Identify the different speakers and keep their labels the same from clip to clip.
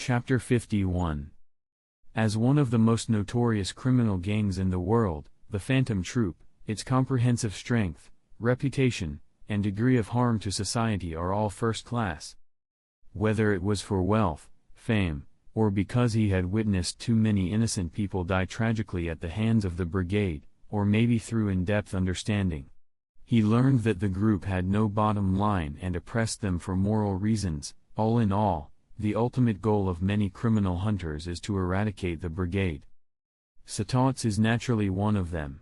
Speaker 1: Chapter 51. As one of the most notorious criminal gangs in the world, the Phantom Troop, its comprehensive strength, reputation, and degree of harm to society are all first class. Whether it was for wealth, fame, or because he had witnessed too many innocent people die tragically at the hands of the brigade, or maybe through in-depth understanding, he learned that the group had no bottom line and oppressed them for moral reasons. All in all, the ultimate goal of many criminal hunters is to eradicate the brigade. Satot's is naturally one of them.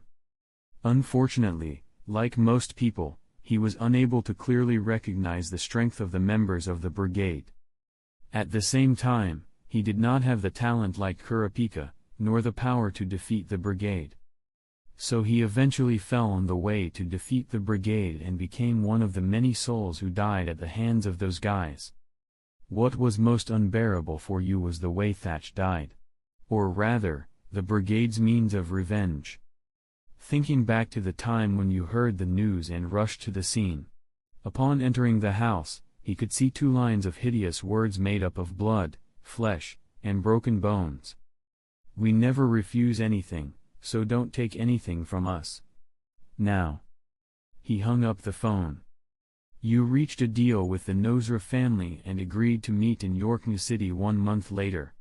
Speaker 1: Unfortunately, like most people, he was unable to clearly recognize the strength of the members of the brigade. At the same time, he did not have the talent like Kurapika, nor the power to defeat the brigade. So he eventually fell on the way to defeat the brigade and became one of the many souls who died at the hands of those guys. What was most unbearable for you was the way Thatch died. Or rather, the brigade's means of revenge. Thinking back to the time when you heard the news and rushed to the scene. Upon entering the house, he could see 2 lines of hideous words made up of blood, flesh, and broken bones. "We never refuse anything, so don't take anything from us. Now." He hung up the phone. You reached a deal with the Nosra family and agreed to meet in York New City 1 month later.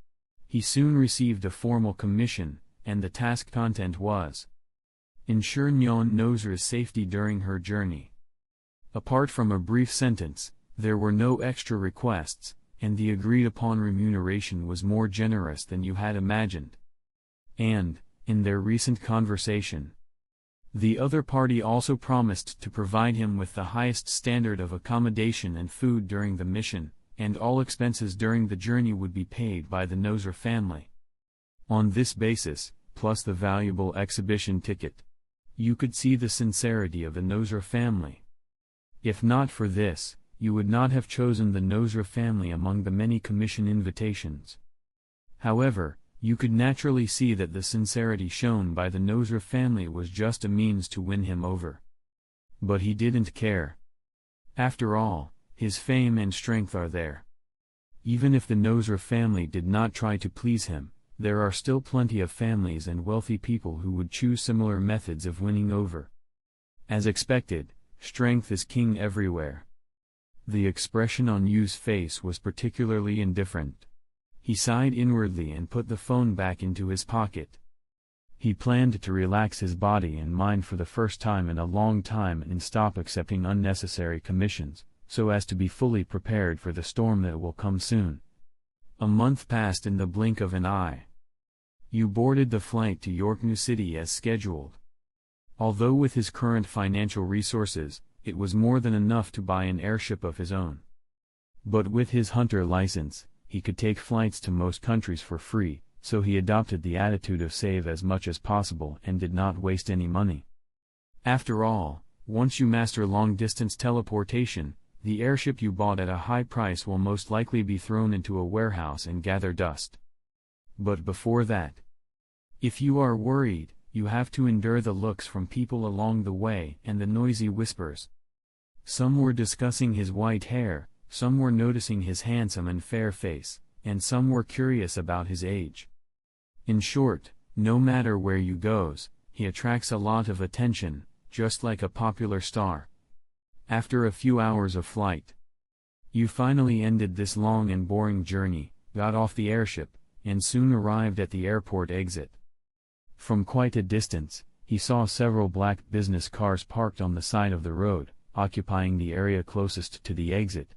Speaker 1: He soon received a formal commission, and the task content was ensure Nyon Nosra's safety during her journey. Apart from a brief sentence, there were no extra requests, and the agreed-upon remuneration was more generous than you had imagined. And, in their recent conversation, the other party also promised to provide him with the highest standard of accommodation and food during the mission, and all expenses during the journey would be paid by the Nosra family. On this basis, plus the valuable exhibition ticket, you could see the sincerity of the Nosra family. If not for this, you would not have chosen the Nosra family among the many commission invitations. However, you could naturally see that the sincerity shown by the Nosra family was just a means to win him over. But he didn't care. After all, his fame and strength are there. Even if the Nosra family did not try to please him, there are still plenty of families and wealthy people who would choose similar methods of winning over. As expected, strength is king everywhere. The expression on Yu's face was particularly indifferent. He sighed inwardly and put the phone back into his pocket. He planned to relax his body and mind for the first time in a long time and stop accepting unnecessary commissions, so as to be fully prepared for the storm that will come soon. A month passed in the blink of an eye. Yu boarded the flight to York New City as scheduled. Although with his current financial resources, it was more than enough to buy an airship of his own. But with his hunter license, he could take flights to most countries for free, so he adopted the attitude of save as much as possible and did not waste any money. After all, once you master long-distance teleportation, the airship you bought at a high price will most likely be thrown into a warehouse and gather dust. But before that, if you are worried, you have to endure the looks from people along the way and the noisy whispers. Some were discussing his white hair, some were noticing his handsome and fair face, and some were curious about his age. In short, no matter where you goes, he attracts a lot of attention, just like a popular star. After a few hours of flight, you finally ended this long and boring journey, got off the airship, and soon arrived at the airport exit. From quite a distance, he saw several black business cars parked on the side of the road, occupying the area closest to the exit.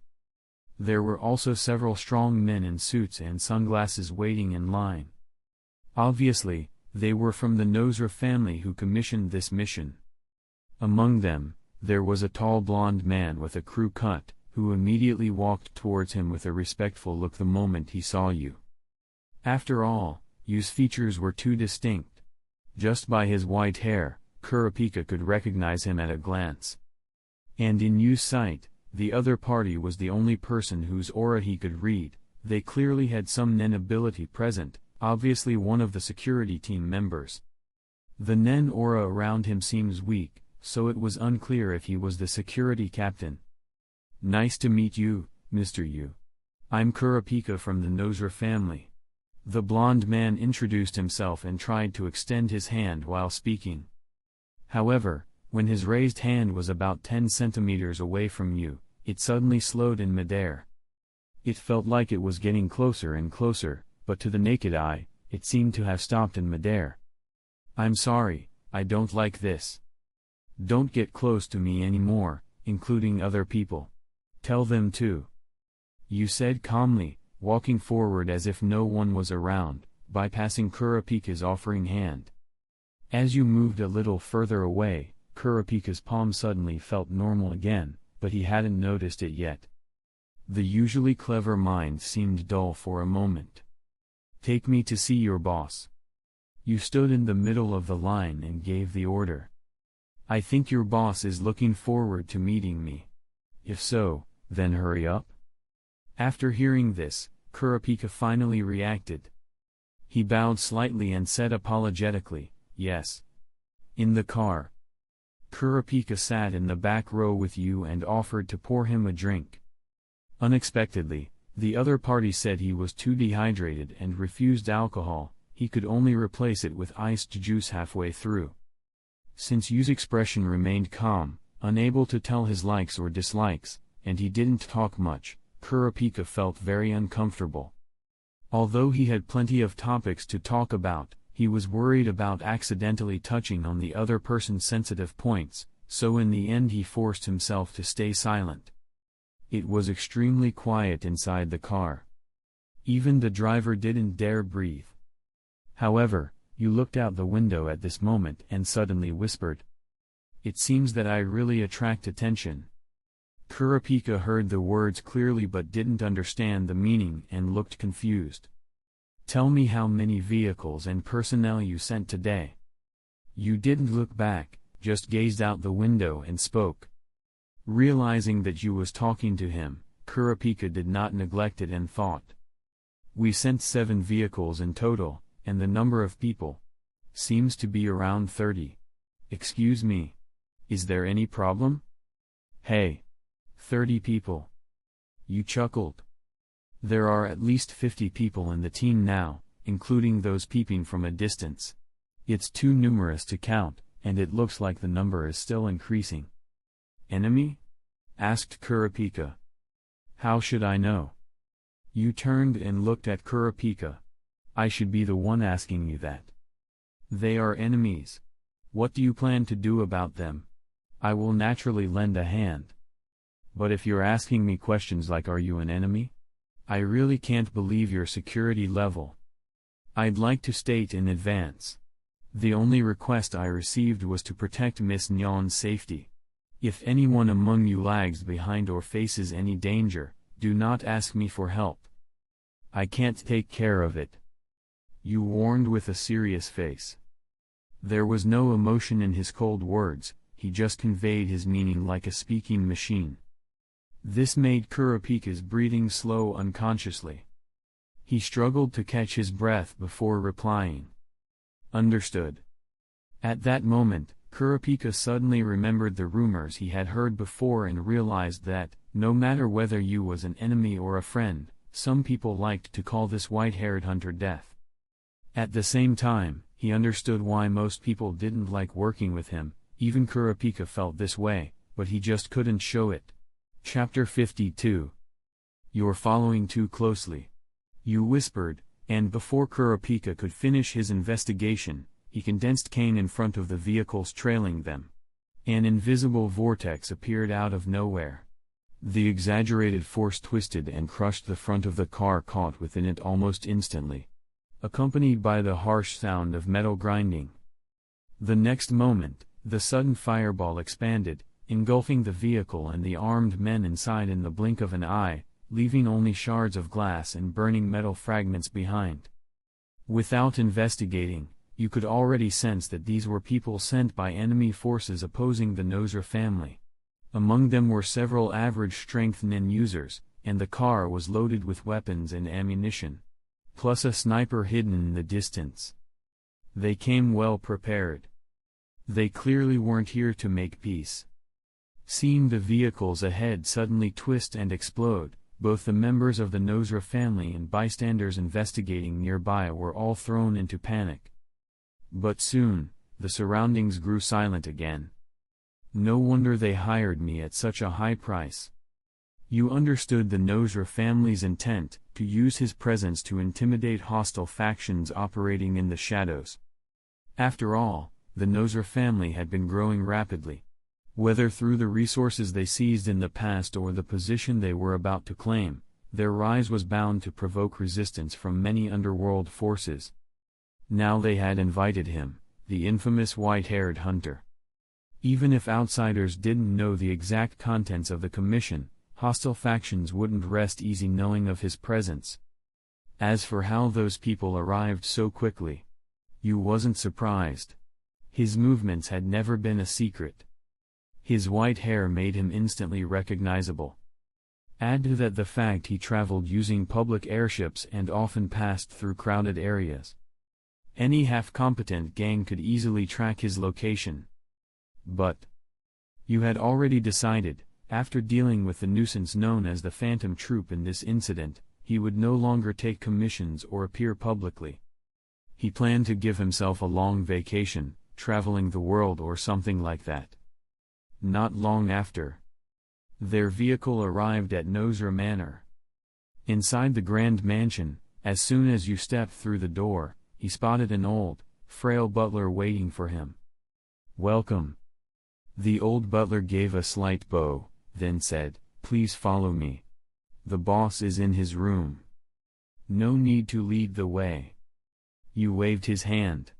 Speaker 1: There were also several strong men in suits and sunglasses waiting in line. Obviously, they were from the Nosra family who commissioned this mission. Among them, there was a tall blond man with a crew cut, who immediately walked towards him with a respectful look the moment he saw you. After all, Yu's features were too distinct. Just by his white hair, Kurapika could recognize him at a glance. And in Yu's sight, the other party was the only person whose aura he could read. They clearly had some Nen ability present, obviously one of the security team members. The Nen aura around him seems weak, so it was unclear if he was the security captain. "Nice to meet you, Mr. Yu," I'm Kurapika from the Nosra family. The blond man introduced himself and tried to extend his hand while speaking. However, when his raised hand was about 10 centimeters away from you, it suddenly slowed in midair. It felt like it was getting closer and closer, but to the naked eye, it seemed to have stopped in midair. I'm sorry, I don't like this. Don't get close to me anymore, including other people. Tell them to. You said calmly, walking forward as if no one was around, bypassing Kurapika's offering hand. As you moved a little further away, Kurapika's palm suddenly felt normal again, but he hadn't noticed it yet. The usually clever mind seemed dull for a moment. Take me to see your boss. You stood in the middle of the line and gave the order. I think your boss is looking forward to meeting me. If so, then hurry up. After hearing this, Kurapika finally reacted. He bowed slightly and said apologetically, yes. In the car. Kurapika sat in the back row with you and offered to pour him a drink. Unexpectedly, the other party said he was too dehydrated and refused alcohol, he could only replace it with iced juice halfway through. Since Yu's expression remained calm, unable to tell his likes or dislikes, and he didn't talk much, Kurapika felt very uncomfortable. Although he had plenty of topics to talk about, he was worried about accidentally touching on the other person's sensitive points, so in the end he forced himself to stay silent. It was extremely quiet inside the car. Even the driver didn't dare breathe. However, you looked out the window at this moment and suddenly whispered, "It seems that I really attract attention." Kurapika heard the words clearly but didn't understand the meaning and looked confused. Tell me how many vehicles and personnel you sent today. You didn't look back, just gazed out the window and spoke. Realizing that you was talking to him, Kurapika did not neglect it and thought. We sent 7 vehicles in total, and the number of people seems to be around 30. Excuse me. Is there any problem? Hey. 30 people. You chuckled. There are at least 50 people in the team now, including those peeping from a distance. It's too numerous to count, and it looks like the number is still increasing. Enemy? Asked Kurapika. How should I know? You turned and looked at Kurapika. I should be the one asking you that. They are enemies. What do you plan to do about them? I will naturally lend a hand. But if you're asking me questions like are you an enemy? I really can't believe your security level. I'd like to state in advance. The only request I received was to protect Miss Nyan's safety. If anyone among you lags behind or faces any danger, do not ask me for help. I can't take care of it. You warned with a serious face. There was no emotion in his cold words, he just conveyed his meaning like a speaking machine. This made Kurapika's breathing slow unconsciously. He struggled to catch his breath before replying. Understood. At that moment, Kurapika suddenly remembered the rumors he had heard before and realized that, no matter whether you was an enemy or a friend, some people liked to call this white-haired hunter Death. At the same time, he understood why most people didn't like working with him. Even Kurapika felt this way, but he just couldn't show it. Chapter 52. You're following too closely. You whispered, and before Kurapika could finish his investigation, he condensed cane in front of the vehicles trailing them. An invisible vortex appeared out of nowhere. The exaggerated force twisted and crushed the front of the car caught within it almost instantly, accompanied by the harsh sound of metal grinding. The next moment, the sudden fireball expanded, engulfing the vehicle and the armed men inside in the blink of an eye, leaving only shards of glass and burning metal fragments behind. Without investigating, you could already sense that these were people sent by enemy forces opposing the Nosra family. Among them were several average-strength nin users, and the car was loaded with weapons and ammunition, plus a sniper hidden in the distance. They came well prepared. They clearly weren't here to make peace. Seeing the vehicles ahead suddenly twist and explode, Both the members of the Nosra family and bystanders investigating nearby were all thrown into panic. But soon, the surroundings grew silent again. No wonder they hired me at such a high price. You understood the Nosra family's intent, to use his presence to intimidate hostile factions operating in the shadows. After all, the Nosra family had been growing rapidly. Whether through the resources they seized in the past or the position they were about to claim, their rise was bound to provoke resistance from many underworld forces. Now they had invited him, the infamous white-haired hunter. Even if outsiders didn't know the exact contents of the commission, hostile factions wouldn't rest easy knowing of his presence. As for how those people arrived so quickly, you wasn't surprised. His movements had never been a secret. His white hair made him instantly recognizable. Add to that the fact he traveled using public airships and often passed through crowded areas. Any half-competent gang could easily track his location. But you had already decided, after dealing with the nuisance known as the Phantom Troop in this incident, he would no longer take commissions or appear publicly. He planned to give himself a long vacation, traveling the world or something like that. Not long after, their vehicle arrived at Nosra Manor. Inside the grand mansion, as soon as you stepped through the door, he spotted an old, frail butler waiting for him. "Welcome." The old butler gave a slight bow, then said, "Please follow me. The boss is in his room. No need to lead the way." You waved his hand.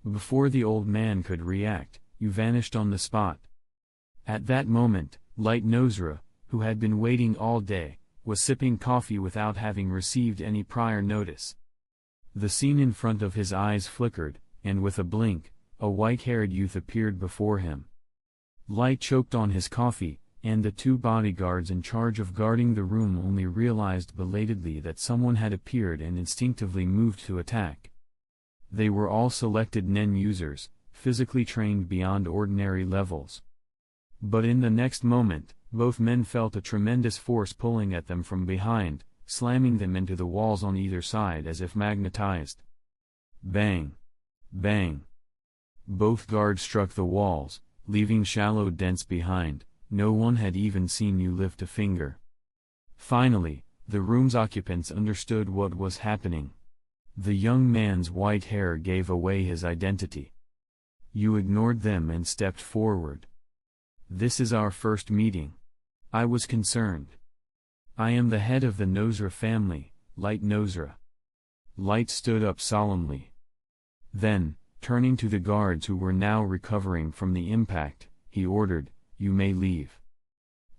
Speaker 1: Before the old man could react, you vanished on the spot. At that moment, Light Nosra, who had been waiting all day, was sipping coffee without having received any prior notice. The scene in front of his eyes flickered, and with a blink, a white-haired youth appeared before him. Light choked on his coffee, and the two bodyguards in charge of guarding the room only realized belatedly that someone had appeared and instinctively moved to attack. They were all selected Nen users, physically trained beyond ordinary levels. But in the next moment, both men felt a tremendous force pulling at them from behind, slamming them into the walls on either side as if magnetized. Bang! Bang! Both guards struck the walls, leaving shallow dents behind. No one had even seen you lift a finger. Finally, the room's occupants understood what was happening. The young man's white hair gave away his identity. You ignored them and stepped forward. "This is our first meeting." I was concerned. "I am the head of the Nosra family, Light Nosra." Light stood up solemnly. Then, turning to the guards who were now recovering from the impact, he ordered, "You may leave."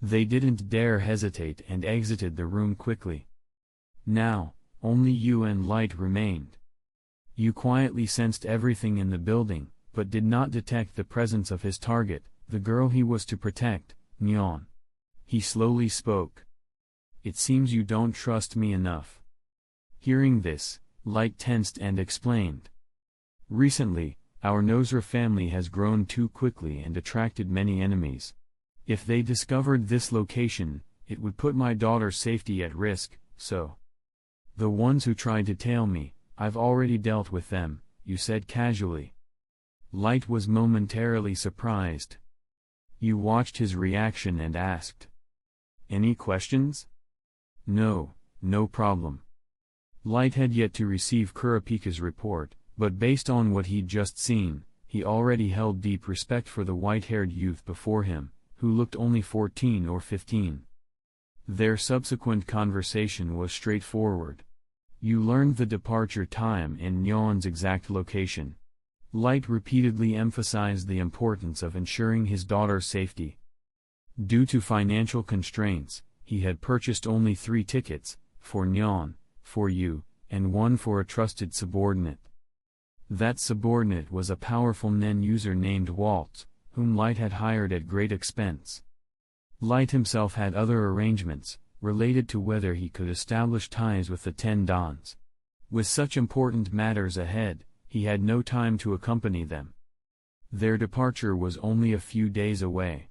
Speaker 1: They didn't dare hesitate and exited the room quickly. Now, only you and Light remained. You quietly sensed everything in the building, but did not detect the presence of his target, the girl he was to protect, Nyan. He slowly spoke. "It seems you don't trust me enough." Hearing this, Light tensed and explained. "Recently, our Nosra family has grown too quickly and attracted many enemies. If they discovered this location, it would put my daughter's safety at risk, so the ones who tried to tail me, I've already dealt with them," you said casually. Light was momentarily surprised. You watched his reaction and asked, "Any questions?" "No, no problem." Light had yet to receive Kurapika's report, but based on what he'd just seen, he already held deep respect for the white-haired youth before him, who looked only 14 or 15. Their subsequent conversation was straightforward. You learned the departure time and Nyan's exact location. Light repeatedly emphasized the importance of ensuring his daughter's safety. Due to financial constraints, he had purchased only 3 tickets, for Nyan, for you, and 1 for a trusted subordinate. That subordinate was a powerful Nen user named Waltz, whom Light had hired at great expense. Light himself had other arrangements, related to whether he could establish ties with the 10 Dons. With such important matters ahead, he had no time to accompany them. Their departure was only a few days away.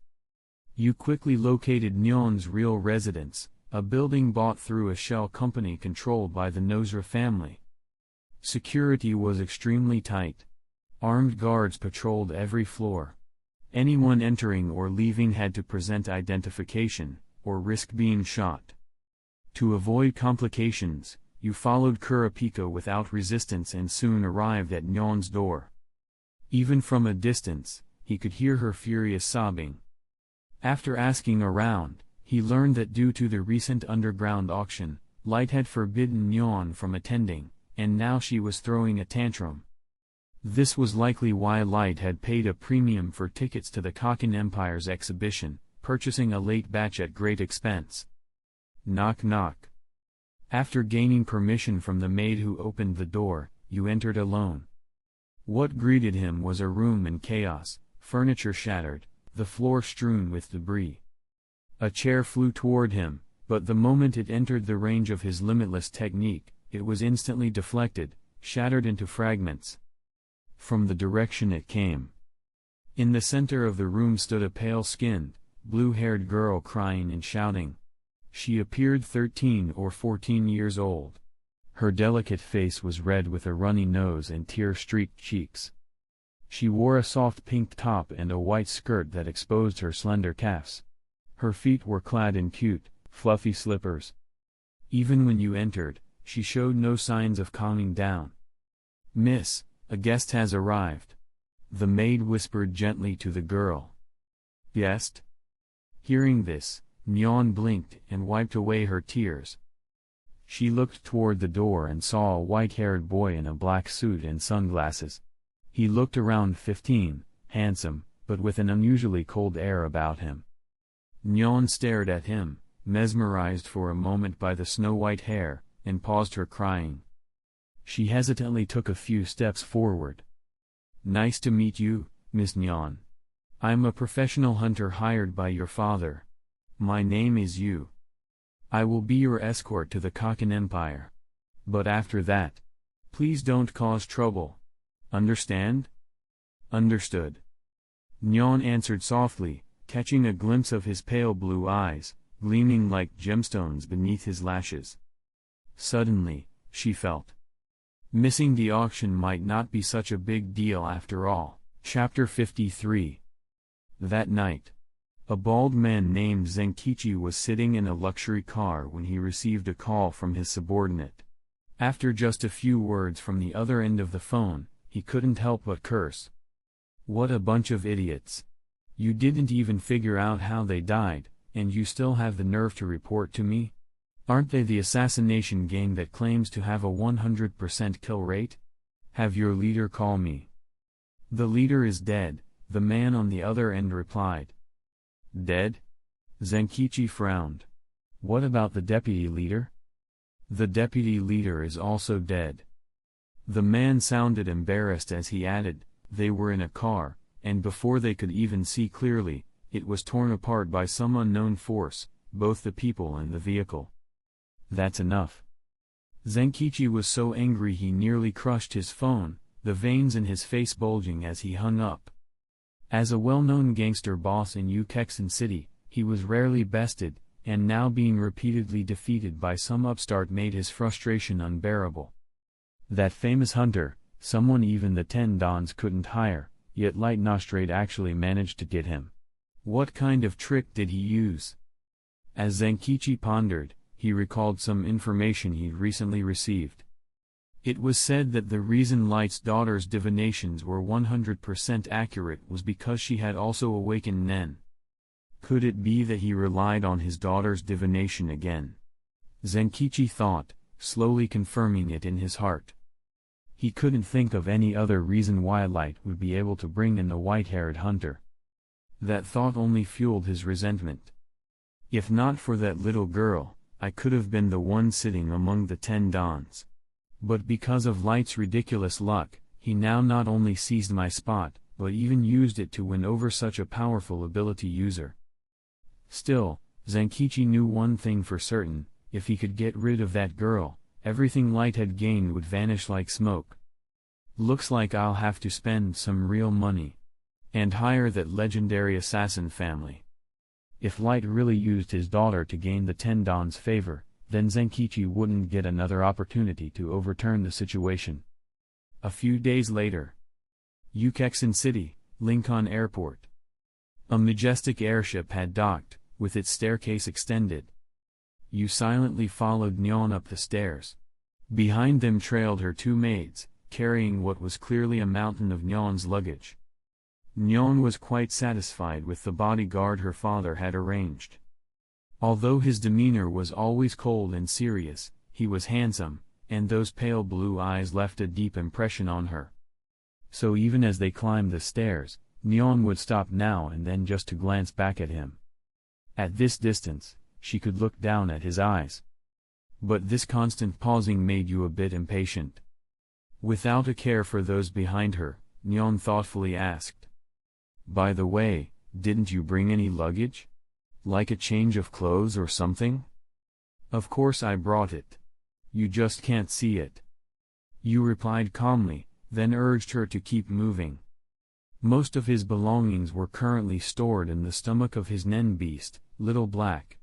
Speaker 1: You quickly located Nyan's real residence, a building bought through a shell company controlled by the Nosra family. Security was extremely tight. Armed guards patrolled every floor. Anyone entering or leaving had to present identification, or risk being shot. To avoid complications, you followed Kurapika without resistance and soon arrived at Nyan's door. Even from a distance, he could hear her furious sobbing. After asking around, he learned that due to the recent underground auction, Light had forbidden Nyan from attending, and now she was throwing a tantrum. This was likely why Light had paid a premium for tickets to the Kakin Empire's exhibition, purchasing a late batch at great expense. Knock knock. After gaining permission from the maid who opened the door, you entered alone. What greeted him was a room in chaos, furniture shattered, the floor strewn with debris. A chair flew toward him, but the moment it entered the range of his limitless technique, it was instantly deflected, shattered into fragments. From the direction it came. In the center of the room stood a pale-skinned, blue-haired girl crying and shouting. She appeared 13 or 14 years old. Her delicate face was red with a runny nose and tear-streaked cheeks. She wore a soft pink top and a white skirt that exposed her slender calves. Her feet were clad in cute, fluffy slippers. Even when you entered, she showed no signs of calming down. "Miss, a guest has arrived," the maid whispered gently to the girl. "Guest?" Hearing this, Nyan blinked and wiped away her tears. She looked toward the door and saw a white-haired boy in a black suit and sunglasses. He looked around 15, handsome, but with an unusually cold air about him. Nyan stared at him, mesmerized for a moment by the snow-white hair, and paused her crying. She hesitantly took a few steps forward. "Nice to meet you, Miss Nyan. I'm a professional hunter hired by your father. My name is Yu. I will be your escort to the Kakin Empire. But after that, please don't cause trouble. Understand?" "Understood," Nyan answered softly, catching a glimpse of his pale blue eyes, gleaming like gemstones beneath his lashes. Suddenly, she felt. Missing the auction might not be such a big deal after all. Chapter 53. That night, a bald man named Zenkichi was sitting in a luxury car when he received a call from his subordinate. After just a few words from the other end of the phone, he couldn't help but curse. "What a bunch of idiots. You didn't even figure out how they died, and you still have the nerve to report to me? Aren't they the assassination gang that claims to have a 100% kill rate? Have your leader call me." "The leader is dead," the man on the other end replied. "Dead?" Zenkichi frowned. "What about the deputy leader?" "The deputy leader is also dead." The man sounded embarrassed as he added, "They were in a car, and before they could even see clearly, it was torn apart by some unknown force, both the people and the vehicle." "That's enough." Zenkichi was so angry he nearly crushed his phone, the veins in his face bulging as he hung up. As a well-known gangster boss in Ukexan City, he was rarely bested, and now being repeatedly defeated by some upstart made his frustration unbearable. That famous hunter, someone even the 10 Dons couldn't hire, yet Light Nostrade actually managed to get him. What kind of trick did he use? As Zenkichi pondered, he recalled some information he'd recently received. It was said that the reason Light's daughter's divinations were 100% accurate was because she had also awakened Nen. Could it be that he relied on his daughter's divination again? Zenkichi thought, slowly confirming it in his heart. He couldn't think of any other reason why Light would be able to bring in the white-haired hunter. That thought only fueled his resentment. "If not for that little girl, I could have been the one sitting among the 10 Dons. But because of Light's ridiculous luck, he now not only seized my spot, but even used it to win over such a powerful ability user." Still, Zenkichi knew one thing for certain: if he could get rid of that girl, everything Light had gained would vanish like smoke. "Looks like I'll have to spend some real money. And hire that legendary assassin family." If Light really used his daughter to gain the Tendan's favor, then Zenkichi wouldn't get another opportunity to overturn the situation. A few days later, Ukexin City, Lincoln Airport. A majestic airship had docked, with its staircase extended. Yu silently followed Nyan up the stairs. Behind them trailed her two maids, carrying what was clearly a mountain of Nyan's luggage. Nyan was quite satisfied with the bodyguard her father had arranged. Although his demeanor was always cold and serious, he was handsome, and those pale blue eyes left a deep impression on her. So even as they climbed the stairs, Nyan would stop now and then just to glance back at him. At this distance, she could look down at his eyes. But this constant pausing made you a bit impatient. Without a care for those behind her, Nyan thoughtfully asked, "By the way, didn't you bring any luggage? Like a change of clothes or something?" "Of course I brought it. You just can't see it." Yu replied calmly, then urged her to keep moving. Most of his belongings were currently stored in the stomach of his Nen beast, Little Black.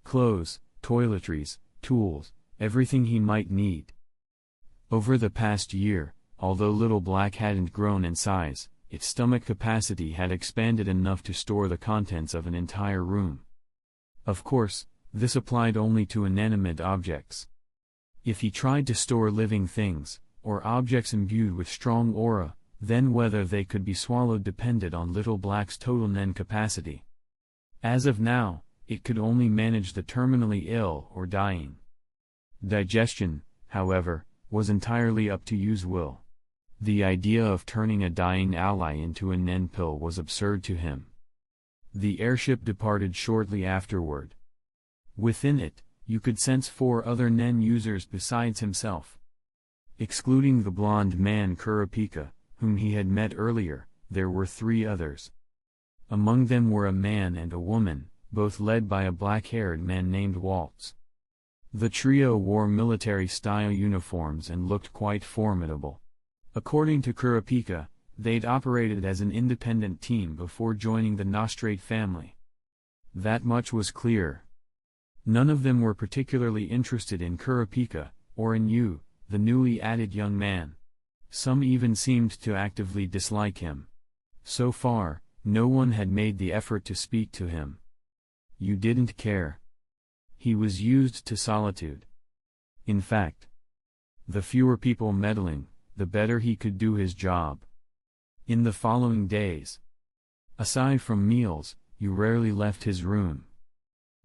Speaker 1: Clothes, toiletries, tools, everything he might need. Over the past year, although Little Black hadn't grown in size, its stomach capacity had expanded enough to store the contents of an entire room. Of course, this applied only to inanimate objects. If he tried to store living things, or objects imbued with strong aura, then whether they could be swallowed depended on Little Black's total Nen capacity. As of now, it could only manage the terminally ill or dying. Digestion, however, was entirely up to Yu's will. The idea of turning a dying ally into a Nen pill was absurd to him. The airship departed shortly afterward. Within it, you could sense 4 other Nen users besides himself. Excluding the blonde man Kurapika, whom he had met earlier, there were 3 others. Among them were a man and a woman, both led by a black-haired man named Waltz. The trio wore military-style uniforms and looked quite formidable. According to Kurapika, they'd operated as an independent team before joining the Nostrate family. That much was clear. None of them were particularly interested in Kurapika, or in Yu, the newly added young man. Some even seemed to actively dislike him. So far, no one had made the effort to speak to him. Yu didn't care. He was used to solitude. In fact, the fewer people meddling, the better he could do his job. In the following days, aside from meals, Yu rarely left his room.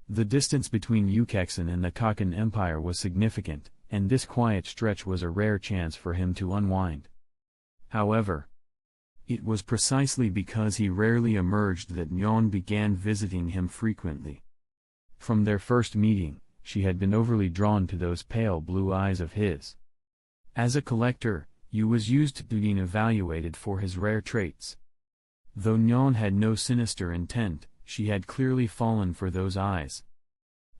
Speaker 1: The distance between Ukexin and the Kakan Empire was significant, and this quiet stretch was a rare chance for him to unwind. However, it was precisely because he rarely emerged that Nyan began visiting him frequently. From their first meeting, she had been overly drawn to those pale blue eyes of his. As a collector, Yu was used to being evaluated for his rare traits. Though Nyan had no sinister intent, she had clearly fallen for those eyes.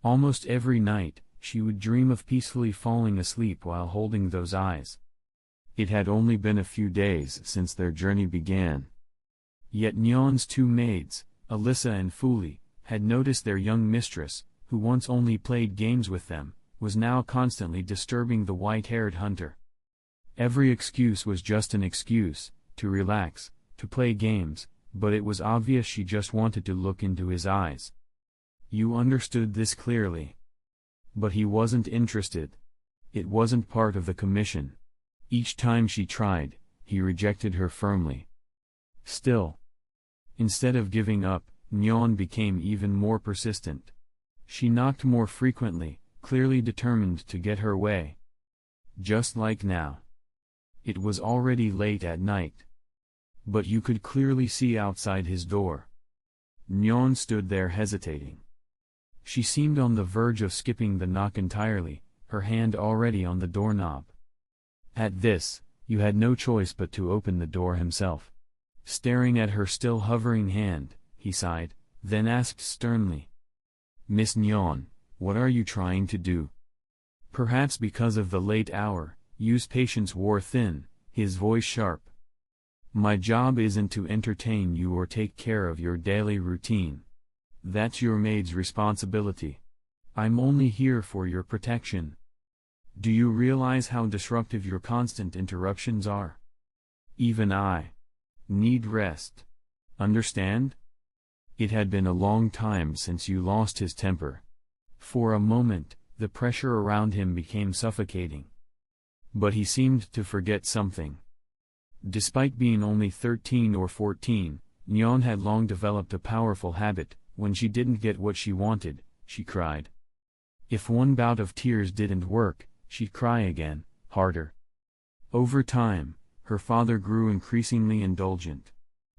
Speaker 1: Almost every night, she would dream of peacefully falling asleep while holding those eyes. It had only been a few days since their journey began. Yet Nyan's 2 maids, Alyssa and Fuli, had noticed their young mistress, who once only played games with them, was now constantly disturbing the white-haired hunter. Every excuse was just an excuse, to relax, to play games, but it was obvious she just wanted to look into his eyes. Yu understood this clearly. But he wasn't interested. It wasn't part of the commission. Each time she tried, he rejected her firmly. Still, instead of giving up, Nyan became even more persistent. She knocked more frequently, clearly determined to get her way. Just like now. It was already late at night. But you could clearly see outside his door. Nyan stood there hesitating. She seemed on the verge of skipping the knock entirely, her hand already on the doorknob. At this, Yu had no choice but to open the door himself. Staring at her still hovering hand, he sighed, then asked sternly, "Miss Nyan, what are you trying to do?" Perhaps because of the late hour, Yu's patience wore thin, his voice sharp. "My job isn't to entertain you or take care of your daily routine. That's your maid's responsibility. I'm only here for your protection. Do you realize how disruptive your constant interruptions are? Even I need rest. Understand? It had been a long time since you lost his temper. For a moment, the pressure around him became suffocating. But he seemed to forget something. Despite being only 13 or 14, Nyan had long developed a powerful habit. When she didn't get what she wanted, she cried. If one bout of tears didn't work, she'd cry again, harder. Over time, her father grew increasingly indulgent.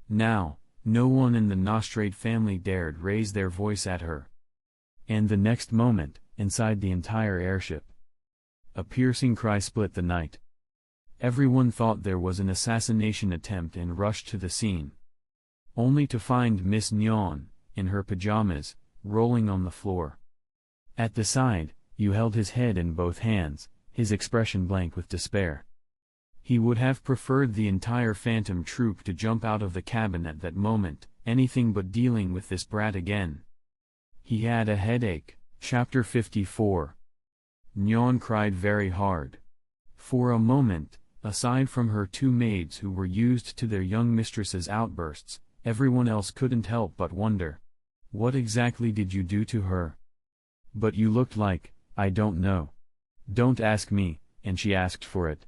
Speaker 1: Now, no one in the Nostrade family dared raise their voice at her. And the next moment, inside the entire airship, a piercing cry split the night. Everyone thought there was an assassination attempt and rushed to the scene. Only to find Miss Nyan, in her pajamas, rolling on the floor. At the side, Yu held his head in both hands, his expression blank with despair. He would have preferred the entire Phantom troop to jump out of the cabin at that moment, anything but dealing with this brat again. He had a headache. Chapter 54. Nyan cried very hard. For a moment, aside from her two maids who were used to their young mistress's outbursts, everyone else couldn't help but wonder. What exactly did you do to her? But you looked like, I don't know. Don't ask me, and she asked for it.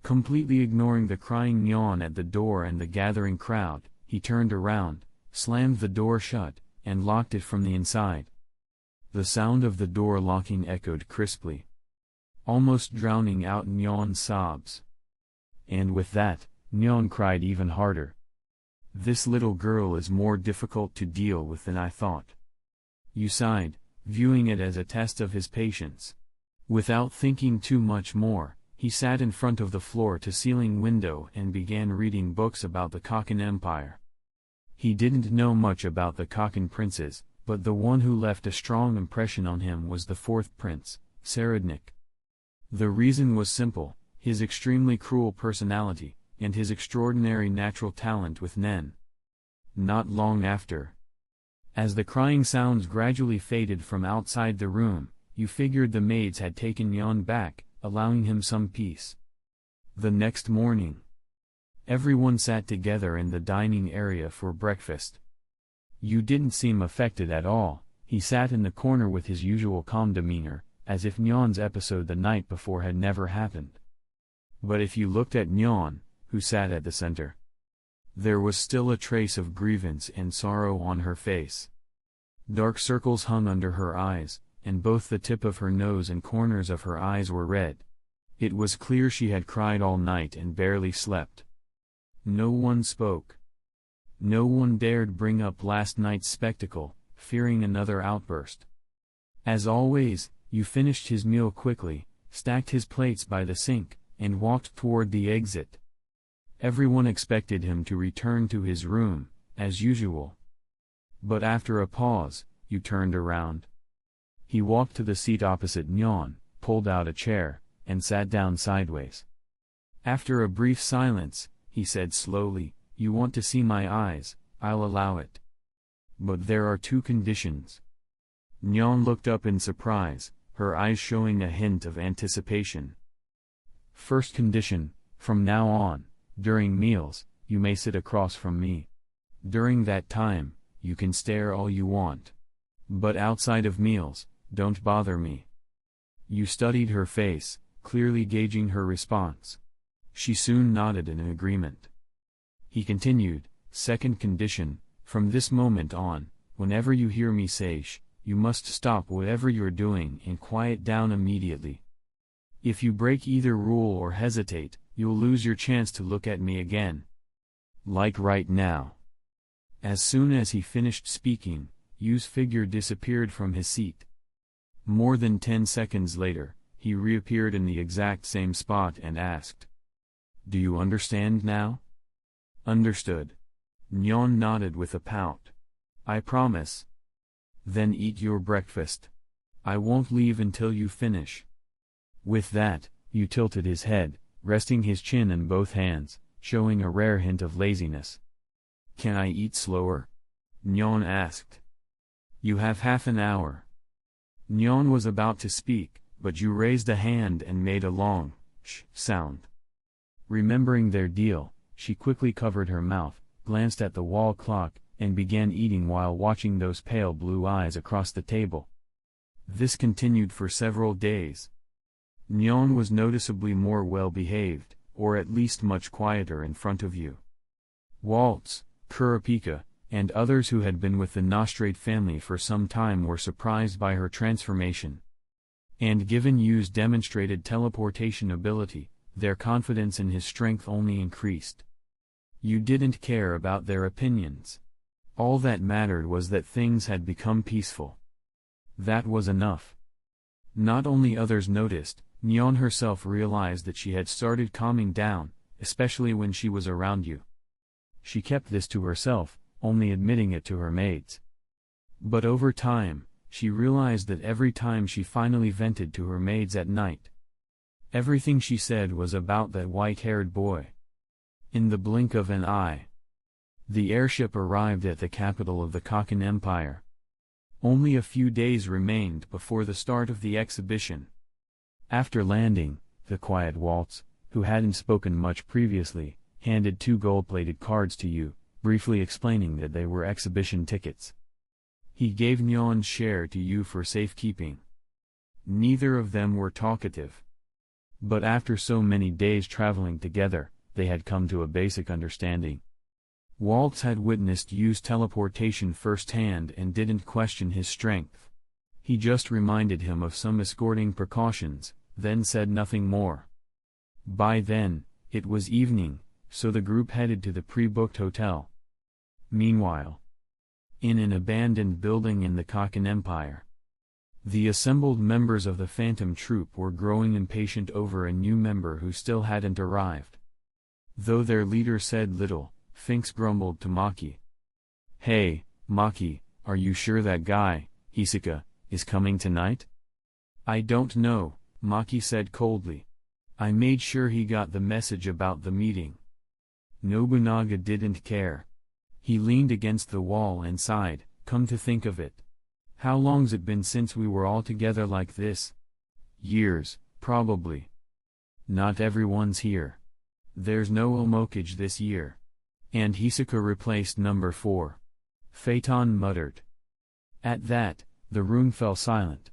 Speaker 1: Completely ignoring the crying Nyan at the door and the gathering crowd, he turned around, slammed the door shut, and locked it from the inside. The sound of the door locking echoed crisply, almost drowning out Nyan's sobs. And with that, Nyan cried even harder. This little girl is more difficult to deal with than I thought. Yu sighed, viewing it as a test of his patience. Without thinking too much more, he sat in front of the floor-to-ceiling window and began reading books about the Kakin Empire. He didn't know much about the Kakin princes, but the one who left a strong impression on him was the fourth prince, Saradnik. The reason was simple: his extremely cruel personality, and his extraordinary natural talent with Nen. Not long after, as the crying sounds gradually faded from outside the room, you figured the maids had taken Nyan back, allowing him some peace. The next morning, everyone sat together in the dining area for breakfast. You didn't seem affected at all. He sat in the corner with his usual calm demeanor, as if Nyan's episode the night before had never happened. But if you looked at Nyan, who sat at the center, there was still a trace of grievance and sorrow on her face. Dark circles hung under her eyes, and both the tip of her nose and corners of her eyes were red. It was clear she had cried all night and barely slept. No one spoke. No one dared bring up last night's spectacle, fearing another outburst. As always, you finished his meal quickly, stacked his plates by the sink, and walked toward the exit. Everyone expected him to return to his room, as usual. But after a pause, you turned around. He walked to the seat opposite Nyan, pulled out a chair, and sat down sideways. After a brief silence, he said slowly, "You want to see my eyes, I'll allow it. But there are two conditions." Nyan looked up in surprise, her eyes showing a hint of anticipation. "First condition, from now on, during meals, you may sit across from me. During that time, you can stare all you want. But outside of meals, don't bother me." You studied her face, clearly gauging her response. She soon nodded in agreement. He continued, "Second condition, from this moment on, whenever you hear me say shh, you must stop whatever you're doing and quiet down immediately. If you break either rule or hesitate, you'll lose your chance to look at me again. Like right now." As soon as he finished speaking, Yu's figure disappeared from his seat. More than 10 seconds later, he reappeared in the exact same spot and asked, "Do you understand now?" "Understood." Nyan nodded with a pout. "I promise." "Then eat your breakfast. I won't leave until you finish." With that, Yu tilted his head, resting his chin in both hands, showing a rare hint of laziness. "Can I eat slower?" Nyan asked. You have half an hour. Nyan was about to speak, but you raised a hand and made a long sh sound. Remembering their deal, she quickly covered her mouth, glanced at the wall clock, and began eating while watching those pale blue eyes across the table. This continued for several days. Nyan was noticeably more well-behaved, or at least much quieter in front of you. Waltz, Kurapika, and others who had been with the Nostrade family for some time were surprised by her transformation. And given Yu's demonstrated teleportation ability, their confidence in his strength only increased. You didn't care about their opinions. All that mattered was that things had become peaceful. That was enough. Not only others noticed, Nyan herself realized that she had started calming down, especially when she was around you. She kept this to herself, only admitting it to her maids. But over time, she realized that every time she finally vented to her maids at night, everything she said was about that white-haired boy. In the blink of an eye, the airship arrived at the capital of the Kakan Empire. Only a few days remained before the start of the exhibition. After landing, the quiet Waltz, who hadn't spoken much previously, handed 2 gold-plated cards to you, briefly explaining that they were exhibition tickets. He gave Nyan's share to you for safekeeping. Neither of them were talkative. But after so many days traveling together, they had come to a basic understanding. Waltz had witnessed Yu's teleportation firsthand and didn't question his strength. He just reminded him of some escorting precautions, then said nothing more. By then, it was evening, so the group headed to the pre-booked hotel. Meanwhile, in an abandoned building in the Kakan Empire, the assembled members of the Phantom Troupe were growing impatient over a new member who still hadn't arrived. Though their leader said little, Finks grumbled to Maki. "Hey, Maki, are you sure that guy, Hisoka, is coming tonight?" "I don't know," Maki said coldly. "I made sure he got the message about the meeting." Nobunaga didn't care. He leaned against the wall and sighed, "Come to think of it. How long's it been since we were all together like this?" "Years, probably. Not everyone's here. There's no Omokage this year. And Hisoka replaced number 4. Phaeton muttered. At that, the room fell silent.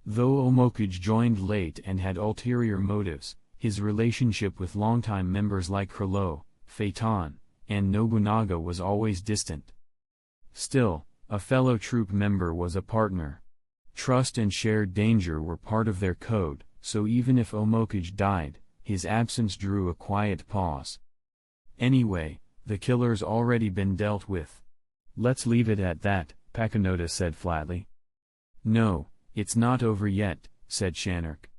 Speaker 1: Though Omokage joined late and had ulterior motives, his relationship with longtime members like Krilo, Phaeton, and Nobunaga was always distant. Still, a fellow troop member was a partner. Trust and shared danger were part of their code, so even if Omokage died, his absence drew a quiet pause. Anyway, the killer's already been dealt with. "Let's leave it at that," Pakunoda said flatly. "No, it's not over yet," said Shanark.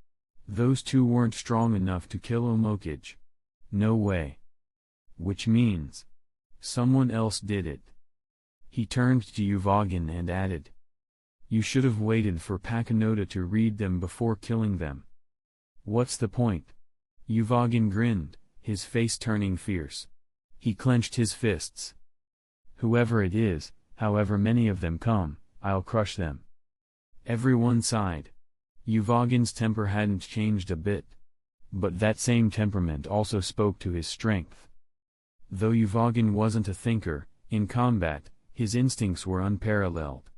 Speaker 1: "Those 2 weren't strong enough to kill Omokage. No way. Which means someone else did it." He turned to Uvogin and added, "You should have waited for Pakunoda to read them before killing them." "What's the point?" Uvogin grinned, his face turning fierce. He clenched his fists. "Whoever it is, however many of them come, I'll crush them." Everyone sighed. Uvogin's temper hadn't changed a bit. But that same temperament also spoke to his strength. Though Uvogin wasn't a thinker, in combat, his instincts were unparalleled.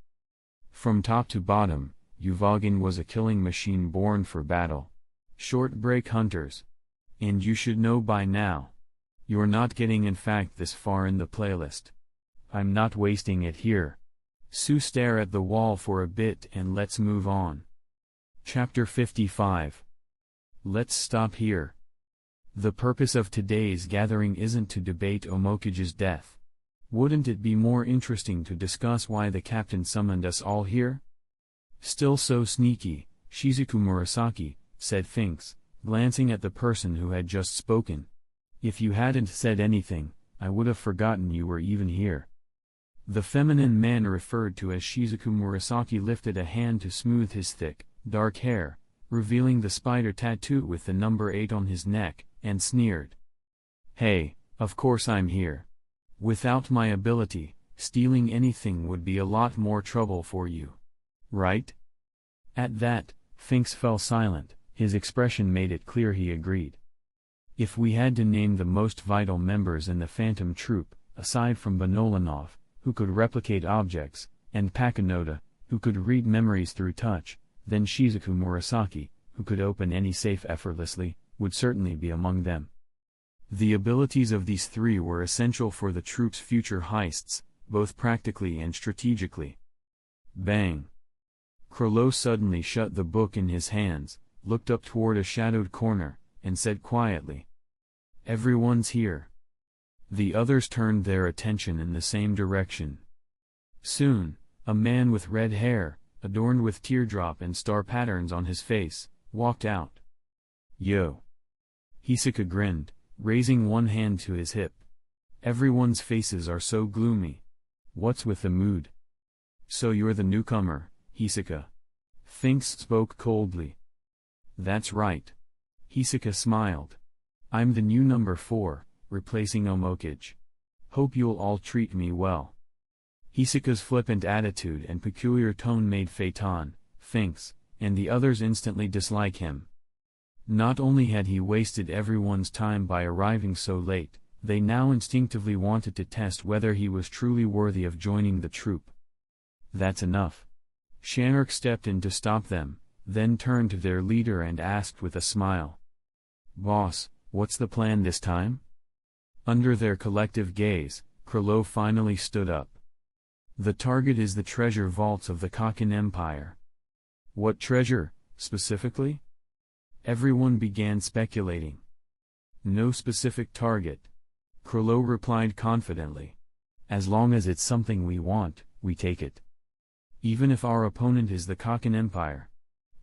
Speaker 1: From top to bottom, Uvogin was a killing machine born for battle. Short break hunters. And you should know by now. You're not getting in fact this far in the playlist. I'm not wasting it here. So stare at the wall for a bit and let's move on. Chapter 55. Let's stop here. The purpose of today's gathering isn't to debate Omokage's death. Wouldn't it be more interesting to discuss why the captain summoned us all here? Still so sneaky, Shizuku Murasaki, said Finks, glancing at the person who had just spoken. If you hadn't said anything, I would have forgotten you were even here. The feminine man referred to as Shizuku Murasaki lifted a hand to smooth his thick, dark hair, revealing the spider tattoo with the number 8 on his neck, and sneered. Hey, of course I'm here. Without my ability, stealing anything would be a lot more trouble for you. Right? At that, Finks fell silent. His expression made it clear he agreed. If we had to name the most vital members in the Phantom Troupe, aside from Banolanov, who could replicate objects, and Pakanoda, who could read memories through touch, then Shizuku Murasaki, who could open any safe effortlessly, would certainly be among them. The abilities of these three were essential for the troupe's future heists, both practically and strategically. Bang! Krollo suddenly shut the book in his hands, looked up toward a shadowed corner, and said quietly, "Everyone's here." The others turned their attention in the same direction. Soon, a man with red hair, adorned with teardrop and star patterns on his face, walked out. "Yo!" Hisoka grinned, raising one hand to his hip. "Everyone's faces are so gloomy. What's with the mood?" "So you're the newcomer, Hisoka?" Finks spoke coldly. "That's right." Hisoka smiled. "I'm the new number 4, replacing Omokage. Hope you'll all treat me well." Hisoka's flippant attitude and peculiar tone made Phaeton, Finks, and the others instantly dislike him. Not only had he wasted everyone's time by arriving so late, they now instinctively wanted to test whether he was truly worthy of joining the troupe. "That's enough." Shanark stepped in to stop them, then turned to their leader and asked with a smile, "Boss, what's the plan this time?" Under their collective gaze, Krollo finally stood up. "The target is the treasure vaults of the Kakin Empire." "What treasure, specifically?" Everyone began speculating. "No specific target," Krollo replied confidently. "As long as it's something we want, we take it." "Even if our opponent is the Kakin Empire?"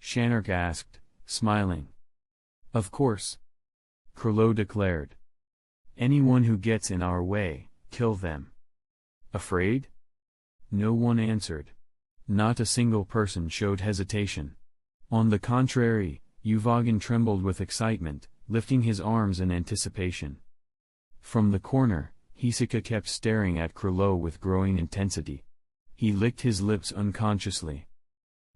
Speaker 1: Shanark asked, smiling. "Of course," Krollo declared. "Anyone who gets in our way, kill them." "Afraid?" No one answered. Not a single person showed hesitation. On the contrary, Uvagin trembled with excitement, lifting his arms in anticipation. From the corner, Hisoka kept staring at Krollo with growing intensity. He licked his lips unconsciously.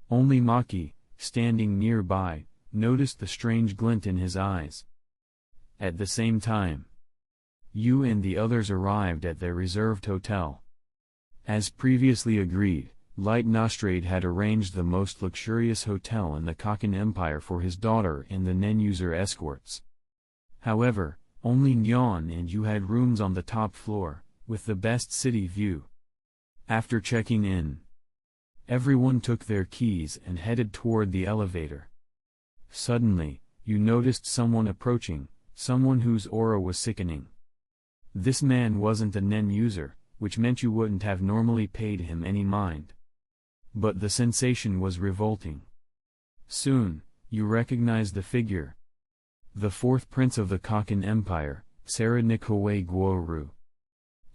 Speaker 1: Only Maki, standing nearby, noticed the strange glint in his eyes. At the same time, Yu and the others arrived at their reserved hotel. As previously agreed, Light Nostrade had arranged the most luxurious hotel in the Kakin Empire for his daughter and the Nen-user escorts. However, only Nyan and Yu had rooms on the top floor, with the best city view. After checking in, everyone took their keys and headed toward the elevator. Suddenly, Yu noticed someone approaching, someone whose aura was sickening. This man wasn't a Nen-user, which meant you wouldn't have normally paid him any mind. But the sensation was revolting. Soon, you recognized the figure. The fourth prince of the Kakin Empire, Saradnik Gworu.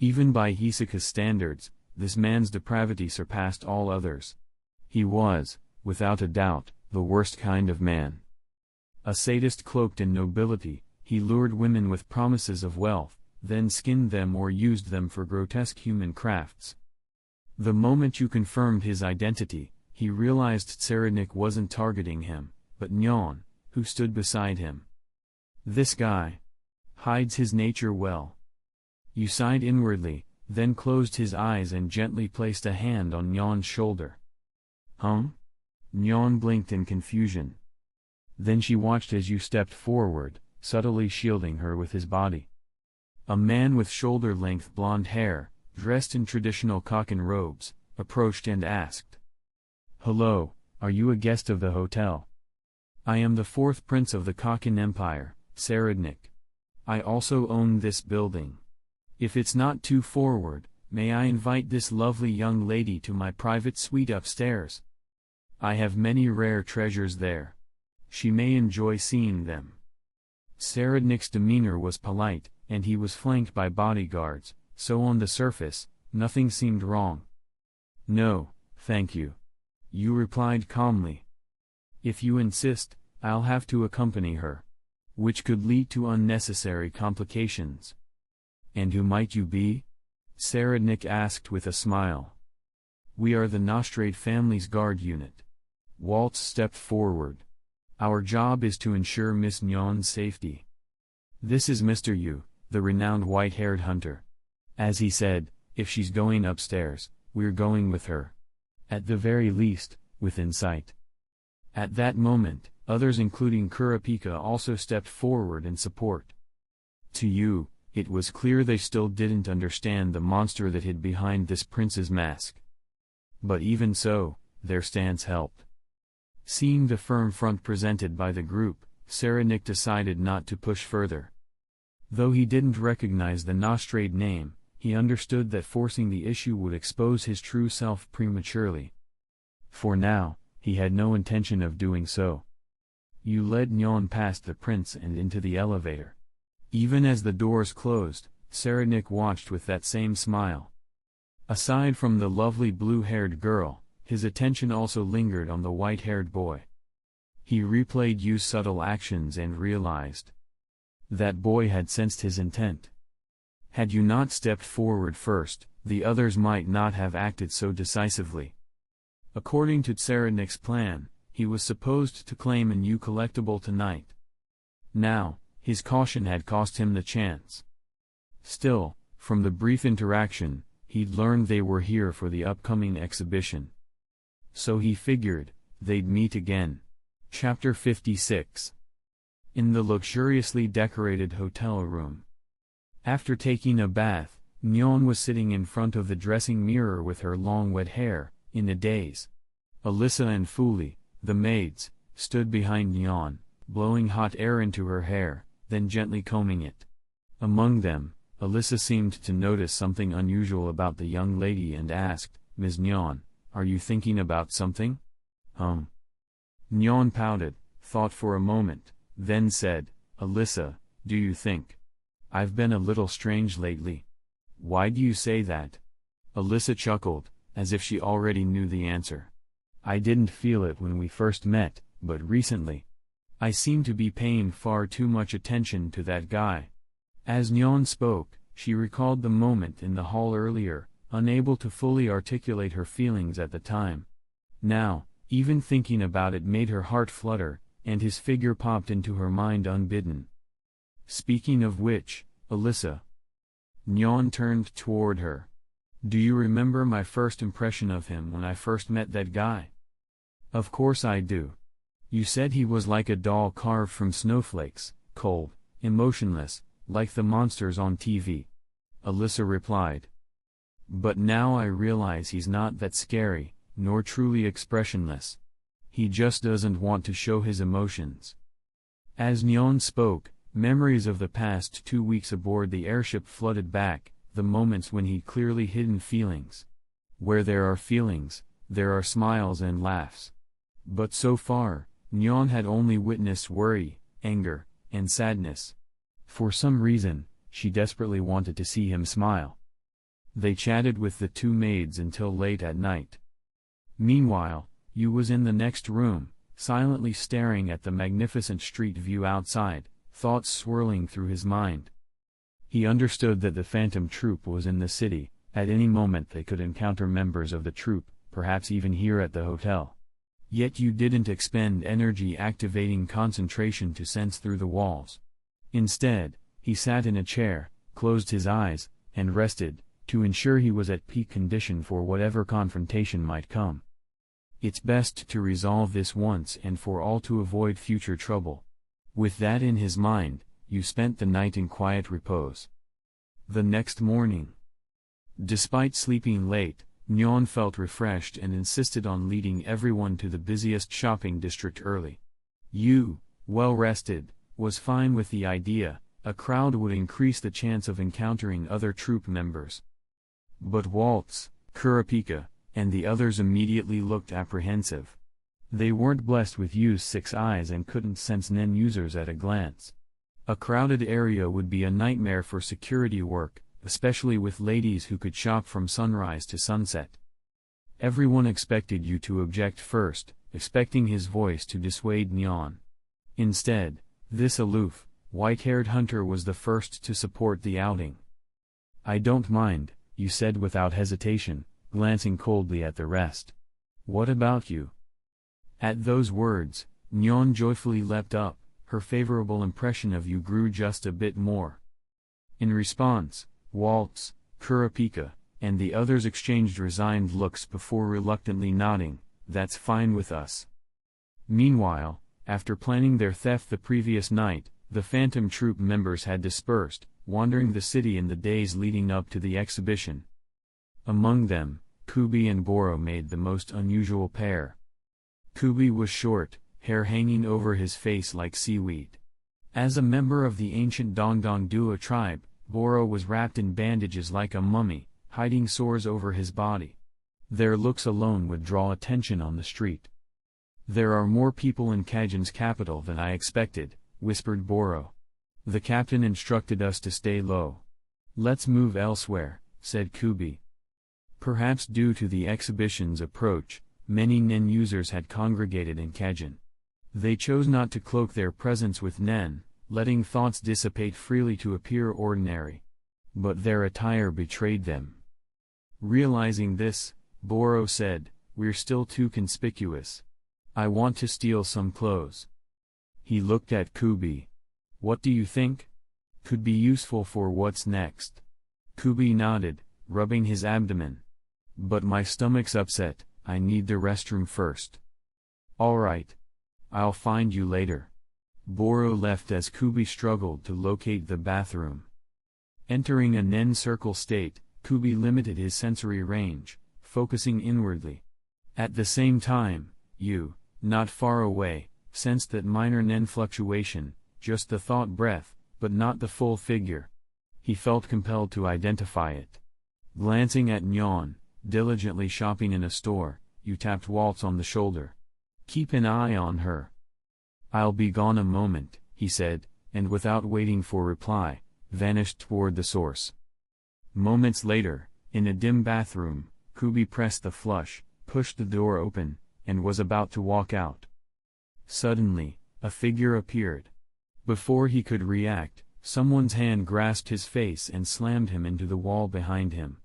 Speaker 1: Even by Hisoka's standards, this man's depravity surpassed all others. He was, without a doubt, the worst kind of man. A sadist cloaked in nobility, he lured women with promises of wealth, then skinned them or used them for grotesque human crafts. The moment you confirmed his identity, he realized Saradnik wasn't targeting him, but Nyan, who stood beside him. This guy hides his nature well. You sighed inwardly, then closed his eyes and gently placed a hand on Nyan's shoulder. Nyan blinked in confusion. Then she watched as you stepped forward, subtly shielding her with his body. A man with shoulder-length blonde hair, dressed in traditional Kakin robes, approached and asked, "Hello, are you a guest of the hotel?" "I am the fourth prince of the Kakin Empire, Saradnik. I also own this building. If it's not too forward, may I invite this lovely young lady to my private suite upstairs? I have many rare treasures there. She may enjoy seeing them." Saradnik's demeanor was polite, and he was flanked by bodyguards, so on the surface, nothing seemed wrong. "No, thank you," Yu replied calmly. "If you insist, I'll have to accompany her. Which could lead to unnecessary complications." "And who might you be?" Saradnik asked with a smile. We are the Nostrade family's guard unit. Waltz stepped forward. Our job is to ensure Miss Nyan's safety. This is Mr. Yu, the renowned white-haired hunter. As he said, if she's going upstairs, we're going with her. At the very least, within sight. At that moment, others including Kurapika also stepped forward in support. To Yu, it was clear they still didn't understand the monster that hid behind this prince's mask. But even so, their stance helped. Seeing the firm front presented by the group, Saradnik decided not to push further. Though he didn't recognize the Nostrade name, he understood that forcing the issue would expose his true self prematurely. For now, he had no intention of doing so. Yu led Nyan past the prince and into the elevator. Even as the doors closed, Saradnik watched with that same smile. Aside from the lovely blue-haired girl, his attention also lingered on the white-haired boy. He replayed Yu's subtle actions and realized that boy had sensed his intent. Had Yu not stepped forward first, the others might not have acted so decisively. According to Saradnik's plan, he was supposed to claim a new collectible tonight. Now, his caution had cost him the chance. Still, from the brief interaction, he'd learned they were here for the upcoming exhibition. So he figured, they'd meet again. Chapter 56. In the luxuriously decorated hotel room. After taking a bath, Nyan was sitting in front of the dressing mirror with her long wet hair, in a daze. Alyssa and Fuli, the maids, stood behind Nyan, blowing hot air into her hair, then gently combing it. Among them, Alyssa seemed to notice something unusual about the young lady and asked, Ms. Nyan, are you thinking about something? Nyan pouted, thought for a moment, then said, Alyssa, do you think I've been a little strange lately? Why do you say that? Alyssa chuckled, as if she already knew the answer. I didn't feel it when we first met, but recently, I seem to be paying far too much attention to that guy. As Nyan spoke, she recalled the moment in the hall earlier, unable to fully articulate her feelings at the time. Now, even thinking about it made her heart flutter, and his figure popped into her mind unbidden. Speaking of which, Alyssa. Nyan turned toward her. Do you remember my first impression of him when I first met that guy? Of course I do. You said he was like a doll carved from snowflakes, cold, emotionless, like the monsters on TV. Alyssa replied. But now I realize he's not that scary, nor truly expressionless. He just doesn't want to show his emotions. As Nyan spoke, memories of the past 2 weeks aboard the airship flooded back, the moments when he'd clearly hidden feelings. Where there are feelings, there are smiles and laughs. But so far, Nyan had only witnessed worry, anger, and sadness. For some reason, she desperately wanted to see him smile. They chatted with the two maids until late at night. Meanwhile, Yu was in the next room, silently staring at the magnificent street view outside, thoughts swirling through his mind. He understood that the Phantom Troupe was in the city. At any moment they could encounter members of the troupe, perhaps even here at the hotel. Yet Yu didn't expend energy activating concentration to sense through the walls. Instead, he sat in a chair, closed his eyes, and rested, to ensure he was at peak condition for whatever confrontation might come. It's best to resolve this once and for all to avoid future trouble. With that in his mind, Yu spent the night in quiet repose. The next morning. Despite sleeping late, Nyan felt refreshed and insisted on leading everyone to the busiest shopping district early. Yu, well rested, was fine with the idea. A crowd would increase the chance of encountering other troupe members. But Waltz, Kurapika, and the others immediately looked apprehensive. They weren't blessed with Yu's 6 eyes and couldn't sense Nen users at a glance. A crowded area would be a nightmare for security work, especially with ladies who could shop from sunrise to sunset. Everyone expected Yu to object first, expecting his voice to dissuade Nyan. Instead, this aloof, white-haired hunter was the first to support the outing. I don't mind, you said without hesitation, glancing coldly at the rest. What about you? At those words, Nyan joyfully leapt up, her favorable impression of you grew just a bit more. In response, Waltz, Kurapika, and the others exchanged resigned looks before reluctantly nodding, that's fine with us. Meanwhile, after planning their theft the previous night, the Phantom Troupe members had dispersed, wandering the city in the days leading up to the exhibition. Among them, Kubi and Boro made the most unusual pair. Kubi was short, hair hanging over his face like seaweed. As a member of the ancient Dongdong Dua tribe, Boro was wrapped in bandages like a mummy, hiding sores over his body. Their looks alone would draw attention on the street. There are more people in Kajin's capital than I expected, whispered Boro. The captain instructed us to stay low. Let's move elsewhere, said Kubi. Perhaps due to the exhibition's approach, many Nen users had congregated in Kajin. They chose not to cloak their presence with Nen, letting thoughts dissipate freely to appear ordinary. But their attire betrayed them. Realizing this, Boro said, we're still too conspicuous. I want to steal some clothes. He looked at Kubi. What do you think? Could be useful for what's next. Kubi nodded, rubbing his abdomen. But my stomach's upset, I need the restroom first. Alright. I'll find you later. Boro left as Kubi struggled to locate the bathroom. Entering a Nen circle state, Kubi limited his sensory range, focusing inwardly. At the same time, you, not far away, sensed that minor Nen fluctuation, just the thought breath, but not the full figure. He felt compelled to identify it. Glancing at Nyan, diligently shopping in a store, you tapped Waltz on the shoulder. Keep an eye on her. I'll be gone a moment, he said, and without waiting for reply, vanished toward the source. Moments later, in a dim bathroom, Kubi pressed the flush, pushed the door open, and was about to walk out. Suddenly, a figure appeared. Before he could react, someone's hand grasped his face and slammed him into the wall behind him.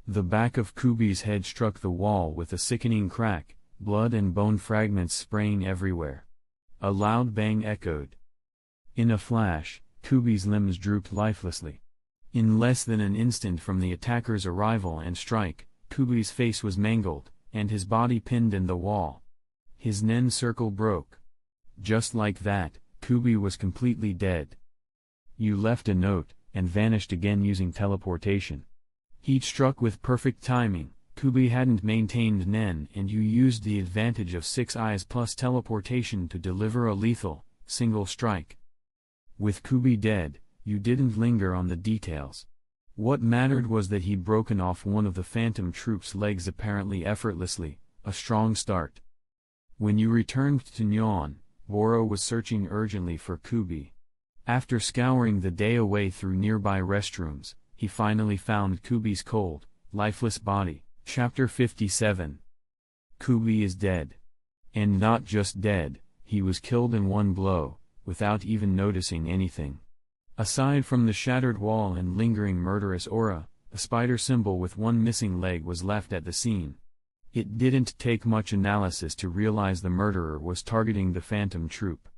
Speaker 1: The back of Kubi's head struck the wall with a sickening crack, blood and bone fragments spraying everywhere. A loud bang echoed. In a flash, Kubi's limbs drooped lifelessly. In less than an instant from the attacker's arrival and strike, Kubi's face was mangled, and his body pinned in the wall. His Nen circle broke. Just like that, Kubi was completely dead. You left a note, and vanished again using teleportation. He'd struck with perfect timing. Kubi hadn't maintained Nen and you used the advantage of 6 eyes plus teleportation to deliver a lethal, single strike. With Kubi dead, you didn't linger on the details. What mattered was that he'd broken off one of the Phantom Troupe's legs apparently effortlessly, a strong start. When you returned to Nyan, Boro was searching urgently for Kubi. After scouring the day away through nearby restrooms, he finally found Kubi's cold, lifeless body. Chapter 57. Kubi is dead. And not just dead, he was killed in one blow, without even noticing anything. Aside from the shattered wall and lingering murderous aura, a spider symbol with one missing leg was left at the scene. It didn't take much analysis to realize the murderer was targeting the Phantom Troupe.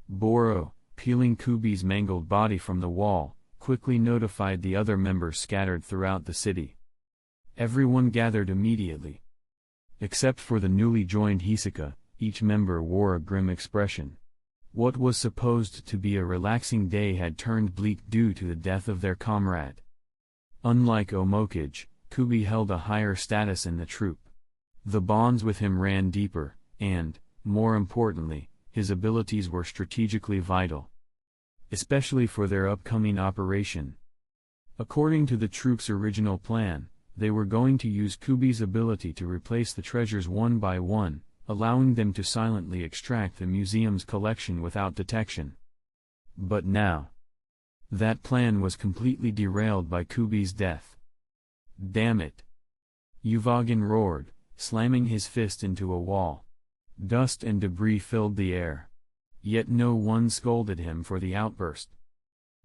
Speaker 1: Boro, peeling Kubi's mangled body from the wall, quickly notified the other members scattered throughout the city. Everyone gathered immediately. Except for the newly joined Hisoka, each member wore a grim expression. What was supposed to be a relaxing day had turned bleak due to the death of their comrade. Unlike Omokage, Kubi held a higher status in the troupe. The bonds with him ran deeper, and, more importantly, his abilities were strategically vital. Especially for their upcoming operation. According to the troupe's original plan, they were going to use Kubi's ability to replace the treasures one by one, allowing them to silently extract the museum's collection without detection. But now, that plan was completely derailed by Kubi's death. Damn it! Uvogin roared, slamming his fist into a wall. Dust and debris filled the air. Yet no one scolded him for the outburst.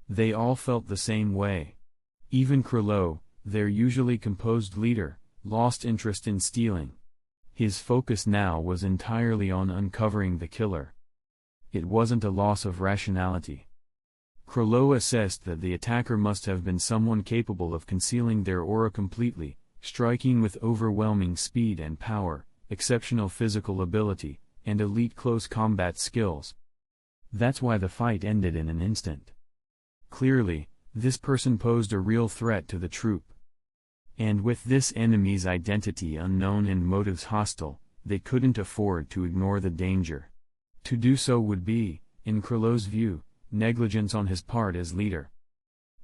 Speaker 1: They all felt the same way. Even Krilo, their usually composed leader, lost interest in stealing. His focus now was entirely on uncovering the killer. It wasn't a loss of rationality. Krolo assessed that the attacker must have been someone capable of concealing their aura completely, striking with overwhelming speed and power, exceptional physical ability, and elite close combat skills. That's why the fight ended in an instant. Clearly, this person posed a real threat to the troop. And with this enemy's identity unknown and motives hostile, they couldn't afford to ignore the danger. To do so would be, in Krolo's view, negligence on his part as leader.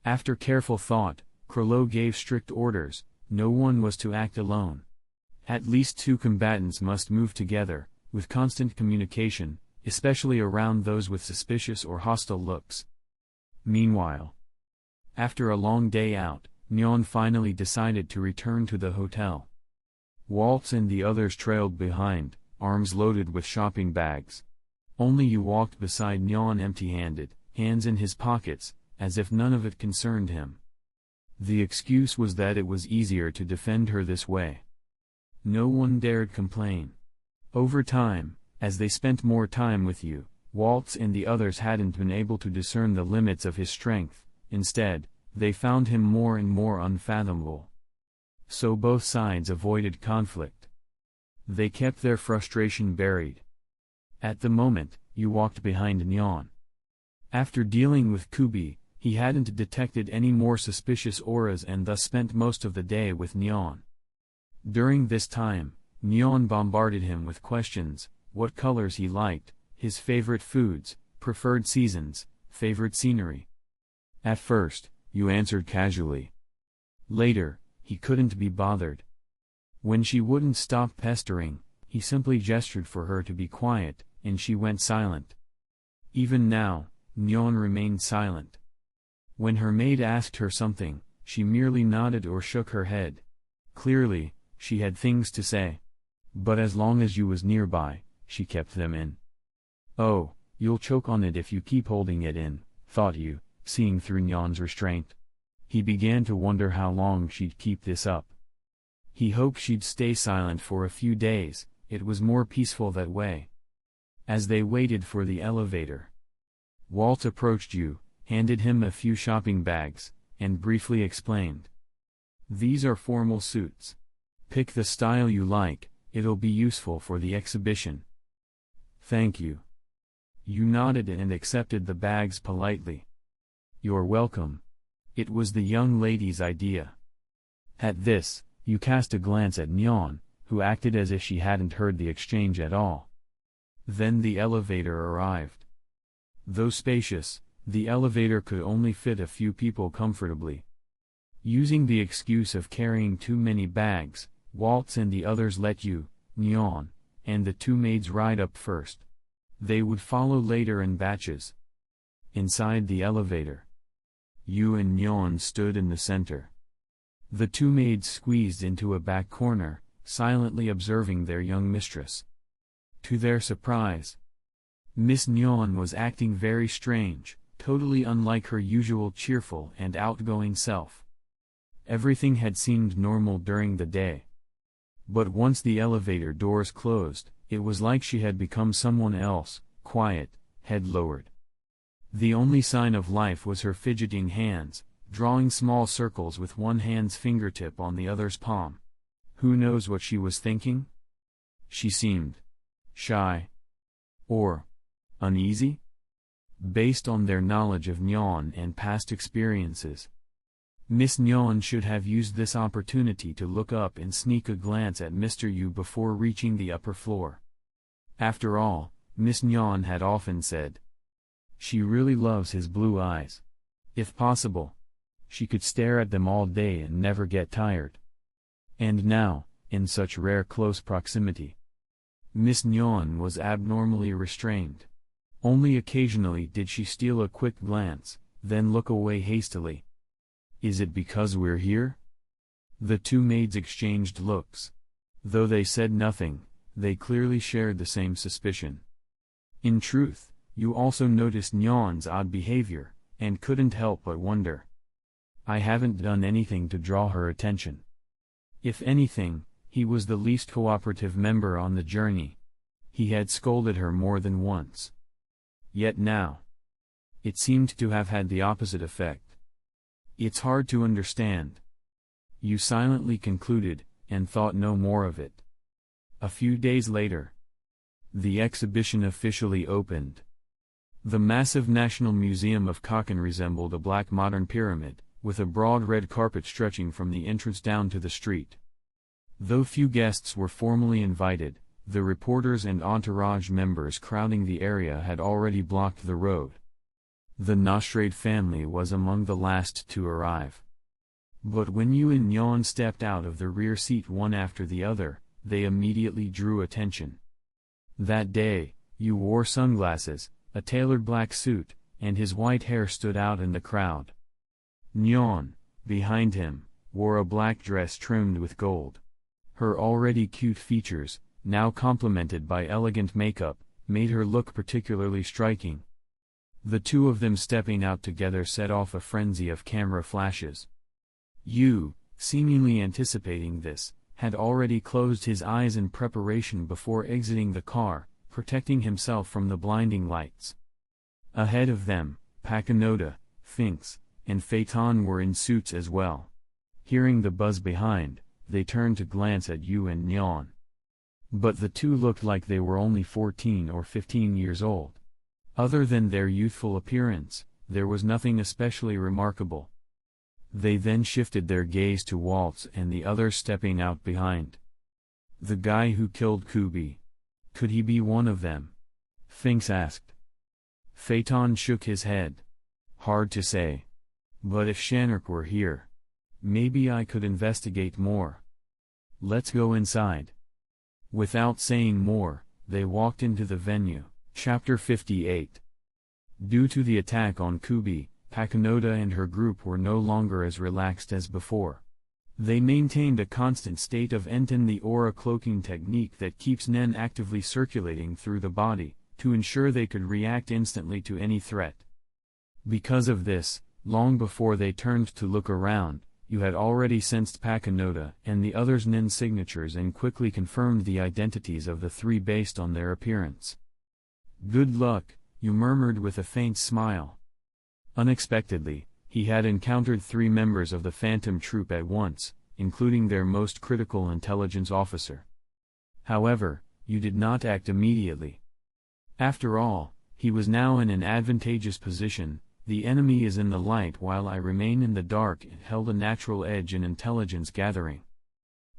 Speaker 1: After careful thought, Krolo gave strict orders: no one was to act alone. At least two combatants must move together, with constant communication, especially around those with suspicious or hostile looks. Meanwhile, after a long day out, Nyan finally decided to return to the hotel. Waltz and the others trailed behind, arms loaded with shopping bags. Only Yu walked beside Nyan empty-handed, hands in his pockets, as if none of it concerned him. The excuse was that it was easier to defend her this way. No one dared complain. Over time, as they spent more time with Yu, Waltz and the others hadn't been able to discern the limits of his strength. Instead, they found him more and more unfathomable. So both sides avoided conflict. They kept their frustration buried. At the moment, Yu walked behind Nyan. After dealing with Kubi, he hadn't detected any more suspicious auras and thus spent most of the day with Nyan. During this time, Nyan bombarded him with questions: what colors he liked, his favorite foods, preferred seasons, favorite scenery. At first, Yu answered casually. Later, he couldn't be bothered. When she wouldn't stop pestering, he simply gestured for her to be quiet, and she went silent. Even now, Nyan remained silent. When her maid asked her something, she merely nodded or shook her head. Clearly, she had things to say. But as long as Yu was nearby, she kept them in. Oh, you'll choke on it if you keep holding it in, thought Yu, seeing through Nyan's restraint. He began to wonder how long she'd keep this up. He hoped she'd stay silent for a few days, it was more peaceful that way. As they waited for the elevator, Walt approached Yu, handed him a few shopping bags, and briefly explained. These are formal suits. Pick the style you like, it'll be useful for the exhibition. Thank you. Yu nodded and accepted the bags politely. You're welcome. It was the young lady's idea. At this, Yu cast a glance at Nyan, who acted as if she hadn't heard the exchange at all. Then the elevator arrived. Though spacious, the elevator could only fit a few people comfortably. Using the excuse of carrying too many bags, Waltz and the others let Yu, Nyan, and the two maids ride up first. They would follow later in batches. Inside the elevator, Yu and Nyan stood in the center. The two maids squeezed into a back corner, silently observing their young mistress. To their surprise, Miss Nyan was acting very strange, totally unlike her usual cheerful and outgoing self. Everything had seemed normal during the day. But once the elevator doors closed, it was like she had become someone else, quiet, head lowered. The only sign of life was her fidgeting hands, drawing small circles with one hand's fingertip on the other's palm. Who knows what she was thinking? She seemed shy or uneasy? Based on their knowledge of Nyan and past experiences, Miss Nyan should have used this opportunity to look up and sneak a glance at Mr. Yu before reaching the upper floor. After all, Miss Nyan had often said, she really loves his blue eyes. If possible, she could stare at them all day and never get tired. And now, in such rare close proximity, Miss Nyan was abnormally restrained. Only occasionally did she steal a quick glance, then look away hastily. Is it because we're here? The two maids exchanged looks. Though they said nothing, they clearly shared the same suspicion. In truth, Yu also noticed Nyan's odd behavior, and couldn't help but wonder. I haven't done anything to draw her attention. If anything, he was the least cooperative member on the journey. He had scolded her more than once. Yet now, it seemed to have had the opposite effect. It's hard to understand. You silently concluded, and thought no more of it. A few days later, the exhibition officially opened. The massive National Museum of Kokken resembled a black modern pyramid, with a broad red carpet stretching from the entrance down to the street. Though few guests were formally invited, the reporters and entourage members crowding the area had already blocked the road. The Nostrade family was among the last to arrive. But when Yu and Nyan stepped out of the rear seat one after the other, they immediately drew attention. That day, Yu wore sunglasses, a tailored black suit, and his white hair stood out in the crowd. Nyan, behind him, wore a black dress trimmed with gold. Her already cute features, now complemented by elegant makeup, made her look particularly striking. The two of them stepping out together set off a frenzy of camera flashes. Yu, seemingly anticipating this, had already closed his eyes in preparation before exiting the car, protecting himself from the blinding lights. Ahead of them, Pakanoda, Finks, and Phaeton were in suits as well. Hearing the buzz behind, they turned to glance at Yu and Nyan. But the two looked like they were only 14 or 15 years old. Other than their youthful appearance, there was nothing especially remarkable. They then shifted their gaze to Waltz and the others stepping out behind. The guy who killed Kubi. Could he be one of them? Finks asked. Phaeton shook his head. Hard to say. But if Shanrik were here, maybe I could investigate more. Let's go inside. Without saying more, they walked into the venue. Chapter 58. Due to the attack on Kubi, Pakanoda and her group were no longer as relaxed as before. They maintained a constant state of Enten, the aura cloaking technique that keeps Nen actively circulating through the body, to ensure they could react instantly to any threat. Because of this, long before they turned to look around, you had already sensed Pakanoda and the others' Nen signatures and quickly confirmed the identities of the three based on their appearance. Good luck, you murmured with a faint smile. Unexpectedly, he had encountered three members of the Phantom Troop at once, including their most critical intelligence officer. However, you did not act immediately. After all, he was now in an advantageous position. The enemy is in the light while I remain in the dark, and held a natural edge in intelligence gathering.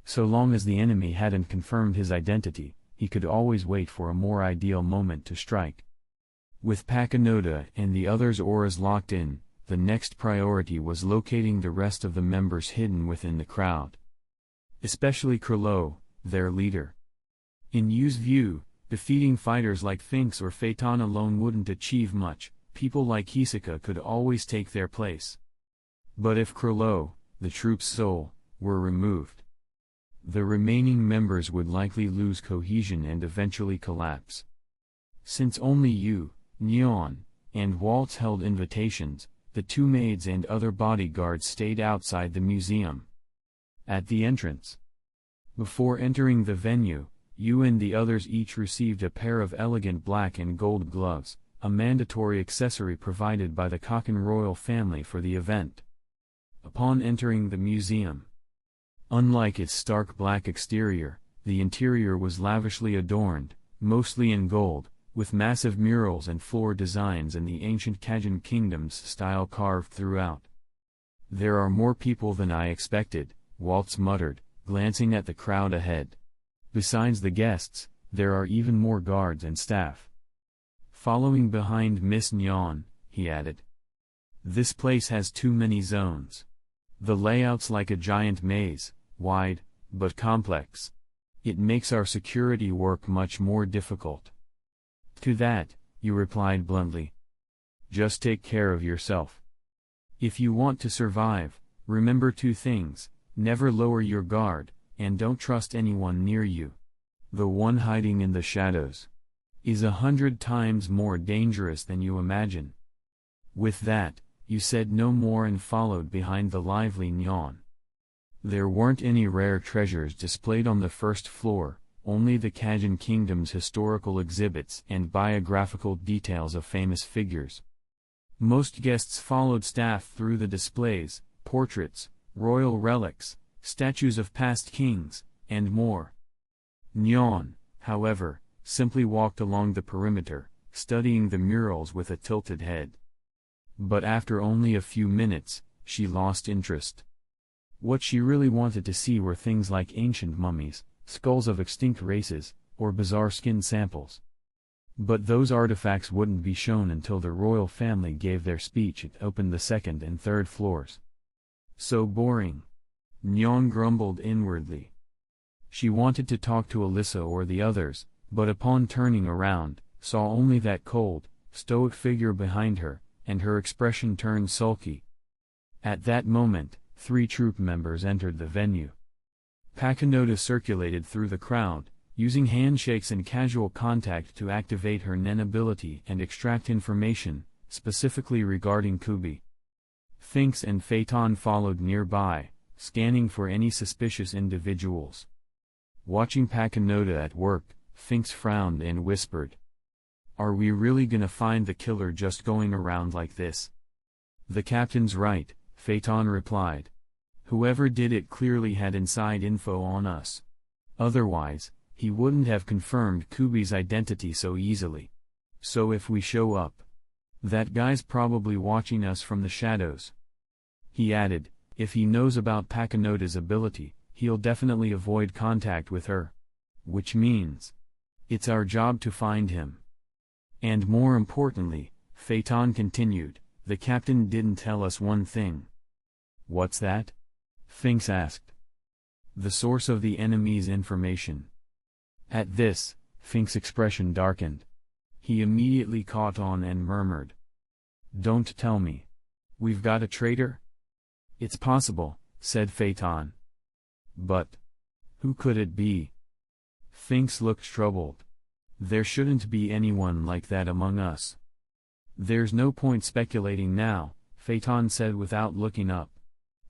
Speaker 1: So long as the enemy hadn't confirmed his identity, he could always wait for a more ideal moment to strike. With Pakanoda and the others' auras locked in, the next priority was locating the rest of the members hidden within the crowd. Especially Krilo, their leader. In Yu's view, defeating fighters like Finks or Phaeton alone wouldn't achieve much. People like Hisaka could always take their place. But if Krilo, the troop's soul, were removed, the remaining members would likely lose cohesion and eventually collapse. Since only Yu, Nyan, and Waltz held invitations, the two maids and other bodyguards stayed outside the museum. At the entrance, before entering the venue, Yu and the others each received a pair of elegant black and gold gloves, a mandatory accessory provided by the Kokken royal family for the event. Upon entering the museum, unlike its stark black exterior, the interior was lavishly adorned, mostly in gold, with massive murals and floor designs in the ancient Kajin kingdom's style carved throughout. There are more people than I expected, Waltz muttered, glancing at the crowd ahead. Besides the guests, there are even more guards and staff. Following behind Miss Nyan, he added. This place has too many zones. The layout's like a giant maze, wide, but complex. It makes our security work much more difficult. To that, you replied bluntly. Just take care of yourself. If you want to survive, remember two things: never lower your guard, and don't trust anyone near you. The one hiding in the shadows is 100 times more dangerous than you imagine. With that, you said no more and followed behind the lively Nyan. There weren't any rare treasures displayed on the first floor, only the Kajin Kingdom's historical exhibits and biographical details of famous figures. Most guests followed staff through the displays, portraits, royal relics, statues of past kings, and more. Nyan, however, simply walked along the perimeter, studying the murals with a tilted head. But after only a few minutes, she lost interest. What she really wanted to see were things like ancient mummies, skulls of extinct races, or bizarre skin samples. But those artifacts wouldn't be shown until the royal family gave their speech and opened the second and third floors. So boring. Nyan grumbled inwardly. She wanted to talk to Alyssa or the others, but upon turning around, saw only that cold, stoic figure behind her, and her expression turned sulky. At that moment, 3 troop members entered the venue. Pakinota circulated through the crowd, using handshakes and casual contact to activate her Nen ability and extract information, specifically regarding Kubi. Finks and Phaeton followed nearby, scanning for any suspicious individuals. Watching Pakinota at work, Finks frowned and whispered, "Are we really gonna find the killer just going around like this?" "The captain's right," Phaeton replied. "Whoever did it clearly had inside info on us. Otherwise, he wouldn't have confirmed Kubi's identity so easily. So if we show up, that guy's probably watching us from the shadows." He added, "If he knows about Pakinota's ability, he'll definitely avoid contact with her. Which means, it's our job to find him. And more importantly," Phaeton continued, "the captain didn't tell us one thing." "What's that?" Finks asked. "The source of the enemy's information." At this, Finks' expression darkened. He immediately caught on and murmured, "Don't tell me. We've got a traitor?" "It's possible," said Phaeton. "But who could it be?" Finks looked troubled. "There shouldn't be anyone like that among us." "There's no point speculating now," Phaeton said without looking up.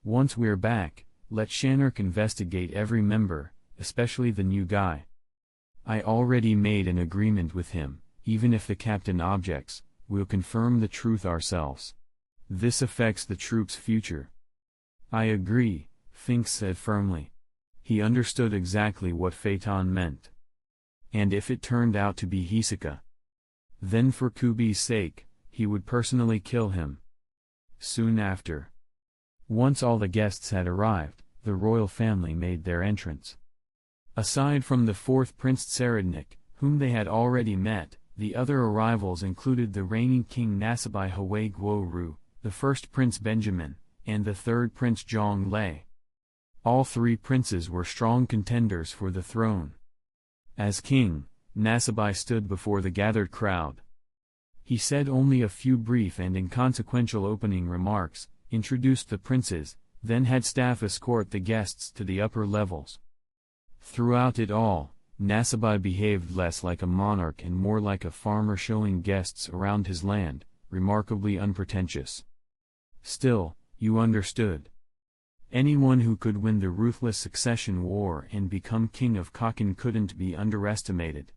Speaker 1: "Once we're back, let Shanark investigate every member, especially the new guy. I already made an agreement with him, even if the captain objects, we'll confirm the truth ourselves. This affects the troop's future." "I agree," Finks said firmly. He understood exactly what Phaeton meant. And if it turned out to be Hisoka, then for Kubi's sake, he would personally kill him. Soon after, once all the guests had arrived, the royal family made their entrance. Aside from the 4th Prince Tserednik, whom they had already met, the other arrivals included the reigning King Nasabai Hwei Guoru, the 1st Prince Benjamin, and the 3rd Prince Zhong Lei. All 3 princes were strong contenders for the throne. As king, Nasabai stood before the gathered crowd. He said only a few brief and inconsequential opening remarks, introduced the princes, then had staff escort the guests to the upper levels. Throughout it all, Nasabai behaved less like a monarch and more like a farmer showing guests around his land, remarkably unpretentious. Still, you understood. Anyone who could win the ruthless succession war and become king of Kakin couldn't be underestimated.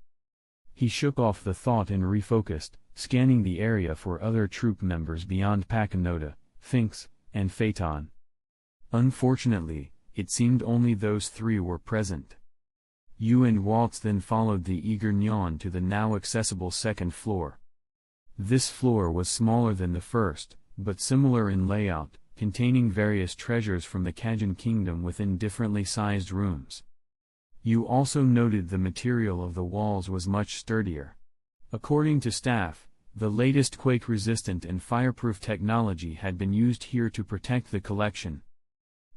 Speaker 1: He shook off the thought and refocused, scanning the area for other troop members beyond Pakinota, Finks, and Phaeton. Unfortunately, it seemed only those 3 were present. Yu and Waltz then followed the eager Nyan to the now accessible 2nd floor. This floor was smaller than the first, but similar in layout, containing various treasures from the Kajin Kingdom within differently sized rooms. Yu also noted the material of the walls was much sturdier. According to staff, the latest quake-resistant and fireproof technology had been used here to protect the collection.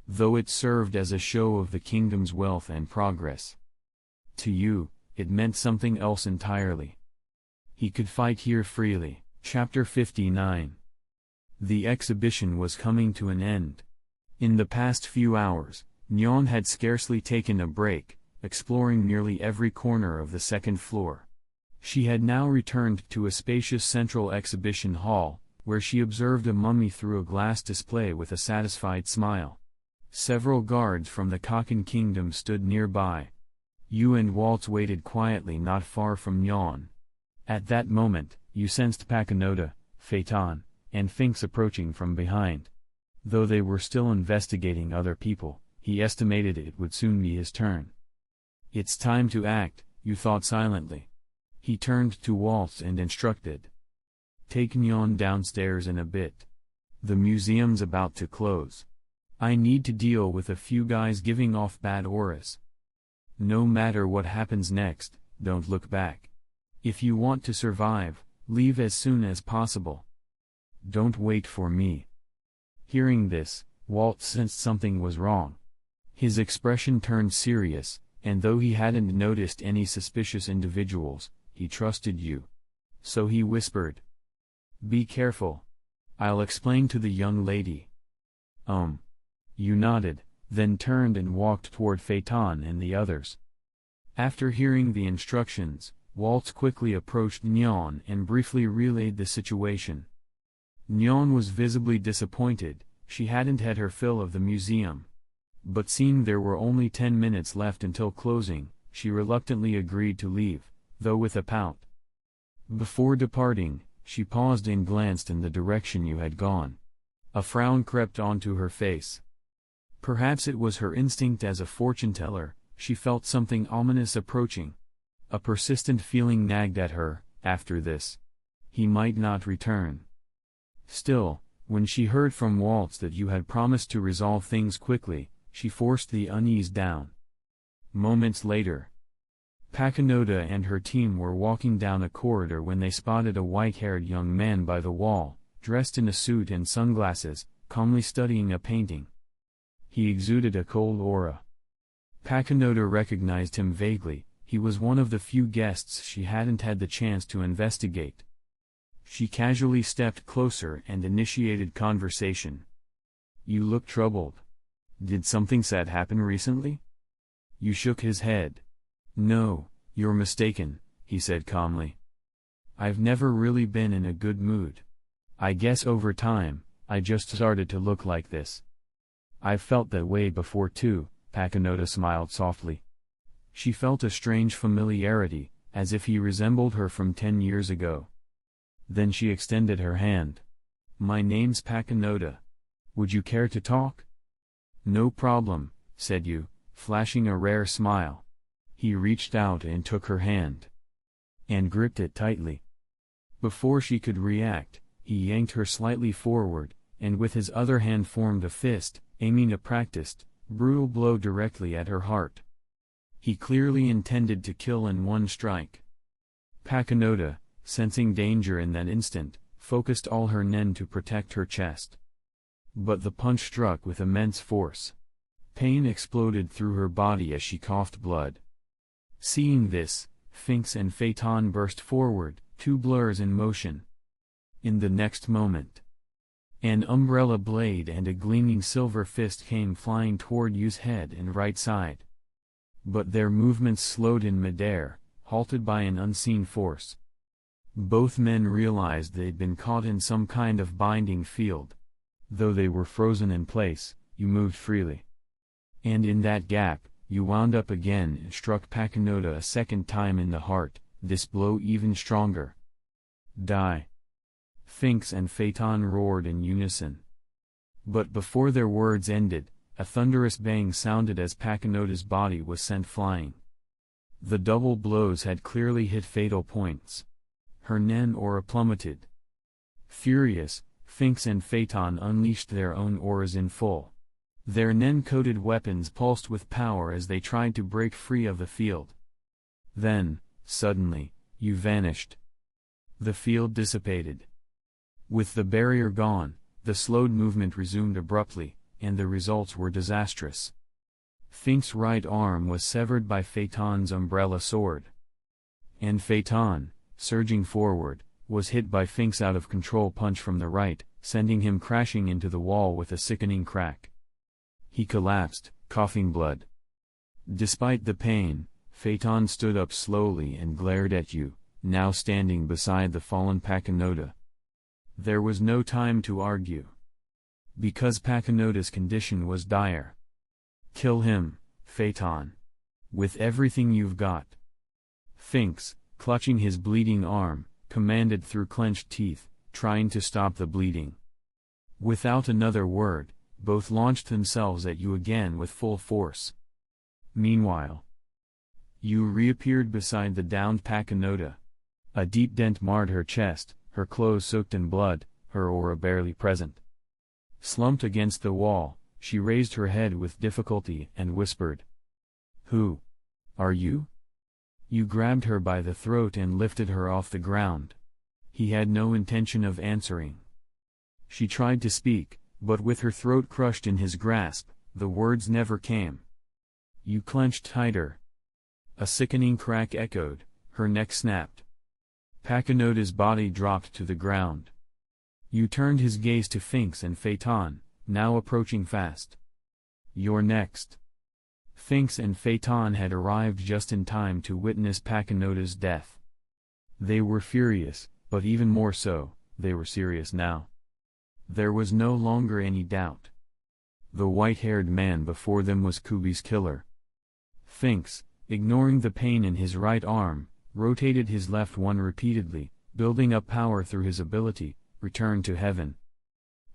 Speaker 1: Though it served as a show of the kingdom's wealth and progress. To Yu, it meant something else entirely. He could fight here freely. Chapter 59. The exhibition was coming to an end. In the past few hours, Nyan had scarcely taken a break, exploring nearly every corner of the 2nd floor. She had now returned to a spacious central exhibition hall, where she observed a mummy through a glass display with a satisfied smile. Several guards from the Kaken kingdom stood nearby. You and Waltz waited quietly not far from Nyan. At that moment, you sensed Pakanoda, Phaeton, and Finks approaching from behind. Though they were still investigating other people, he estimated it would soon be his turn. It's time to act, you thought silently. He turned to Waltz and instructed. Take Nyan downstairs in a bit. The museum's about to close. I need to deal with a few guys giving off bad auras. No matter what happens next, don't look back. If you want to survive, leave as soon as possible. Don't wait for me. Hearing this, Walt sensed something was wrong. His expression turned serious, and though he hadn't noticed any suspicious individuals, he trusted you. So he whispered. Be careful. I'll explain to the young lady. You nodded, then turned and walked toward Phaeton and the others. After hearing the instructions, Waltz quickly approached Nyan and briefly relayed the situation. Nyan was visibly disappointed, she hadn't had her fill of the museum. But seeing there were only 10 minutes left until closing, she reluctantly agreed to leave, though with a pout. Before departing, she paused and glanced in the direction you had gone. A frown crept onto her face. Perhaps it was her instinct as a fortune-teller, she felt something ominous approaching. A persistent feeling nagged at her, after this. He might not return. Still, when she heard from Waltz that you had promised to resolve things quickly, she forced the unease down. Moments later, Pakanoda and her team were walking down a corridor when they spotted a white-haired young man by the wall, dressed in a suit and sunglasses, calmly studying a painting. He exuded a cold aura. Pakanoda recognized him vaguely, he was one of the few guests she hadn't had the chance to investigate. She casually stepped closer and initiated conversation. You look troubled. Did something sad happen recently? You shook his head. No, you're mistaken, he said calmly. I've never really been in a good mood. I guess over time, I just started to look like this. I've felt that way before too, Pakanoda smiled softly. She felt a strange familiarity, as if he resembled her from 10 years ago. Then she extended her hand. My name's Pakanoda. Would you care to talk? No problem, said you, flashing a rare smile. He reached out and took her hand. And gripped it tightly. Before she could react, he yanked her slightly forward, and with his other hand formed a fist, aiming a practiced, brutal blow directly at her heart. He clearly intended to kill in one strike. Pakanoda, sensing danger in that instant, focused all her nen to protect her chest. But the punch struck with immense force. Pain exploded through her body as she coughed blood. Seeing this, Finks and Phaeton burst forward, two blurs in motion. In the next moment, an umbrella blade and a gleaming silver fist came flying toward Yu's head and right side. But their movements slowed in midair, halted by an unseen force. Both men realized they'd been caught in some kind of binding field. Though they were frozen in place, you moved freely. And in that gap, you wound up again and struck Pakanoda a second time in the heart, this blow even stronger. Die! Finks and Phaeton roared in unison. But before their words ended, a thunderous bang sounded as Pakanoda's body was sent flying. The double blows had clearly hit fatal points. Her nen aura plummeted. Furious, Finks and Phaeton unleashed their own auras in full. Their nen-coated weapons pulsed with power as they tried to break free of the field. Then, suddenly, you vanished. The field dissipated. With the barrier gone, the slowed movement resumed abruptly, and the results were disastrous. Finks' right arm was severed by Phaeton's umbrella sword. And Phaeton, surging forward, was hit by Finks' out-of-control punch from the right, sending him crashing into the wall with a sickening crack. He collapsed, coughing blood. Despite the pain, Phaeton stood up slowly and glared at you, now standing beside the fallen Pakanoda. There was no time to argue. Because Pakinota's condition was dire. Kill him, Phaeton. With everything you've got. Sphinx, clutching his bleeding arm, commanded through clenched teeth, trying to stop the bleeding. Without another word, both launched themselves at you again with full force. Meanwhile, you reappeared beside the downed Pakinota. A deep dent marred her chest, her clothes soaked in blood, her aura barely present. Slumped against the wall, she raised her head with difficulty and whispered. "Who are you?" You grabbed her by the throat and lifted her off the ground. He had no intention of answering. She tried to speak, but with her throat crushed in his grasp, the words never came. You clenched tighter. A sickening crack echoed, her neck snapped. Pakinota's body dropped to the ground. You turned his gaze to Sphinx and Phaeton, now approaching fast. "You're next." Sphinx and Phaeton had arrived just in time to witness Pakinota's death. They were furious, but even more so, they were serious now. There was no longer any doubt. The white-haired man before them was Kubi's killer. Sphinx, ignoring the pain in his right arm, rotated his left one repeatedly, building up power through his ability, returned to heaven.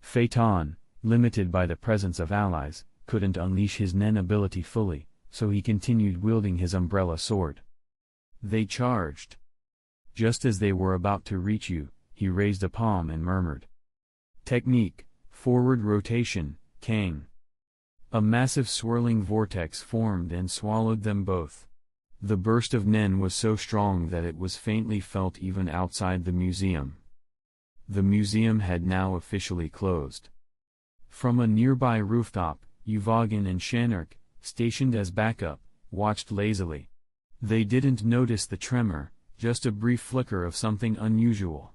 Speaker 1: Phaeton, limited by the presence of allies, couldn't unleash his Nen ability fully, so he continued wielding his umbrella sword. They charged. Just as they were about to reach you, he raised a palm and murmured. "Technique, forward rotation, Kang." A massive swirling vortex formed and swallowed them both. The burst of Nen was so strong that it was faintly felt even outside the museum. The museum had now officially closed. From a nearby rooftop, Uvogin and Shanark, stationed as backup, watched lazily. They didn't notice the tremor, just a brief flicker of something unusual.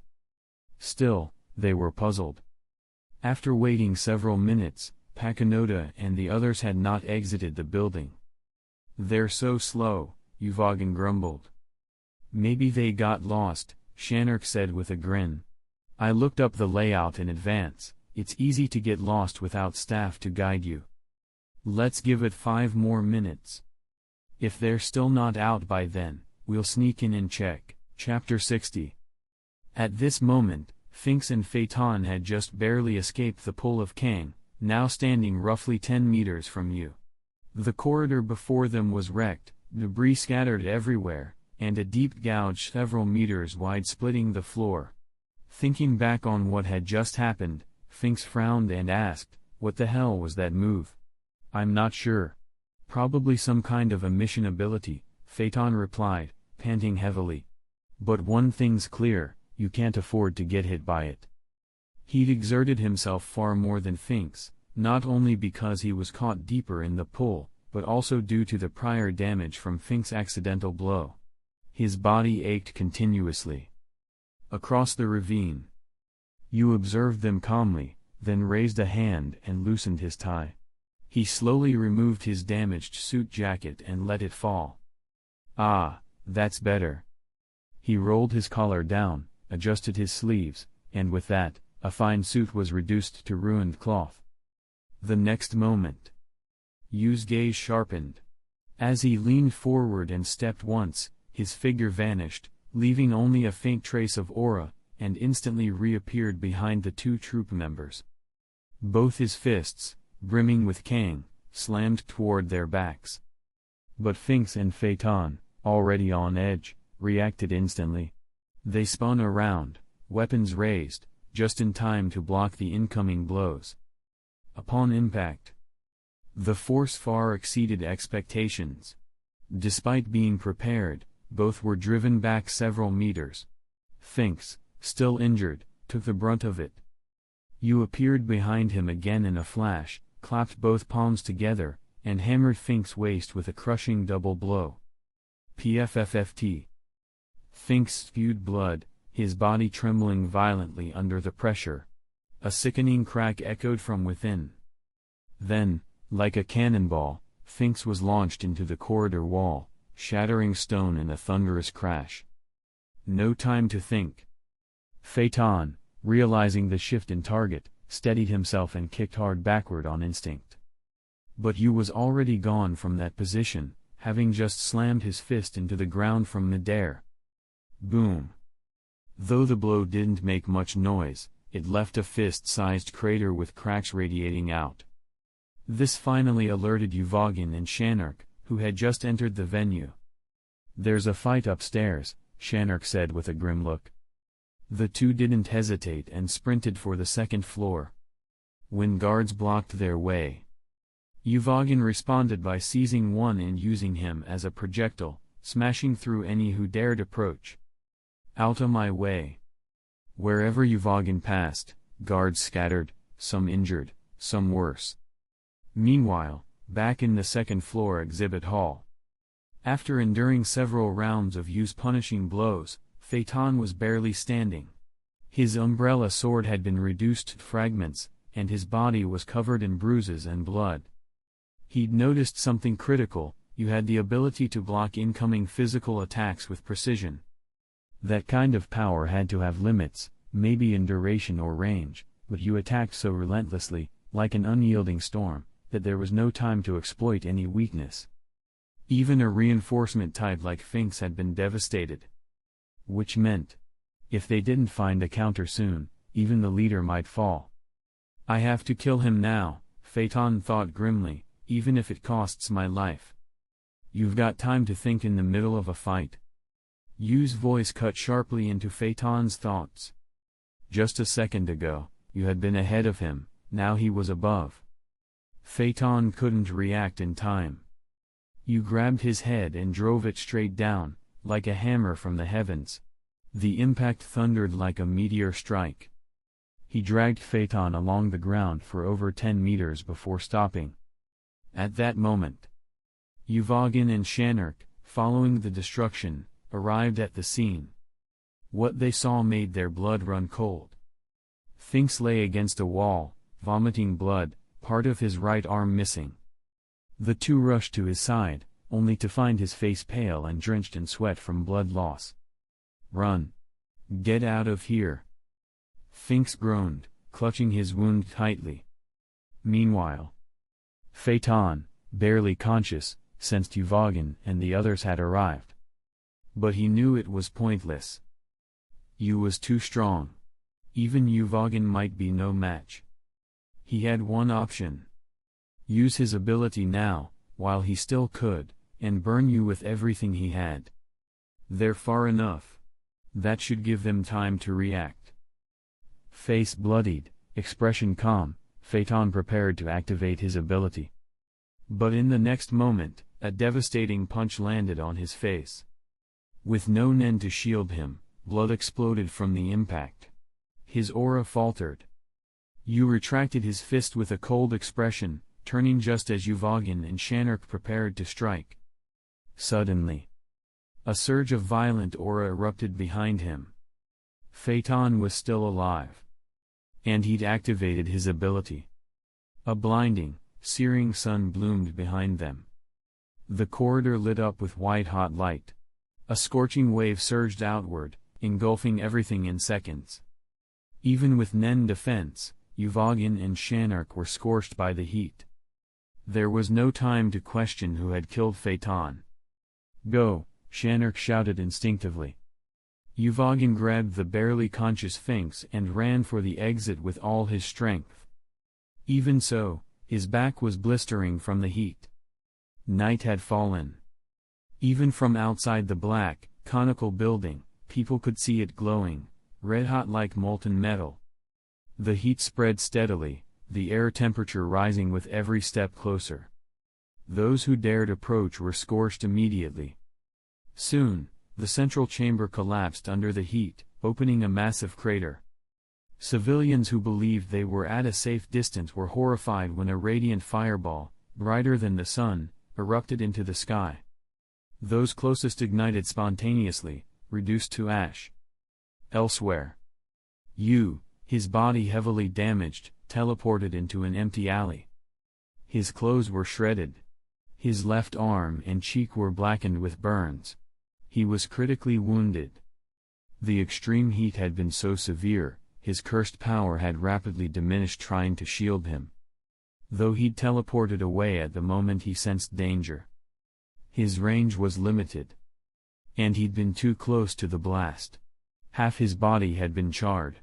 Speaker 1: Still, they were puzzled. After waiting several minutes, Pakinota and the others had not exited the building. "They're so slow," Uvogin grumbled. "Maybe they got lost," Shanark said with a grin. "I looked up the layout in advance. It's easy to get lost without staff to guide you. Let's give it 5 more minutes. If they're still not out by then, we'll sneak in and check." Chapter 60. At this moment, Sphinx and Phaeton had just barely escaped the pull of Kang, now standing roughly 10 meters from you. The corridor before them was wrecked, debris scattered everywhere, and a deep gouge several meters wide splitting the floor. Thinking back on what had just happened, Sphinx frowned and asked, "What the hell was that move?" "I'm not sure. Probably some kind of emission ability," Phaeton replied, panting heavily. "But one thing's clear, you can't afford to get hit by it." He'd exerted himself far more than Sphinx, not only because he was caught deeper in the pull, but also due to the prior damage from Sphinx's accidental blow. His body ached continuously. Across the ravine. You observed them calmly, then raised a hand and loosened his tie. He slowly removed his damaged suit jacket and let it fall. "Ah, that's better." He rolled his collar down, adjusted his sleeves, and with that, a fine suit was reduced to ruined cloth. The next moment, Yu's gaze sharpened. As he leaned forward and stepped once, his figure vanished, leaving only a faint trace of aura, and instantly reappeared behind the 2 troop members. Both his fists, brimming with Kang, slammed toward their backs. But Sphinx and Phaeton, already on edge, reacted instantly. They spun around, weapons raised, just in time to block the incoming blows. Upon impact, the force far exceeded expectations. Despite being prepared, both were driven back several meters. Sphinx, still injured, took the brunt of it. You appeared behind him again in a flash, clapped both palms together, and hammered Sphinx's waist with a crushing double blow. PFFFT. Sphinx spewed blood, his body trembling violently under the pressure. A sickening crack echoed from within. Then, like a cannonball, Sphinx was launched into the corridor wall, shattering stone in a thunderous crash. No time to think. Phaeton, Realizing the shift in target, steadied himself and kicked hard backward on instinct. But Yu was already gone from that position, having just slammed his fist into the ground from midair. Boom! Though the blow didn't make much noise, it left a fist-sized crater with cracks radiating out. This finally alerted Yuvogin and Shanark, who had just entered the venue. "There's a fight upstairs," Shanark said with a grim look. The two didn't hesitate and sprinted for the second floor. When guards blocked their way, Yuvogin responded by seizing one and using him as a projectile, smashing through any who dared approach. "Out of my way!" Wherever Yuvogin passed, guards scattered, some injured, some worse. Meanwhile, back in the second floor exhibit hall, after enduring several rounds of Yu's punishing blows, Phaeton was barely standing. His umbrella sword had been reduced to fragments, and his body was covered in bruises and blood. He'd noticed something critical: you had the ability to block incoming physical attacks with precision. That kind of power had to have limits, maybe in duration or range, but you attacked so relentlessly, like an unyielding storm, that there was no time to exploit any weakness. Even a reinforcement type like Finks had been devastated. Which meant, if they didn't find a counter soon, even the leader might fall. "I have to kill him now," Phaeton thought grimly, "even if it costs my life." "You've got time to think in the middle of a fight." Yu's voice cut sharply into Phaeton's thoughts. Just a second ago, you had been ahead of him, now he was above. Phaeton couldn't react in time. Yu grabbed his head and drove it straight down, like a hammer from the heavens. The impact thundered like a meteor strike. He dragged Phaeton along the ground for over 10 meters before stopping. At that moment, Yuvogin and Shanark, following the destruction, arrived at the scene. What they saw made their blood run cold. Finks lay against a wall, vomiting blood, part of his right arm missing. The two rushed to his side, only to find his face pale and drenched in sweat from blood loss. "Run! Get out of here!" Finks groaned, clutching his wound tightly. Meanwhile, Phaeton, barely conscious, sensed Yuvogin and the others had arrived. But he knew it was pointless. Yu was too strong. Even Yuvogin might be no match. He had one option. Use his ability now, while he still could, and burn Yu with everything he had. They're far enough. That should give them time to react. Face bloodied, expression calm, Phaeton prepared to activate his ability. But in the next moment, a devastating punch landed on his face. With no Nen to shield him, blood exploded from the impact. His aura faltered. Yu retracted his fist with a cold expression, turning just as Yuvogin and Shanark prepared to strike. Suddenly, a surge of violent aura erupted behind him. Phaeton was still alive. And he'd activated his ability. A blinding, searing sun bloomed behind them. The corridor lit up with white-hot light. A scorching wave surged outward, engulfing everything in seconds. Even with Nen defense, Yuvogin and Shanark were scorched by the heat. There was no time to question who had killed Phaeton. "Go!" Shanark shouted instinctively. Yuvogin grabbed the barely conscious Finks and ran for the exit with all his strength. Even so, his back was blistering from the heat. Night had fallen. Even from outside the black, conical building, people could see it glowing, red-hot like molten metal. The heat spread steadily, the air temperature rising with every step closer. Those who dared approach were scorched immediately. Soon, the central chamber collapsed under the heat, opening a massive crater. Civilians who believed they were at a safe distance were horrified when a radiant fireball, brighter than the sun, erupted into the sky. Those closest ignited spontaneously, reduced to ash. Elsewhere, Yu, his body heavily damaged, teleported into an empty alley. His clothes were shredded. His left arm and cheek were blackened with burns. He was critically wounded. The extreme heat had been so severe, his cursed power had rapidly diminished trying to shield him. Though he'd teleported away at the moment he sensed danger. His range was limited. And he'd been too close to the blast. Half his body had been charred.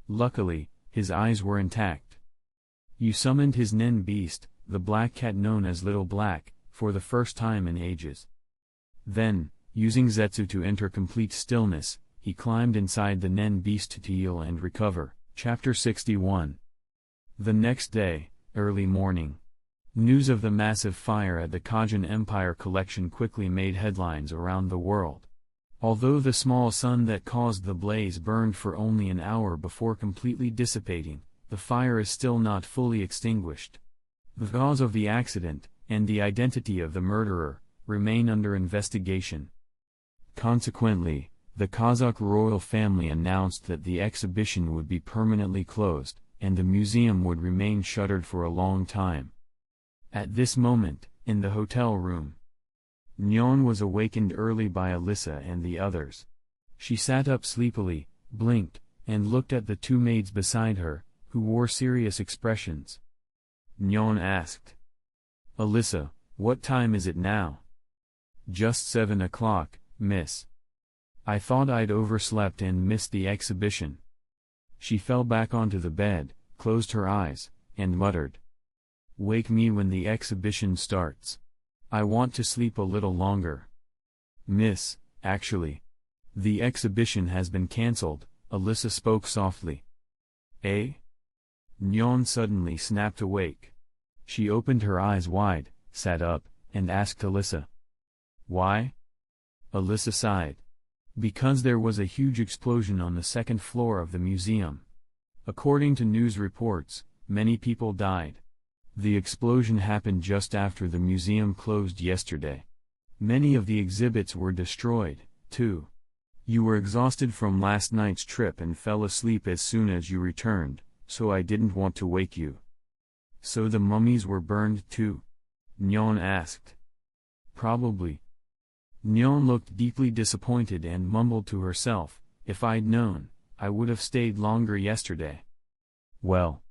Speaker 1: Luckily, his eyes were intact. You summoned his Nen beast, the black cat known as Little Black, for the first time in ages. Then, using Zetsu to enter complete stillness, he climbed inside the Nen beast to heal and recover. Chapter 61. The next day, early morning. News of the massive fire at the Kajin Empire collection quickly made headlines around the world. Although the small sun that caused the blaze burned for only an hour before completely dissipating, the fire is still not fully extinguished. The cause of the accident, and the identity of the murderer, remain under investigation. Consequently, the Kazakh royal family announced that the exhibition would be permanently closed, and the museum would remain shuttered for a long time. At this moment, in the hotel room, Nyon was awakened early by Alyssa and the others. She sat up sleepily, blinked, and looked at the two maids beside her, who wore serious expressions. Nyon asked, "Alyssa, what time is it now?" "Just 7 o'clock, miss. I thought I'd overslept and missed the exhibition." She fell back onto the bed, closed her eyes, and muttered, "Wake me when the exhibition starts. I want to sleep a little longer." "Miss, actually, the exhibition has been cancelled," Alyssa spoke softly. "Eh?" Nyon suddenly snapped awake. She opened her eyes wide, sat up, and asked Alyssa, "Why?" Alyssa sighed. "Because there was a huge explosion on the second floor of the museum. According to news reports, many people died. The explosion happened just after the museum closed yesterday. Many of the exhibits were destroyed, too. You were exhausted from last night's trip and fell asleep as soon as you returned, so I didn't want to wake you." "So the mummies were burned too?" Nyon asked. "Probably." Nyon looked deeply disappointed and mumbled to herself, "If I'd known, I would have stayed longer yesterday." "Well,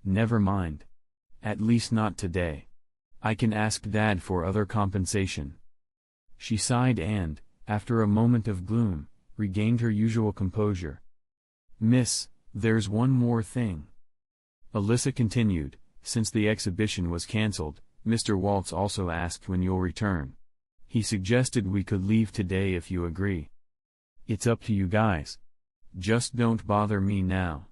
Speaker 1: never mind. At least not today. I can ask Dad for other compensation." She sighed and, after a moment of gloom, regained her usual composure. "Miss, there's one more thing," Alyssa continued. "Since the exhibition was cancelled, Mr. Waltz also asked when you'll return. He suggested we could leave today if you agree. It's up to you guys. Just don't bother me now."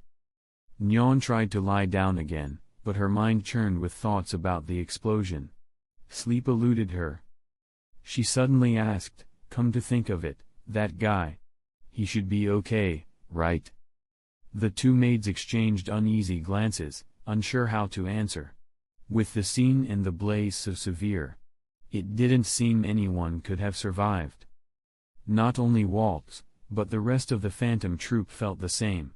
Speaker 1: Nyon tried to lie down again, but her mind churned with thoughts about the explosion. Sleep eluded her. She suddenly asked, "Come to think of it, that guy. He should be okay, right?" The two maids exchanged uneasy glances, unsure how to answer. With the scene and the blaze so severe, it didn't seem anyone could have survived. Not only Waltz, but the rest of the Phantom Troupe felt the same.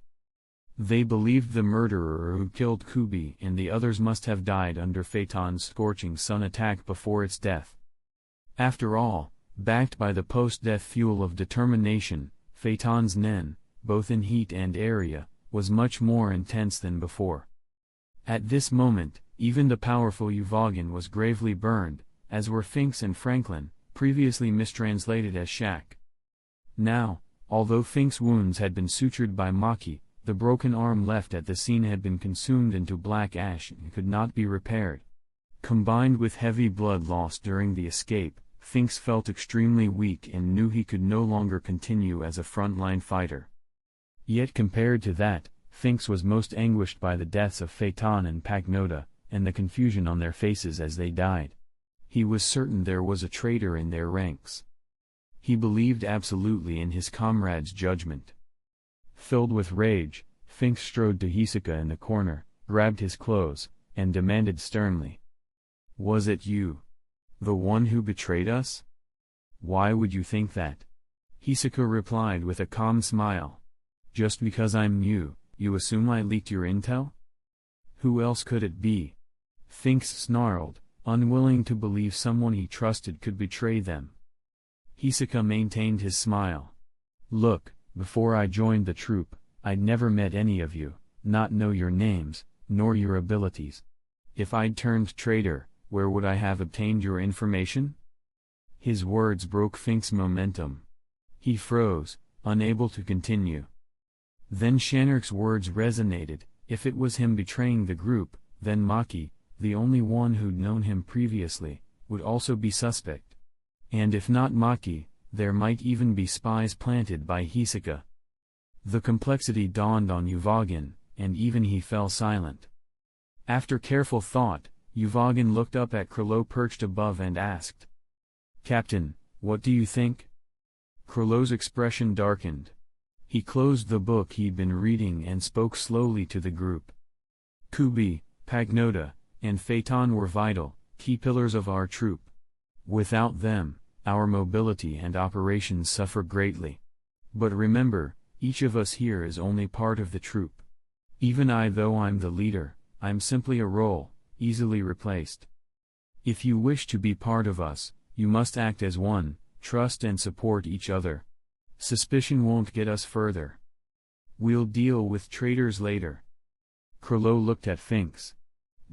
Speaker 1: They believed the murderer who killed Kubi and the others must have died under Phaeton's scorching sun attack before its death. After all, backed by the post-death fuel of determination, Phaeton's Nen, both in heat and area, was much more intense than before. At this moment, even the powerful Uvogin was gravely burned, as were Finks and Franklin, previously mistranslated as Shaq. Now, although Fink's wounds had been sutured by Maki, the broken arm left at the scene had been consumed into black ash and could not be repaired. Combined with heavy blood lost during the escape, Finks felt extremely weak and knew he could no longer continue as a frontline fighter. Yet compared to that, Finks was most anguished by the deaths of Phaeton and Pagnota, and the confusion on their faces as they died. He was certain there was a traitor in their ranks. He believed absolutely in his comrade's judgment. Filled with rage, Finks strode to Hisoka in the corner, grabbed his clothes, and demanded sternly, "Was it you? The one who betrayed us?" "Why would you think that?" Hisoka replied with a calm smile. "Just because I'm new, you assume I leaked your intel?" "Who else could it be?" Finks snarled, unwilling to believe someone he trusted could betray them. Hisoka maintained his smile. "Look, before I joined the troupe, I'd never met any of you, not know your names, nor your abilities. If I'd turned traitor, where would I have obtained your information?" His words broke Fink's momentum. He froze, unable to continue. Then Shanark's words resonated. If it was him betraying the group, then Maki, the only one who'd known him previously, would also be suspect. And if not Maki, there might even be spies planted by Hisoka. The complexity dawned on Uvogin, and even he fell silent. After careful thought, Uvogin looked up at Krilo perched above and asked, "Captain, what do you think?" Krilo's expression darkened. He closed the book he'd been reading and spoke slowly to the group. "Kubi, Pagnota, and Phaeton were vital, key pillars of our troop. Without them, our mobility and operations suffer greatly. But remember, each of us here is only part of the troop. Even I, though I'm the leader, I'm simply a role, easily replaced. If you wish to be part of us, you must act as one, trust and support each other. Suspicion won't get us further. We'll deal with traitors later." Krilo looked at Finks.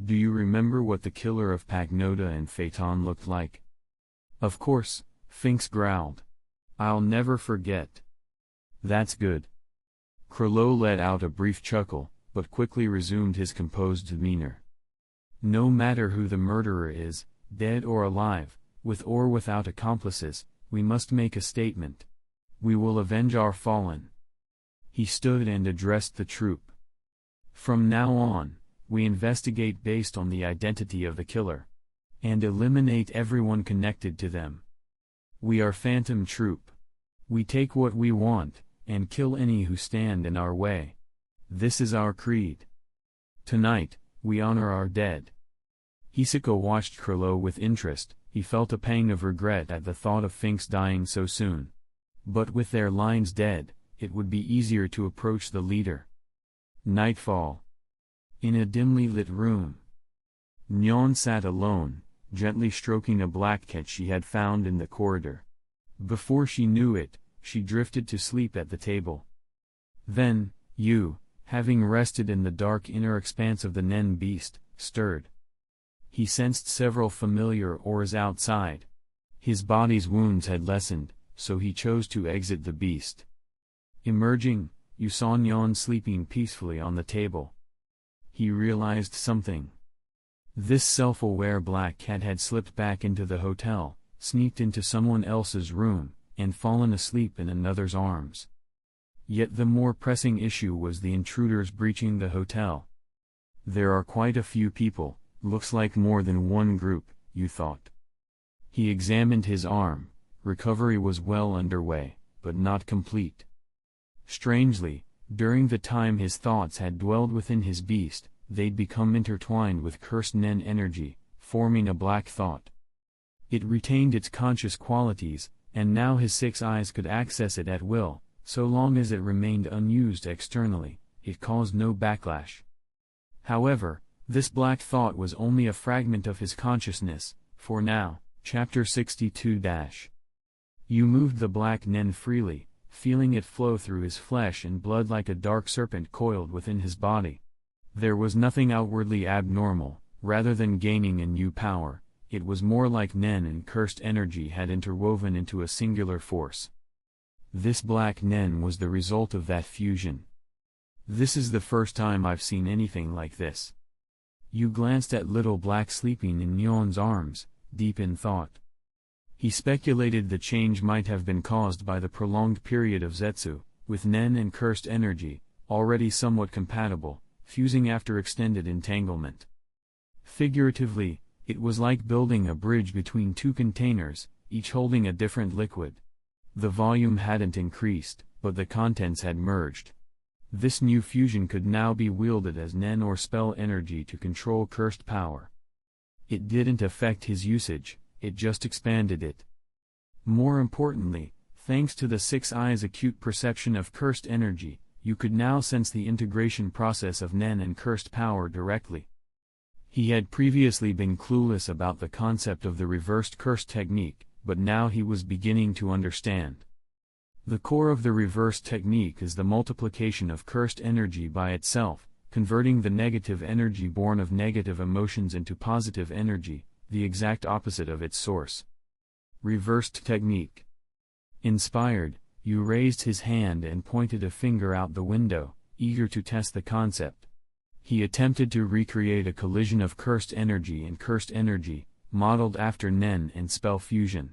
Speaker 1: "Do you remember what the killer of Pagnota and Phaeton looked like?" "Of course," Finks growled. "I'll never forget." "That's good." Krilo let out a brief chuckle, but quickly resumed his composed demeanor. "No matter who the murderer is, dead or alive, with or without accomplices, we must make a statement. We will avenge our fallen." He stood and addressed the troop. "From now on, we investigate based on the identity of the killer. And eliminate everyone connected to them. We are Phantom Troop. We take what we want, and kill any who stand in our way. This is our creed. Tonight, we honor our dead." Hisoka watched Krilo with interest. He felt a pang of regret at the thought of Finks dying so soon. But with their lines dead, it would be easier to approach the leader. Nightfall. In a dimly lit room, Nyan sat alone, gently stroking a black cat she had found in the corridor. Before she knew it, she drifted to sleep at the table. Then, Yu, having rested in the dark inner expanse of the Nen beast, stirred. He sensed several familiar auras outside. His body's wounds had lessened, so he chose to exit the beast. Emerging, Yu saw Nyan sleeping peacefully on the table. He realized something. This self-aware black cat had slipped back into the hotel, sneaked into someone else's room, and fallen asleep in another's arms. Yet the more pressing issue was the intruders breaching the hotel. There are quite a few people, looks like more than one group, Yu thought. He examined his arm. Recovery was well underway, but not complete. Strangely, during the time his thoughts had dwelled within his beast, they'd become intertwined with cursed Nen energy, forming a black thought. It retained its conscious qualities, and now his 6 eyes could access it at will. So long as it remained unused externally, it caused no backlash. However, this black thought was only a fragment of his consciousness, for now. Chapter 62. Yu moved the black Nen freely, feeling it flow through his flesh and blood like a dark serpent coiled within his body. There was nothing outwardly abnormal. Rather than gaining a new power, it was more like Nen and cursed energy had interwoven into a singular force. This black Nen was the result of that fusion. This is the first time I've seen anything like this. Yu glanced at little black sleeping in Nyan's arms, deep in thought. He speculated the change might have been caused by the prolonged period of Zetsu, with Nen and cursed energy, already somewhat compatible, fusing after extended entanglement. Figuratively, it was like building a bridge between two containers, each holding a different liquid. The volume hadn't increased, but the contents had merged. This new fusion could now be wielded as Nen or spell energy to control cursed power. It didn't affect his usage, it just expanded it. More importantly, thanks to the 6 eyes' acute perception of cursed energy, you could now sense the integration process of Nen and cursed power directly. He had previously been clueless about the concept of the reversed curse technique, but now he was beginning to understand. The core of the reverse technique is the multiplication of cursed energy by itself, converting the negative energy born of negative emotions into positive energy, the exact opposite of its source. Reversed technique. Inspired, Yu raised his hand and pointed a finger out the window, eager to test the concept. He attempted to recreate a collision of cursed energy, modeled after Nen and spell fusion.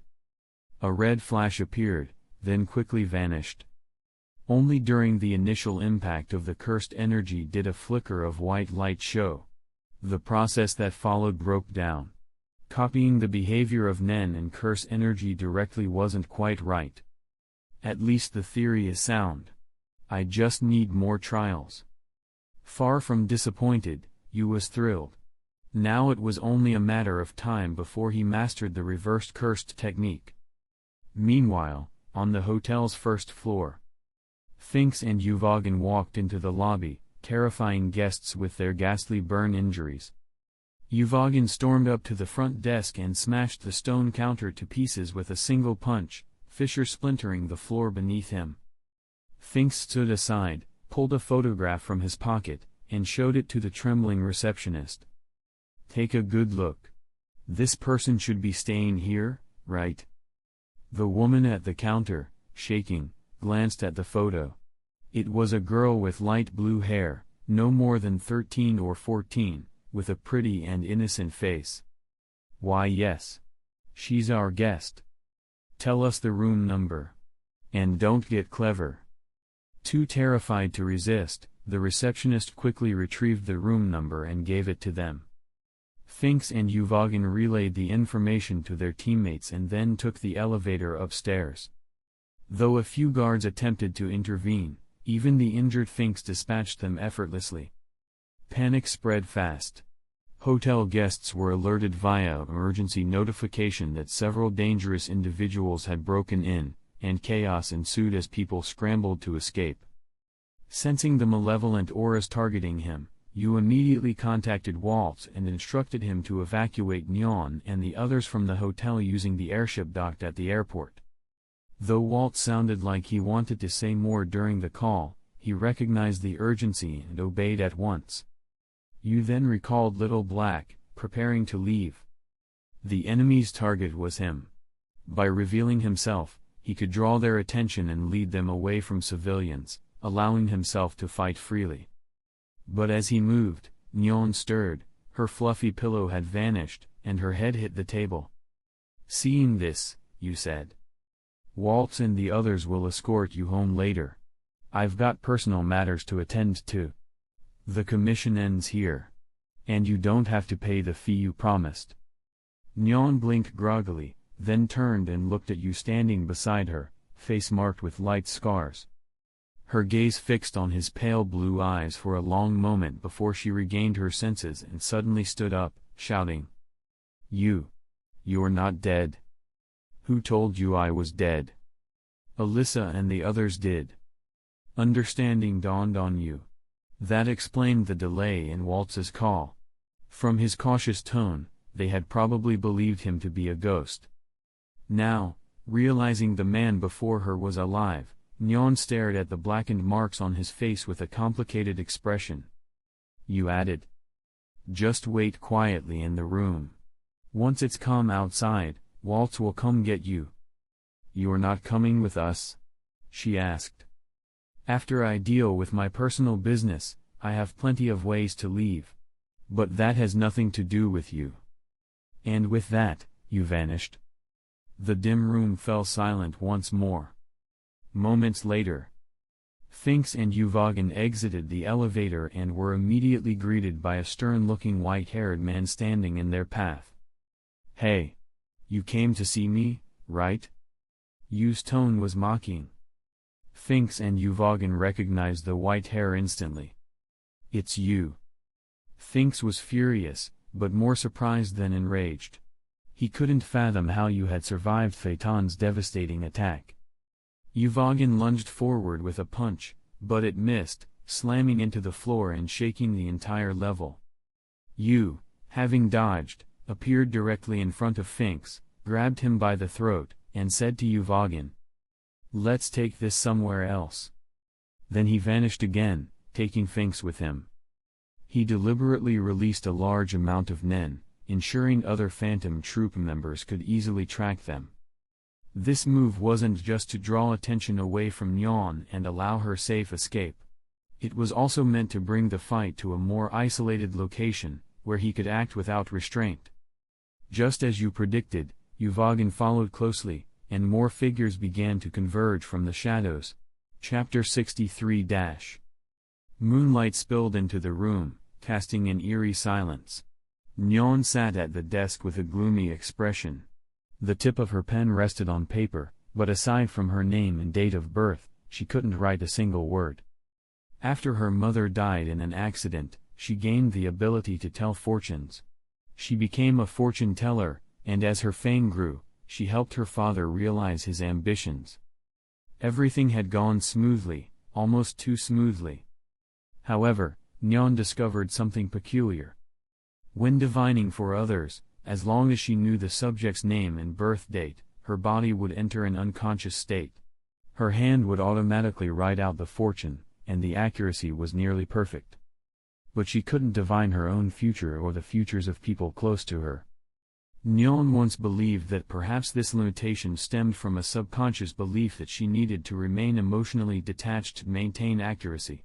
Speaker 1: A red flash appeared, then quickly vanished. Only during the initial impact of the cursed energy did a flicker of white light show. The process that followed broke down. Copying the behavior of Nen and curse energy directly wasn't quite right. At least the theory is sound. I just need more trials. Far from disappointed, Yu was thrilled. Now it was only a matter of time before he mastered the reversed cursed technique. Meanwhile, on the hotel's first floor, Finks and Uvogin walked into the lobby, terrifying guests with their ghastly burn injuries. Uvogin stormed up to the front desk and smashed the stone counter to pieces with a single punch, fissure splintering the floor beneath him. Finks stood aside, pulled a photograph from his pocket, and showed it to the trembling receptionist. "Take a good look. This person should be staying here, right?" The woman at the counter, shaking, glanced at the photo. It was a girl with light blue hair, no more than 13 or 14, with a pretty and innocent face. "Why yes. She's our guest. Tell us the room number. And don't get clever." Too terrified to resist, the receptionist quickly retrieved the room number and gave it to them. Finks and Uvogin relayed the information to their teammates and then took the elevator upstairs. Though a few guards attempted to intervene, even the injured Finks dispatched them effortlessly. Panic spread fast. Hotel guests were alerted via emergency notification that several dangerous individuals had broken in, and chaos ensued as people scrambled to escape. Sensing the malevolent auras targeting him, Yu immediately contacted Waltz and instructed him to evacuate Nyan and the others from the hotel using the airship docked at the airport. Though Waltz sounded like he wanted to say more during the call, he recognized the urgency and obeyed at once. Yu then recalled Little Black, preparing to leave. The enemy's target was him. By revealing himself, he could draw their attention and lead them away from civilians, allowing himself to fight freely. But as he moved, Nyan stirred, her fluffy pillow had vanished, and her head hit the table. "Seeing this," Yu said, "Waltz and the others will escort you home later. I've got personal matters to attend to. The commission ends here. And you don't have to pay the fee you promised." Nyan blinked groggily, then turned and looked at Yu standing beside her, face marked with light scars. Her gaze fixed on his pale blue eyes for a long moment before she regained her senses and suddenly stood up, shouting, You're not dead. Who told you I was dead?" "Alyssa and the others did." Understanding dawned on Yu. That explained the delay in Waltz's call. From his cautious tone, they had probably believed him to be a ghost. Now, realizing the man before her was alive, Nyan stared at the blackened marks on his face with a complicated expression. Yu added, "Just wait quietly in the room. Once it's calm outside, Waltz will come get you." "You're not coming with us?" she asked. "After I deal with my personal business, I have plenty of ways to leave. But that has nothing to do with you." And with that, Yu vanished. The dim room fell silent once more. Moments later, Finks and Uvogin exited the elevator and were immediately greeted by a stern-looking white-haired man standing in their path. "Hey! You came to see me, right?" Yu's tone was mocking. Finks and Uvogin recognized the white hair instantly. "It's you." Finks was furious, but more surprised than enraged. He couldn't fathom how Yu had survived Phaeton's devastating attack. Uvogin lunged forward with a punch, but it missed, slamming into the floor and shaking the entire level. Yu, having dodged, appeared directly in front of Finks, grabbed him by the throat, and said to Uvogin, Let's take this somewhere else. Then he vanished again, taking Finks with him. He deliberately released a large amount of Nen, ensuring other Phantom Troop members could easily track them. This move wasn't just to draw attention away from Nyan and allow her safe escape. It was also meant to bring the fight to a more isolated location, where he could act without restraint. Just as you predicted, Uvogin followed closely, and more figures began to converge from the shadows. Chapter 63 Moonlight spilled into the room, casting an eerie silence. Nyan sat at the desk with a gloomy expression. The tip of her pen rested on paper, but aside from her name and date of birth, she couldn't write a single word. After her mother died in an accident, she gained the ability to tell fortunes. She became a fortune teller, and as her fame grew, she helped her father realize his ambitions. Everything had gone smoothly, almost too smoothly. However, Nyan discovered something peculiar. When divining for others, as long as she knew the subject's name and birth date, her body would enter an unconscious state. Her hand would automatically write out the fortune, and the accuracy was nearly perfect. But she couldn't divine her own future or the futures of people close to her. Nyan once believed that perhaps this limitation stemmed from a subconscious belief that she needed to remain emotionally detached to maintain accuracy.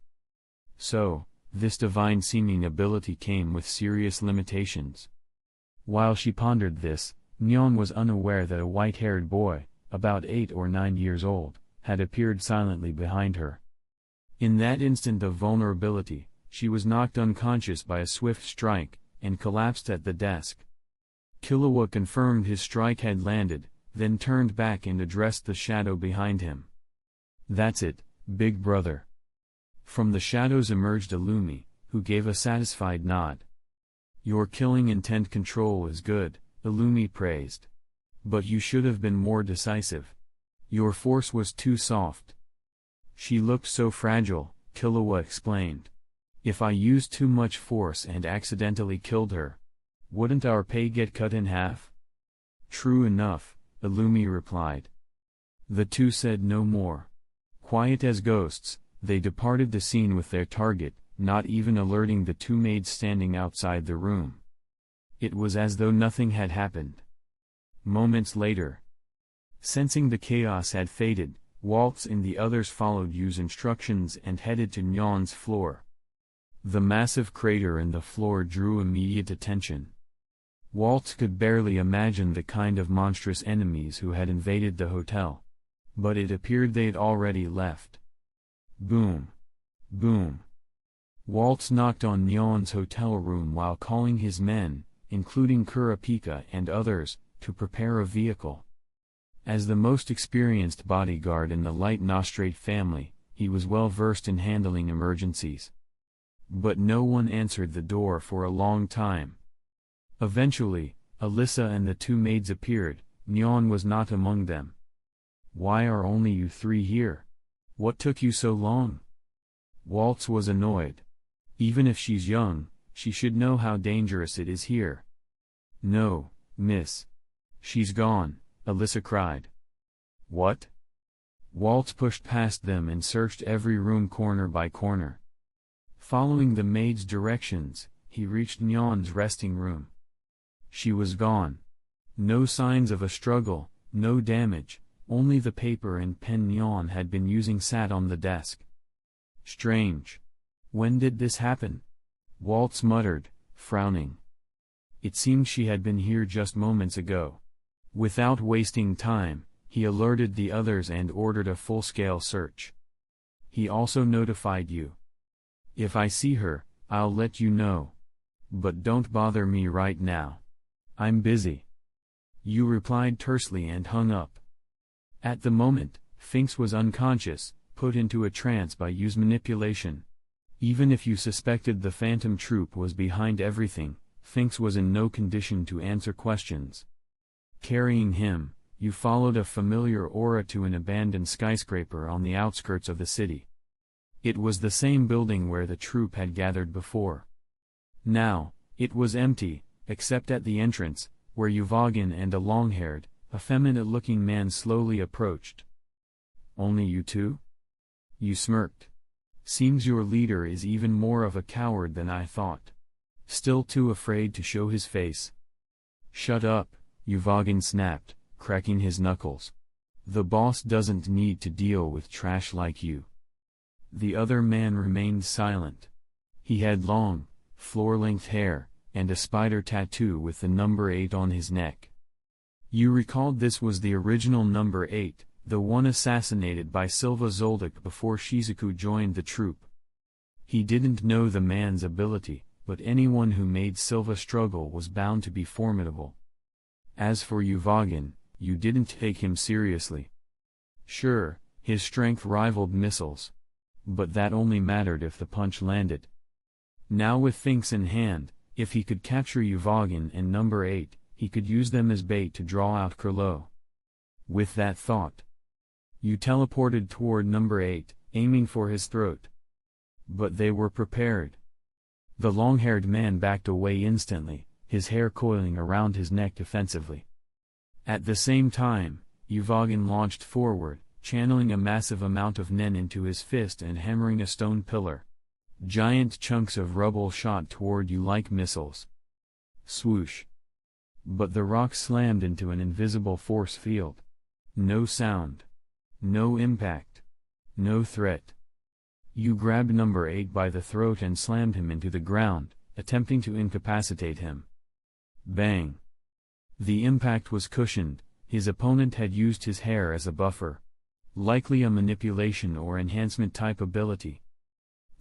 Speaker 1: So, this divine-seeming ability came with serious limitations. While she pondered this, Nyan was unaware that a white-haired boy, about 8 or 9 years old, had appeared silently behind her. In that instant of vulnerability, she was knocked unconscious by a swift strike, and collapsed at the desk. Killua confirmed his strike had landed, then turned back and addressed the shadow behind him. "That's it, big brother." From the shadows emerged Illumi, who gave a satisfied nod. "Your killing intent control is good," Illumi praised. "But you should have been more decisive. Your force was too soft." "She looked so fragile," Killua explained. "If I used too much force and accidentally killed her, wouldn't our pay get cut in half?" "True enough," Illumi replied. The two said no more. Quiet as ghosts, they departed the scene with their target, not even alerting the two maids standing outside the room. It was as though nothing had happened. Moments later, sensing the chaos had faded, Waltz and the others followed Yu's instructions and headed to Nyan's floor. The massive crater in the floor drew immediate attention. Waltz could barely imagine the kind of monstrous enemies who had invaded the hotel. But it appeared they'd already left. Boom. Boom. Waltz knocked on Nyan's hotel room while calling his men, including Kurapika and others, to prepare a vehicle. As the most experienced bodyguard in the Light Nostrate family, he was well versed in handling emergencies. But no one answered the door for a long time. Eventually, Alyssa and the two maids appeared. Nyan was not among them. "Why are only you three here? What took you so long?" Waltz was annoyed. Even if she's young, she should know how dangerous it is here. "No, miss. She's gone," Alyssa cried. "What?" Waltz pushed past them and searched every room corner by corner. Following the maid's directions, he reached Nyan's resting room. She was gone. No signs of a struggle, no damage, only the paper and pen Nyan had been using sat on the desk. "Strange. When did this happen?" Waltz muttered, frowning. It seemed she had been here just moments ago. Without wasting time, he alerted the others and ordered a full-scale search. He also notified you. "If I see her, I'll let you know. But don't bother me right now. I'm busy." You replied tersely and hung up. At the moment, Finks was unconscious, put into a trance by Yu's manipulation. Even if you suspected the Phantom Troop was behind everything, Finks was in no condition to answer questions. Carrying him, you followed a familiar aura to an abandoned skyscraper on the outskirts of the city. It was the same building where the troop had gathered before. Now, it was empty, except at the entrance, where Uvogin and a long-haired, effeminate-looking man slowly approached. Only you two? You smirked. Seems your leader is even more of a coward than I thought. Still too afraid to show his face. Shut up, Yuvagin snapped, cracking his knuckles. The boss doesn't need to deal with trash like you. The other man remained silent. He had long, floor-length hair, and a spider tattoo with the number 8 on his neck. You recalled this was the original number 8, the one assassinated by Silva Zoldyck before Shizuku joined the troop. He didn't know the man's ability, but anyone who made Silva struggle was bound to be formidable. As for Yuvagin, you didn't take him seriously. Sure, his strength rivaled missiles. But that only mattered if the punch landed. Now with Finks in hand, if he could capture Yuvagin and number 8, he could use them as bait to draw out Kurlo. With that thought, you teleported toward number 8, aiming for his throat. But they were prepared. The long-haired man backed away instantly, his hair coiling around his neck defensively. At the same time, Yuvagin launched forward, channeling a massive amount of nen into his fist and hammering a stone pillar. Giant chunks of rubble shot toward you like missiles. Swoosh. But the rock slammed into an invisible force field. No sound. No impact. No threat. You grabbed number 8 by the throat and slammed him into the ground, attempting to incapacitate him. Bang. The impact was cushioned, his opponent had used his hair as a buffer. Likely a manipulation or enhancement type ability.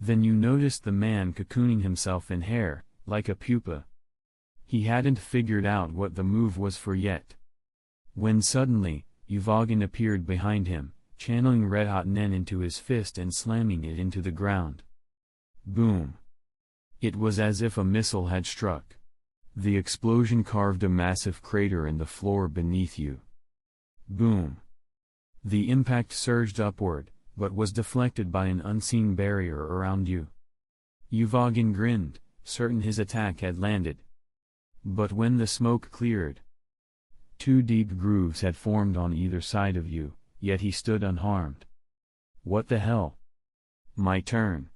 Speaker 1: Then you noticed the man cocooning himself in hair, like a pupa. He hadn't figured out what the move was for yet. When suddenly, Yuvagin appeared behind him, channeling red-hot nen into his fist and slamming it into the ground. Boom. It was as if a missile had struck. The explosion carved a massive crater in the floor beneath you. Boom. The impact surged upward, but was deflected by an unseen barrier around you. Yuvagin grinned, certain his attack had landed. But when the smoke cleared, 2 deep grooves had formed on either side of you, yet he stood unharmed. What the hell? My turn.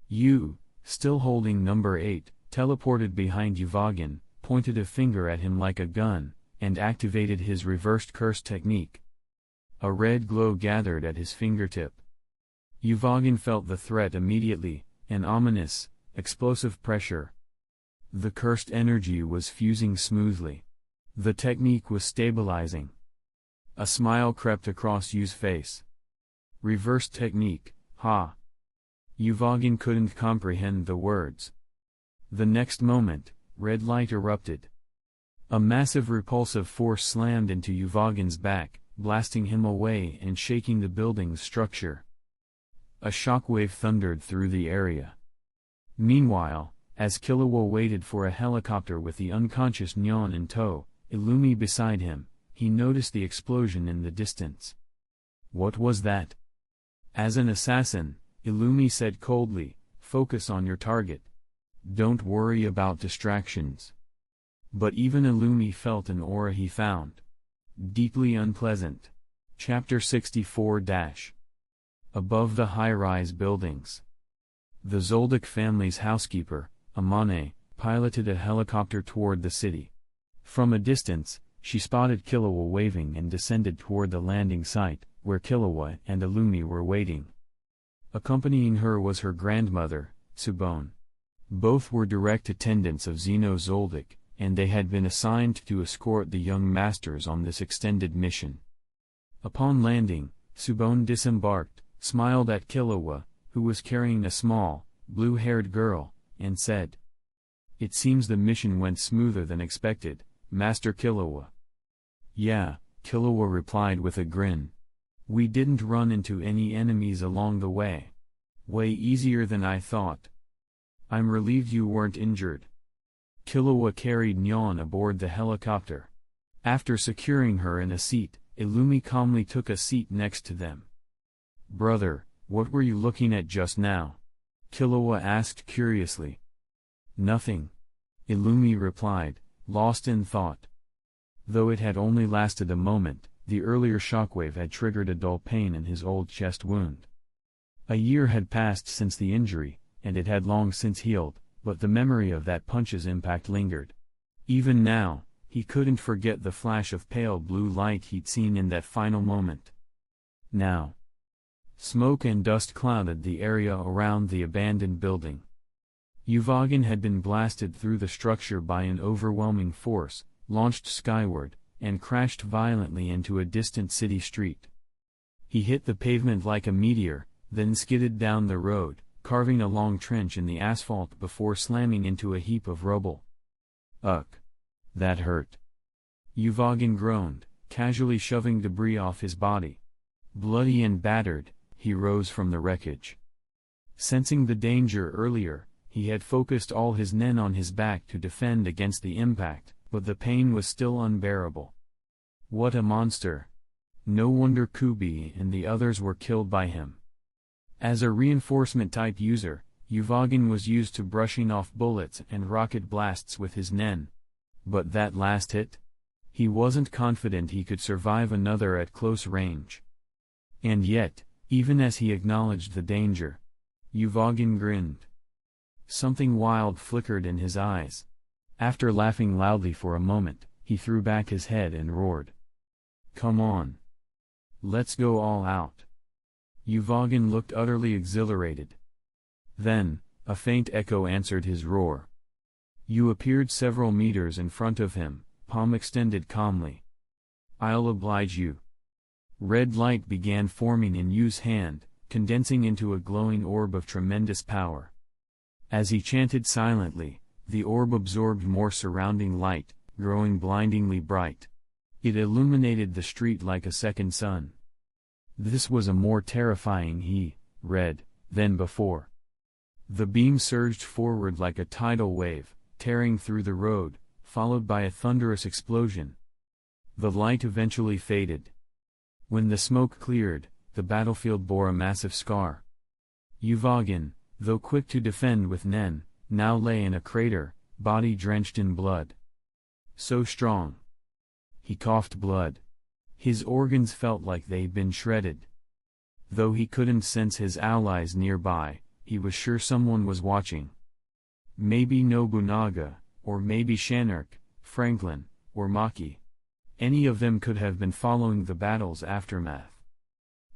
Speaker 1: You, still holding number 8, teleported behind Yuvagin, pointed a finger at him like a gun, and activated his reversed curse technique. A red glow gathered at his fingertip. Yuvagin felt the threat immediately, an ominous, explosive pressure. The cursed energy was fusing smoothly. The technique was stabilizing. A smile crept across Yu's face. Reverse technique, ha. Yuvagin couldn't comprehend the words. The next moment, red light erupted. A massive repulsive force slammed into Yuvagin's back, blasting him away and shaking the building's structure. A shockwave thundered through the area. Meanwhile, as Killua waited for a helicopter with the unconscious Nyan in tow, Illumi beside him, he noticed the explosion in the distance. What was that? As an assassin, Illumi said coldly, focus on your target. Don't worry about distractions. But even Illumi felt an aura he found deeply unpleasant. Chapter 64 - Above the high-rise buildings. The Zoldyck family's housekeeper, Amane, piloted a helicopter toward the city. From a distance, she spotted Killua waving and descended toward the landing site, where Killua and Illumi were waiting. Accompanying her was her grandmother, Subone. Both were direct attendants of Zeno Zoldyck, and they had been assigned to escort the young masters on this extended mission. Upon landing, Subone disembarked, smiled at Killua, who was carrying a small, blue-haired girl, and said, "It seems the mission went smoother than expected, Master Killua." "Yeah," Killua replied with a grin. "We didn't run into any enemies along the way. Way easier than I thought. I'm relieved you weren't injured." Killua carried Nyan aboard the helicopter. After securing her in a seat, Illumi calmly took a seat next to them. "Brother, what were you looking at just now?" Killua asked curiously. "Nothing," Illumi replied, lost in thought. Though it had only lasted a moment, the earlier shockwave had triggered a dull pain in his old chest wound. A year had passed since the injury, and it had long since healed, but the memory of that punch's impact lingered. Even now, he couldn't forget the flash of pale blue light he'd seen in that final moment. Now, smoke and dust clouded the area around the abandoned building. Uvogin had been blasted through the structure by an overwhelming force, launched skyward, and crashed violently into a distant city street. He hit the pavement like a meteor, then skidded down the road, carving a long trench in the asphalt before slamming into a heap of rubble. Ugh. That hurt. Uvogin groaned, casually shoving debris off his body. Bloody and battered, he rose from the wreckage. Sensing the danger earlier, he had focused all his nen on his back to defend against the impact, but the pain was still unbearable. What a monster! No wonder Kubi and the others were killed by him. As a reinforcement-type user, Uvogin was used to brushing off bullets and rocket blasts with his nen. But that last hit? He wasn't confident he could survive another at close range. And yet, even as he acknowledged the danger, Uvogin grinned. Something wild flickered in his eyes. After laughing loudly for a moment, he threw back his head and roared. Come on. Let's go all out. Uvogin looked utterly exhilarated. Then, a faint echo answered his roar. You appeared several meters in front of him, palm extended calmly. I'll oblige you. Red light began forming in Yu's hand, condensing into a glowing orb of tremendous power. As he chanted silently, the orb absorbed more surrounding light, growing blindingly bright. It illuminated the street like a second sun. This was a more terrifying red, than before. The beam surged forward like a tidal wave, tearing through the road, followed by a thunderous explosion. The light eventually faded. When the smoke cleared, the battlefield bore a massive scar. Uvogin, though quick to defend with nen, now lay in a crater, body drenched in blood. So strong. He coughed blood. His organs felt like they'd been shredded. Though he couldn't sense his allies nearby, he was sure someone was watching. Maybe Nobunaga, or maybe Shanark, Franklin, or Maki. Any of them could have been following the battle's aftermath.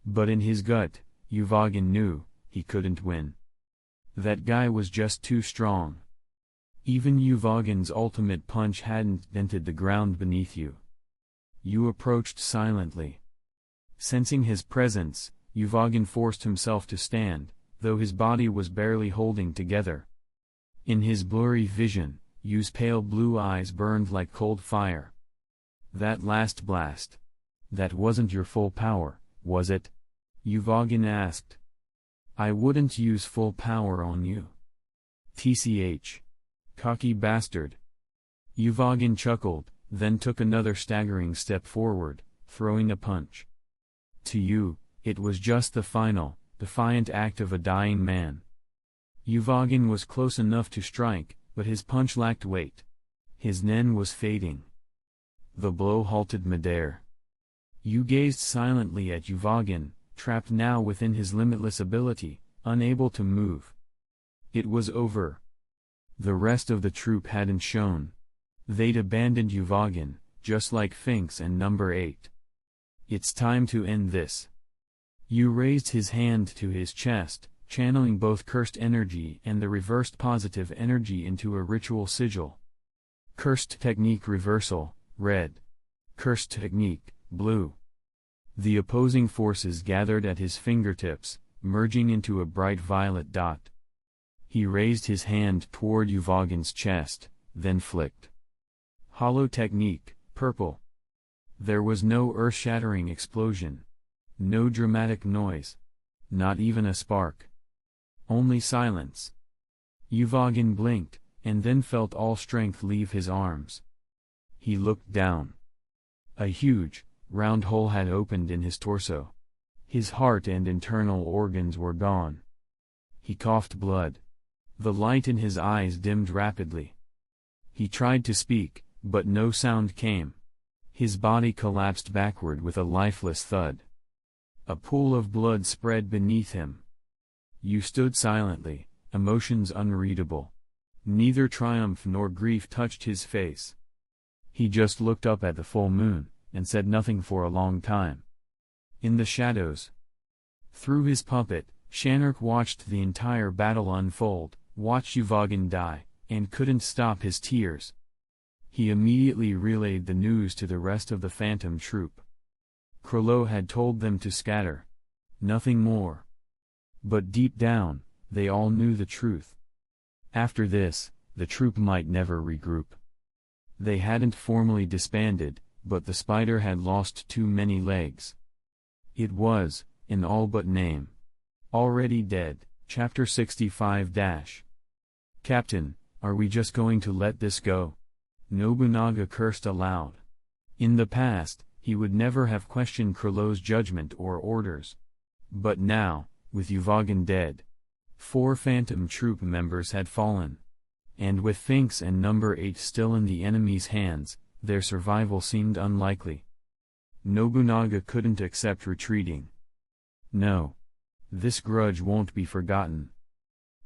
Speaker 1: But in his gut, Uvogin knew, he couldn't win. That guy was just too strong. Even Uvogin's ultimate punch hadn't dented the ground beneath you. Yu approached silently. Sensing his presence, Uvogin forced himself to stand, though his body was barely holding together. In his blurry vision, Yu's pale blue eyes burned like cold fire. That last blast. That wasn't your full power, was it? Uvogin asked. I wouldn't use full power on you. TCH. Cocky bastard. Uvogin chuckled, then took another staggering step forward, throwing a punch. To you, it was just the final, defiant act of a dying man. Uvogin was close enough to strike, but his punch lacked weight. His nen was fading. The blow halted midair. Yu gazed silently at Uvogin, trapped now within his limitless ability, unable to move. It was over. The rest of the troop hadn't shown. They'd abandoned Uvogin, just like Finks and Number 8. It's time to end this. Yu raised his hand to his chest, channeling both cursed energy and the reversed positive energy into a ritual sigil. Cursed technique reversal, red. Cursed technique, blue. The opposing forces gathered at his fingertips, merging into a bright violet dot. He raised his hand toward Uvogin's chest, then flicked. Hollow technique, purple. There was no earth-shattering explosion. No dramatic noise. Not even a spark. Only silence. Uvogin blinked, and then felt all strength leave his arms. He looked down. A huge, round hole had opened in his torso. His heart and internal organs were gone. He coughed blood. The light in his eyes dimmed rapidly. He tried to speak, but no sound came. His body collapsed backward with a lifeless thud. A pool of blood spread beneath him. You stood silently, emotions unreadable. Neither triumph nor grief touched his face. He just looked up at the full moon, and said nothing for a long time. In the shadows, through his puppet, Shanark watched the entire battle unfold, watched Uvogin die, and couldn't stop his tears. He immediately relayed the news to the rest of the Phantom Troop. Krollo had told them to scatter. Nothing more. But deep down, they all knew the truth. After this, the troop might never regroup. They hadn't formally disbanded, but the spider had lost too many legs. It was, in all but name, already dead. Chapter 65 - Captain, are we just going to let this go? Nobunaga cursed aloud. In the past, he would never have questioned Krollo's judgment or orders. But now, with Uvogin dead, 4 Phantom Troop members had fallen. And with Finks and Number 8 still in the enemy's hands, their survival seemed unlikely. Nobunaga couldn't accept retreating. No. This grudge won't be forgotten.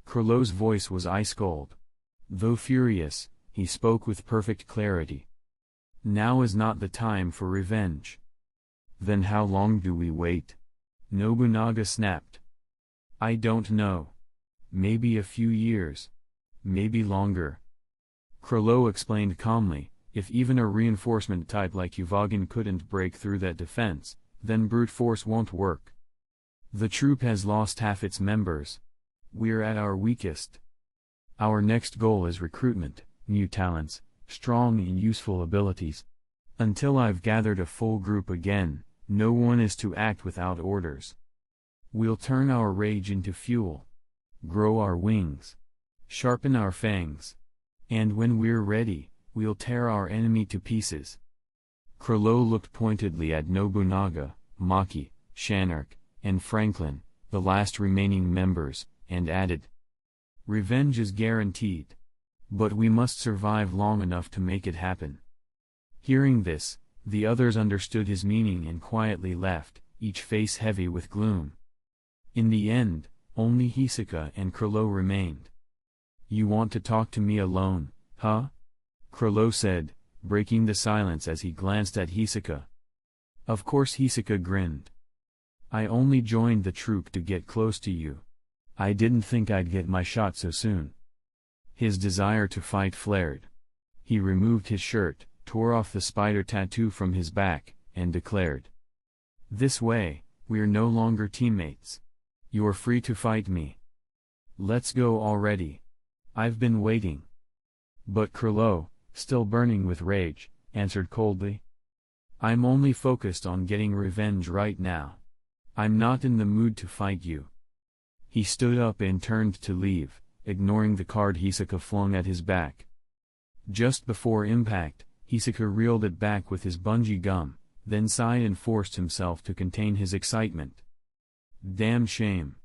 Speaker 1: Krollo's voice was ice-cold. Though furious, he spoke with perfect clarity. Now is not the time for revenge. Then how long do we wait? Nobunaga snapped. I don't know. Maybe a few years. Maybe longer. Krollo explained calmly, if even a reinforcement type like Uvogin couldn't break through that defense, then brute force won't work. The troop has lost half its members. We're at our weakest. Our next goal is recruitment, new talents, strong and useful abilities. Until I've gathered a full group again, no one is to act without orders. We'll turn our rage into fuel. Grow our wings. Sharpen our fangs. And when we're ready, we'll tear our enemy to pieces. Krollo looked pointedly at Nobunaga, Maki, Shanark, and Franklin, the last remaining members, and added, revenge is guaranteed. But we must survive long enough to make it happen. Hearing this, the others understood his meaning and quietly left, each face heavy with gloom. In the end, only Hisoka and Krollo remained. You want to talk to me alone, huh? Krollo said, breaking the silence as he glanced at Hisoka. Of course Hisoka grinned. I only joined the troop to get close to you. I didn't think I'd get my shot so soon. His desire to fight flared. He removed his shirt, tore off the spider tattoo from his back, and declared, this way, we're no longer teammates. You're free to fight me. Let's go already. I've been waiting. But Krollo, still burning with rage, answered coldly. I'm only focused on getting revenge right now. I'm not in the mood to fight you. He stood up and turned to leave, ignoring the card Hisoka flung at his back. Just before impact, Hisoka reeled it back with his bungee gum, then sighed and forced himself to contain his excitement. Damn shame.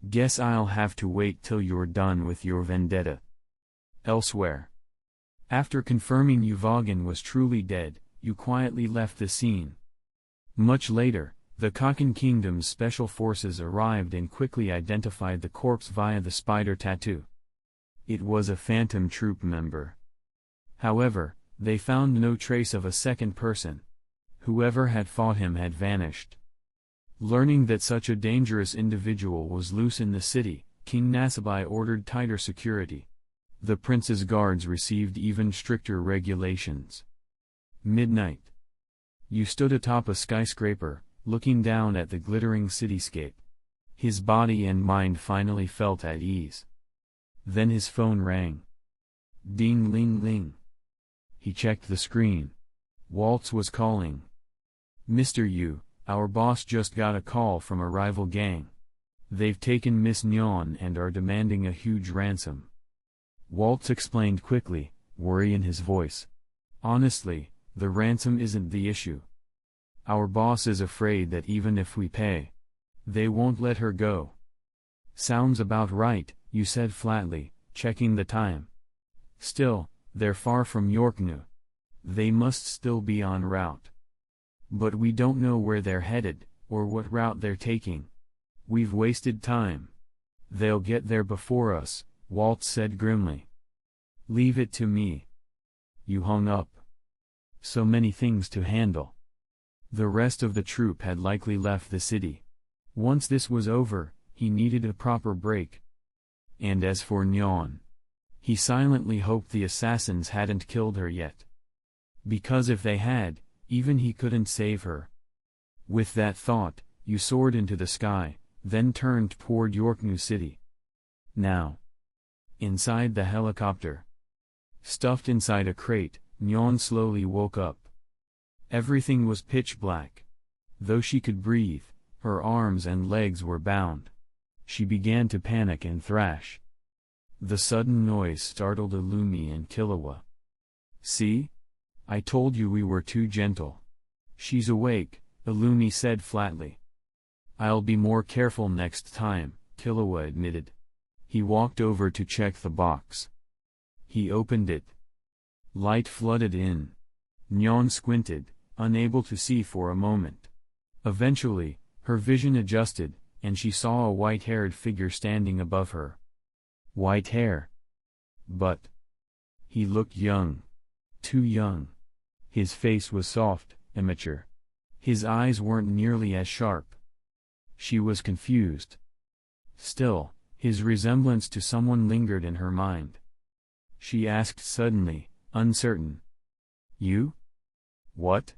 Speaker 1: Guess I'll have to wait till you're done with your vendetta. Elsewhere. After confirming Uvogin was truly dead, you quietly left the scene. Much later, the Kaken Kingdom's special forces arrived and quickly identified the corpse via the spider tattoo. It was a Phantom Troop member. However, they found no trace of a second person. Whoever had fought him had vanished. Learning that such a dangerous individual was loose in the city, King Nasabai ordered tighter security. The prince's guards received even stricter regulations. Midnight. You stood atop a skyscraper, looking down at the glittering cityscape. His body and mind finally felt at ease. Then his phone rang. Ding ling ling. He checked the screen. Waltz was calling. Mr. Yu, our boss just got a call from a rival gang. They've taken Miss Nyan and are demanding a huge ransom. Waltz explained quickly, worry in his voice. Honestly, the ransom isn't the issue. Our boss is afraid that even if we pay, they won't let her go. Sounds about right, you said flatly, checking the time. Still, they're far from Yorknu. They must still be en route. But we don't know where they're headed, or what route they're taking. We've wasted time. They'll get there before us, Walt said grimly. Leave it to me. You hung up. So many things to handle. The rest of the troop had likely left the city. Once this was over, he needed a proper break. And as for Nyan, he silently hoped the assassins hadn't killed her yet. Because if they had, even he couldn't save her. With that thought, you soared into the sky, then turned toward York New City. Now, inside the helicopter, stuffed inside a crate, Nyan slowly woke up. Everything was pitch black. Though she could breathe, her arms and legs were bound. She began to panic and thrash. The sudden noise startled Illumi and Killua. See? I told you we were too gentle. She's awake, Illumi said flatly. I'll be more careful next time, Killua admitted. He walked over to check the box. He opened it. Light flooded in. Nyan squinted, unable to see for a moment. Eventually, her vision adjusted, and she saw a white-haired figure standing above her. White hair. But he looked young. Too young. His face was soft, immature. His eyes weren't nearly as sharp. She was confused. Still, his resemblance to someone lingered in her mind. She asked suddenly, uncertain. You? What?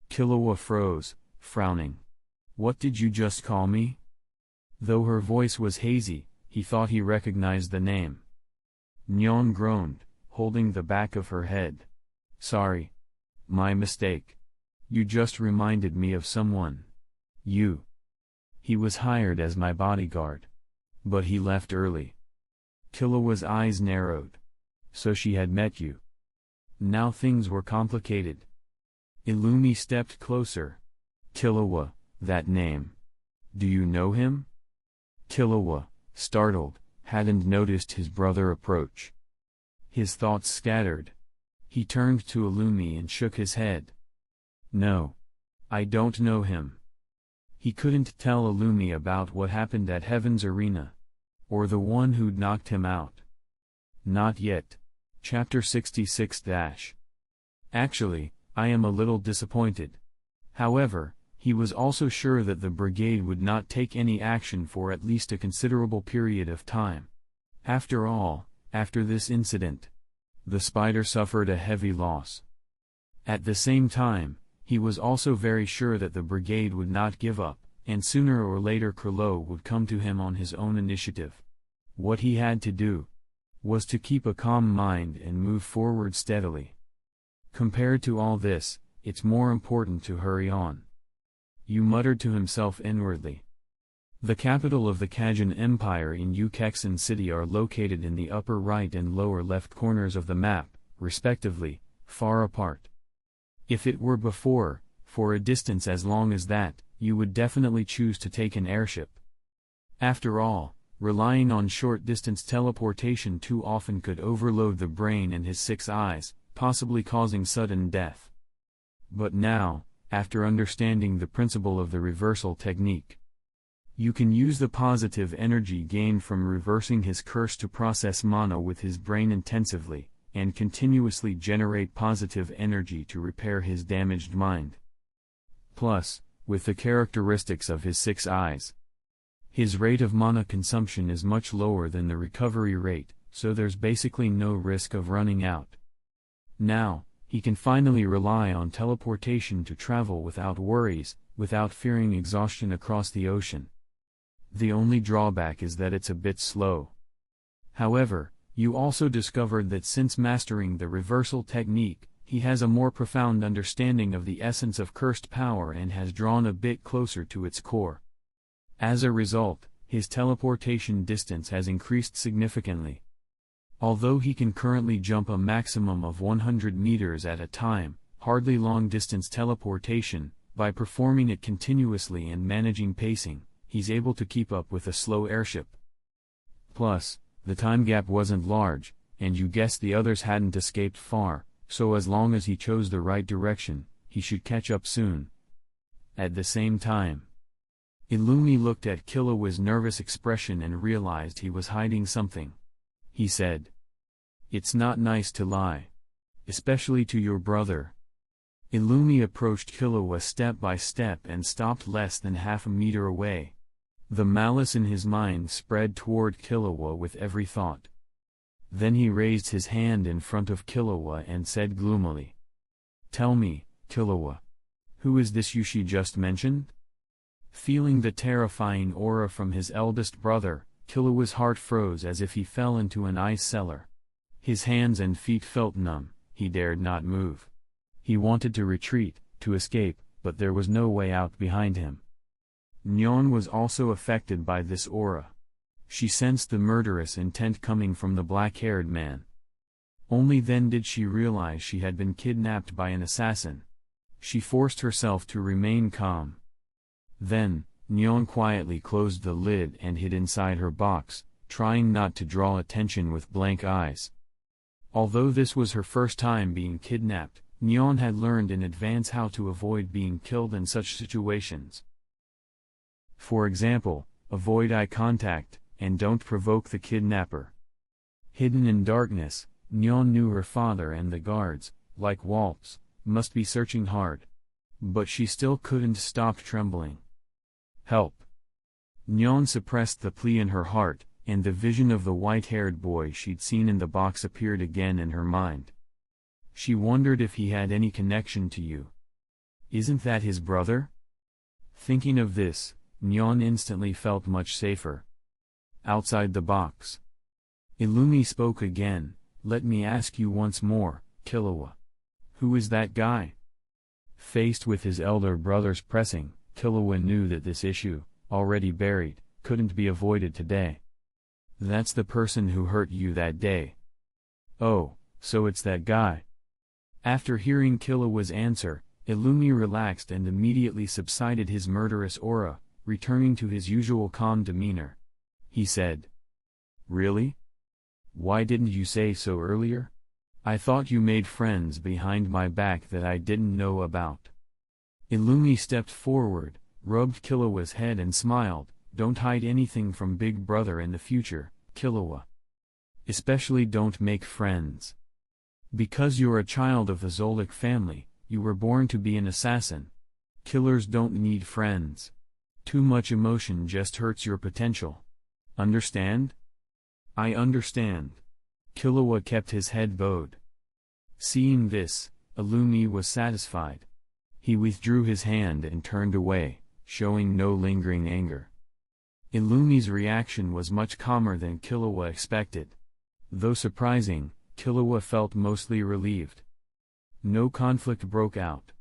Speaker 1: Killua froze, frowning. What did you just call me? Though her voice was hazy, he thought he recognized the name. Nyan groaned, holding the back of her head. Sorry. My mistake. You just reminded me of someone. You. He was hired as my bodyguard. But he left early. Killua's eyes narrowed. So she had met you. Now things were complicated. Illumi stepped closer. Killua, that name. Do you know him? Killua, startled, hadn't noticed his brother approach. His thoughts scattered. He turned to Illumi and shook his head. No. I don't know him. He couldn't tell Illumi about what happened at Heaven's Arena. Or the one who'd knocked him out. Not yet. Chapter 66 Actually, I am a little disappointed. However, he was also sure that the brigade would not take any action for at least a considerable period of time. After all, after this incident, the spider suffered a heavy loss. At the same time, he was also very sure that the brigade would not give up, and sooner or later Krilo would come to him on his own initiative. What he had to do was to keep a calm mind and move forward steadily. Compared to all this, it's more important to hurry on. Yu muttered to himself inwardly. The capital of the Kajun Empire and Ukexan City are located in the upper right and lower left corners of the map, respectively, far apart. If it were before, for a distance as long as that, you would definitely choose to take an airship. After all, relying on short-distance teleportation too often could overload the brain and his 6 eyes, possibly causing sudden death. But now, after understanding the principle of the reversal technique, you can use the positive energy gained from reversing his curse to process mana with his brain intensively, and continuously generate positive energy to repair his damaged mind. Plus, with the characteristics of his 6 eyes, his rate of mana consumption is much lower than the recovery rate, so there's basically no risk of running out. Now, he can finally rely on teleportation to travel without worries, without fearing exhaustion across the ocean. The only drawback is that it's a bit slow. However, you also discovered that since mastering the reversal technique, he has a more profound understanding of the essence of cursed power and has drawn a bit closer to its core. As a result, his teleportation distance has increased significantly. Although he can currently jump a maximum of 100 meters at a time, hardly long-distance teleportation, by performing it continuously and managing pacing, he's able to keep up with a slow airship. Plus, the time gap wasn't large, and you guessed the others hadn't escaped far, so as long as he chose the right direction, he should catch up soon. At the same time, Illumi looked at Killua's nervous expression and realized he was hiding something. He said, "It's not nice to lie. Especially to your brother." Illumi approached Killua step by step and stopped less than half a meter away. The malice in his mind spread toward Killua with every thought. Then he raised his hand in front of Killua and said gloomily, "Tell me, Killua, who is this Yushi just mentioned?" Feeling the terrifying aura from his eldest brother, Killua's heart froze as if he fell into an ice cellar. His hands and feet felt numb, he dared not move. He wanted to retreat, to escape, but there was no way out behind him. Nyan was also affected by this aura. She sensed the murderous intent coming from the black-haired man. Only then did she realize she had been kidnapped by an assassin. She forced herself to remain calm. Then, Nyan quietly closed the lid and hid inside her box, trying not to draw attention with blank eyes. Although this was her first time being kidnapped, Nyan had learned in advance how to avoid being killed in such situations. For example, avoid eye contact, and don't provoke the kidnapper. Hidden in darkness, Nyan knew her father and the guards, like wolves, must be searching hard. But she still couldn't stop trembling. "Help!" Nyan suppressed the plea in her heart, and the vision of the white-haired boy she'd seen in the box appeared again in her mind. She wondered if he had any connection to you. Isn't that his brother? Thinking of this, Nyan instantly felt much safer. Outside the box, Illumi spoke again. "Let me ask you once more, Killua. Who is that guy?" Faced with his elder brother's pressing, Killua knew that this issue, already buried, couldn't be avoided today. "That's the person who hurt you that day." "Oh, so it's that guy." After hearing Killua's answer, Illumi relaxed and immediately subsided his murderous aura, returning to his usual calm demeanor. He said, "Really? Why didn't you say so earlier? I thought you made friends behind my back that I didn't know about." Illumi stepped forward, rubbed Killua's head and smiled. "Don't hide anything from Big Brother in the future, Killua. Especially don't make friends. Because you're a child of the Zolik family, you were born to be an assassin. Killers don't need friends. Too much emotion just hurts your potential. Understand?" "I understand." Killua kept his head bowed. Seeing this, Illumi was satisfied. He withdrew his hand and turned away, showing no lingering anger. Illumi's reaction was much calmer than Killua expected. Though surprising, Killua felt mostly relieved. No conflict broke out.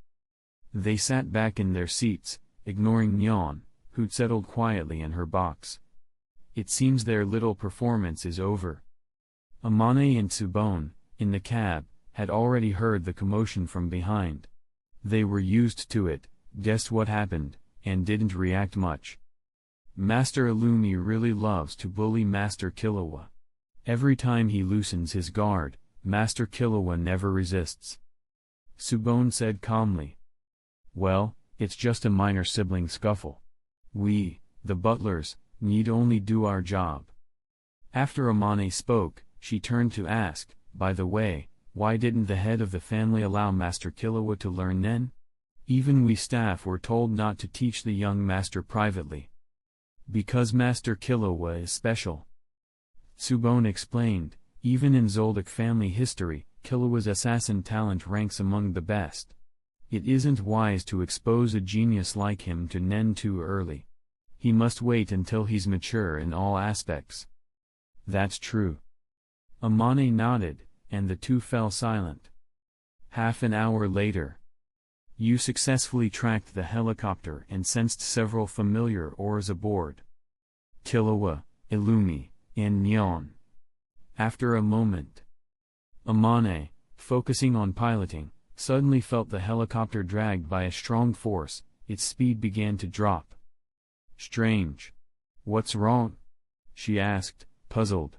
Speaker 1: They sat back in their seats, ignoring Nyan, who'd settled quietly in her box. It seems their little performance is over. Amane and Tsubone, in the cab, had already heard the commotion from behind. They were used to it, guessed what happened, and didn't react much. Master Illumi really loves to bully Master Killua. Every time he loosens his guard, Master Killua never resists. Tsubone said calmly, "Well, it's just a minor sibling scuffle. We, the butlers, need only do our job." After Amane spoke, she turned to ask, "By the way, why didn't the head of the family allow Master Killua to learn Nen? Even we staff were told not to teach the young master privately." "Because Master Killua is special." Tsubone explained, "Even in Zoldyck family history, Killua's assassin talent ranks among the best. It isn't wise to expose a genius like him to Nen too early. He must wait until he's mature in all aspects." "That's true." Amane nodded, and the two fell silent. Half an hour later, you successfully tracked the helicopter and sensed several familiar auras aboard. Killua, Illumi, and Nyan. After a moment, Amane, focusing on piloting, suddenly felt the helicopter dragged by a strong force. Its speed began to drop. "Strange. What's wrong?" she asked, puzzled.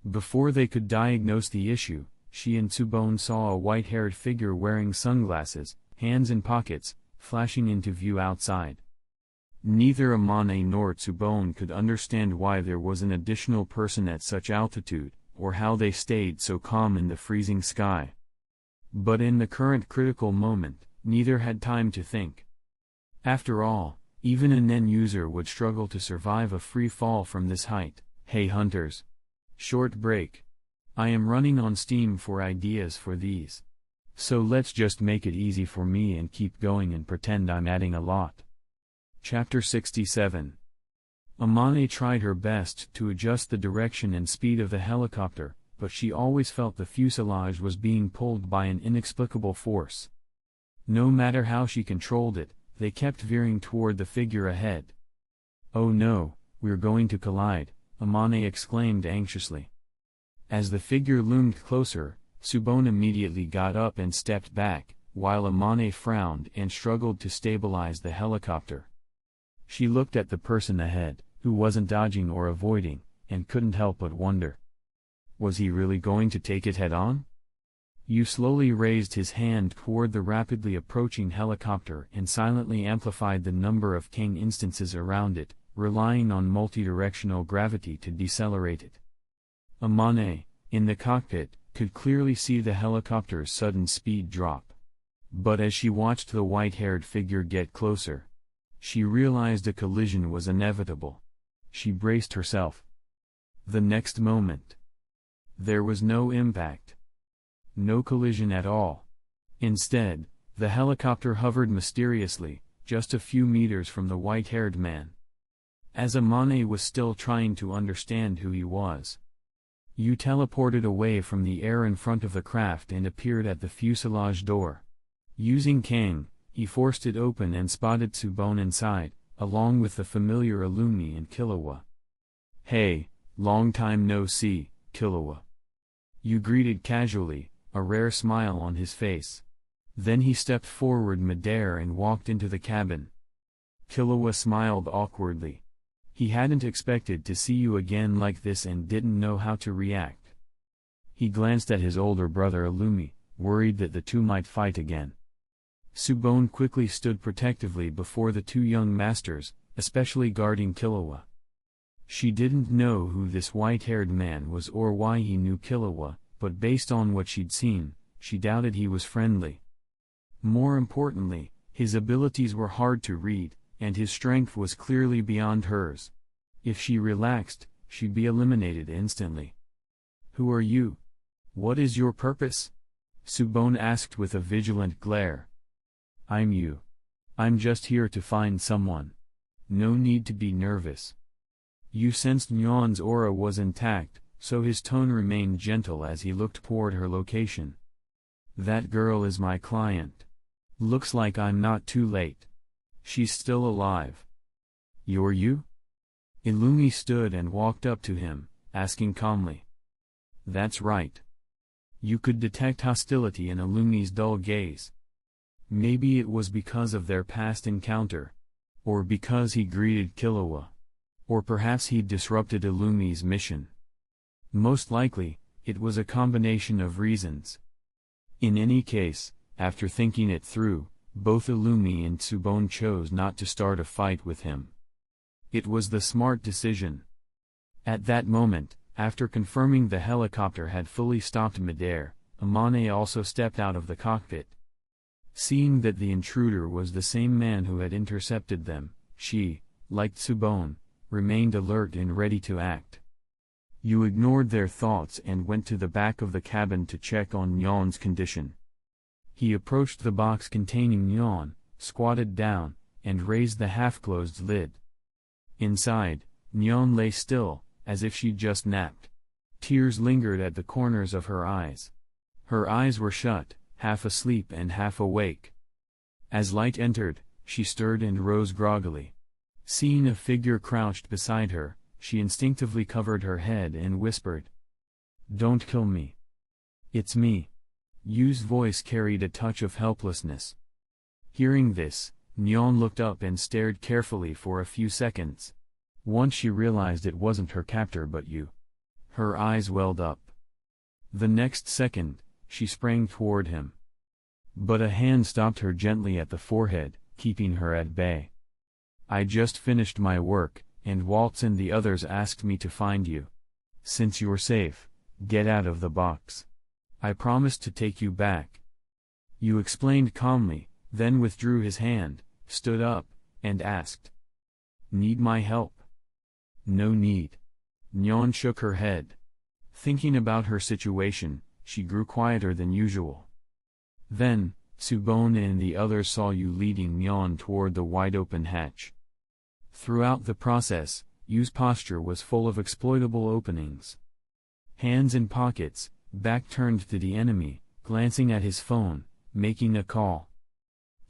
Speaker 1: Before they could diagnose the issue, she and Tsubone saw a white-haired figure wearing sunglasses, hands in pockets, flashing into view outside. Neither Amane nor Tsubone could understand why there was an additional person at such altitude, or how they stayed so calm in the freezing sky. But in the current critical moment, neither had time to think. After all, even a NEN user would struggle to survive a free fall from this height. Hey hunters! Short break. I am running on Steam for ideas for these. So let's just make it easy for me and keep going and pretend I'm adding a lot. Chapter 67. Amane tried her best to adjust the direction and speed of the helicopter, but she always felt the fuselage was being pulled by an inexplicable force. No matter how she controlled it, they kept veering toward the figure ahead. "Oh no, we're going to collide," Amane exclaimed anxiously. As the figure loomed closer, Tsubone immediately got up and stepped back, while Amane frowned and struggled to stabilize the helicopter. She looked at the person ahead, who wasn't dodging or avoiding, and couldn't help but wonder. Was he really going to take it head-on? Yu slowly raised his hand toward the rapidly approaching helicopter and silently amplified the number of King instances around it, relying on multidirectional gravity to decelerate it. Amane, in the cockpit, could clearly see the helicopter's sudden speed drop. But as she watched the white-haired figure get closer, she realized a collision was inevitable. She braced herself. The next moment, there was no impact. No collision at all. Instead, the helicopter hovered mysteriously, just a few meters from the white-haired man. As Amane was still trying to understand who he was, Yu teleported away from the air in front of the craft and appeared at the fuselage door. Using Kang, he forced it open and spotted Tsubone inside, along with the familiar Illumi and Killua. "Hey, long time no see, Killua." Yu greeted casually, a rare smile on his face. Then he stepped forward midair and walked into the cabin. Killua smiled awkwardly. He hadn't expected to see you again like this and didn't know how to react. He glanced at his older brother Illumi, worried that the two might fight again. Tsubone quickly stood protectively before the two young masters, especially guarding Killua. She didn't know who this white-haired man was or why he knew Killua, but based on what she'd seen, she doubted he was friendly. More importantly, his abilities were hard to read, and his strength was clearly beyond hers. If she relaxed, she'd be eliminated instantly. "Who are you? What is your purpose?" Tsubone asked with a vigilant glare. "I'm Yu. I'm just here to find someone. No need to be nervous." Yu sensed Nyan's aura was intact, so his tone remained gentle as he looked toward her location. "That girl is my client. Looks like I'm not too late. She's still alive." "You're Yu?" Illumi stood and walked up to him, asking calmly. "That's right." You could detect hostility in Illumi's dull gaze. Maybe it was because of their past encounter. Or because he greeted Killua. Or perhaps he'd disrupted Illumi's mission. Most likely, it was a combination of reasons. In any case, after thinking it through, both Illumi and Tsubone chose not to start a fight with him. It was the smart decision. At that moment, after confirming the helicopter had fully stopped midair, Amane also stepped out of the cockpit. Seeing that the intruder was the same man who had intercepted them, she, like Tsubone, remained alert and ready to act. You ignored their thoughts and went to the back of the cabin to check on Nyan's condition. He approached the box containing Nyan, squatted down, and raised the half-closed lid. Inside, Nyan lay still, as if she'd just napped. Tears lingered at the corners of her eyes. Her eyes were shut, half asleep and half awake. As light entered, she stirred and rose groggily. Seeing a figure crouched beside her, she instinctively covered her head and whispered, "Don't kill me. It's me." Yu's voice carried a touch of helplessness. Hearing this, Nyan looked up and stared carefully for a few seconds. Once she realized it wasn't her captor but Yu, her eyes welled up. The next second, she sprang toward him. But a hand stopped her gently at the forehead, keeping her at bay. "I just finished my work, and Waltz and the others asked me to find you. Since you're safe, get out of the box. I promised to take you back." Yu explained calmly, then withdrew his hand, stood up, and asked, "Need my help?" "No need." Nyan shook her head. Thinking about her situation, she grew quieter than usual. Then, Subone and the others saw Yu leading Nyan toward the wide-open hatch. Throughout the process, Yu's posture was full of exploitable openings. Hands in pockets, back turned to the enemy, glancing at his phone, making a call.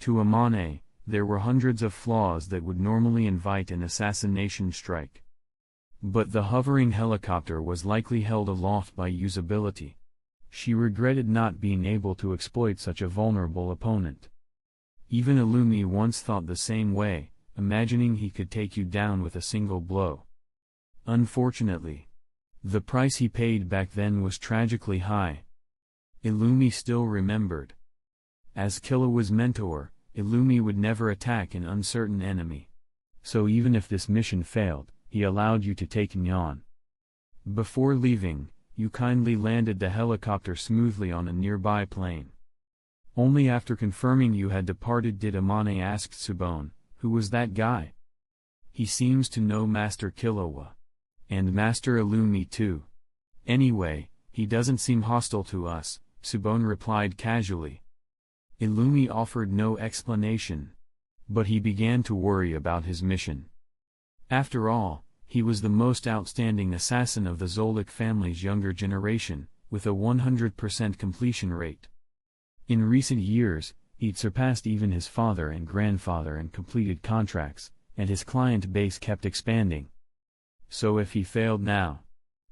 Speaker 1: To Amane, there were hundreds of flaws that would normally invite an assassination strike. But the hovering helicopter was likely held aloft by usability. She regretted not being able to exploit such a vulnerable opponent. Even Illumi once thought the same way, imagining he could take you down with a single blow. Unfortunately, the price he paid back then was tragically high. Illumi still remembered. As Killua's mentor, Illumi would never attack an uncertain enemy. So even if this mission failed, he allowed you to take Nyan. Before leaving, you kindly landed the helicopter smoothly on a nearby plane. Only after confirming you had departed did Amane ask Subone, "Who was that guy?" "He seems to know Master Killua. And Master Illumi too. Anyway, he doesn't seem hostile to us," Subone replied casually. Illumi offered no explanation. But he began to worry about his mission. After all, he was the most outstanding assassin of the Zolik family's younger generation, with a 100% completion rate. In recent years, he'd surpassed even his father and grandfather in completed contracts, and his client base kept expanding. So if he failed now,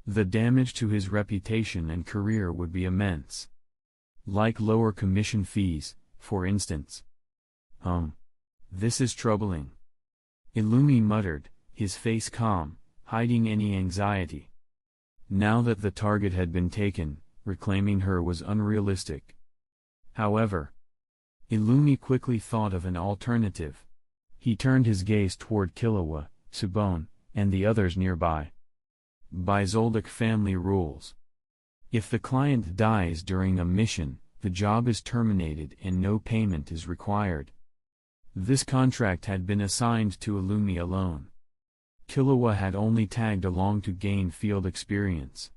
Speaker 1: the damage to his reputation and career would be immense. Like lower commission fees, for instance. This is troubling. Illumi muttered, his face calm, hiding any anxiety. Now that the target had been taken, reclaiming her was unrealistic. However, Illumi quickly thought of an alternative. He turned his gaze toward Killua, Subone, and the others nearby. By Zoldyck family rules, if the client dies during a mission, the job is terminated and no payment is required. This contract had been assigned to Illumi alone. Killua had only tagged along to gain field experience.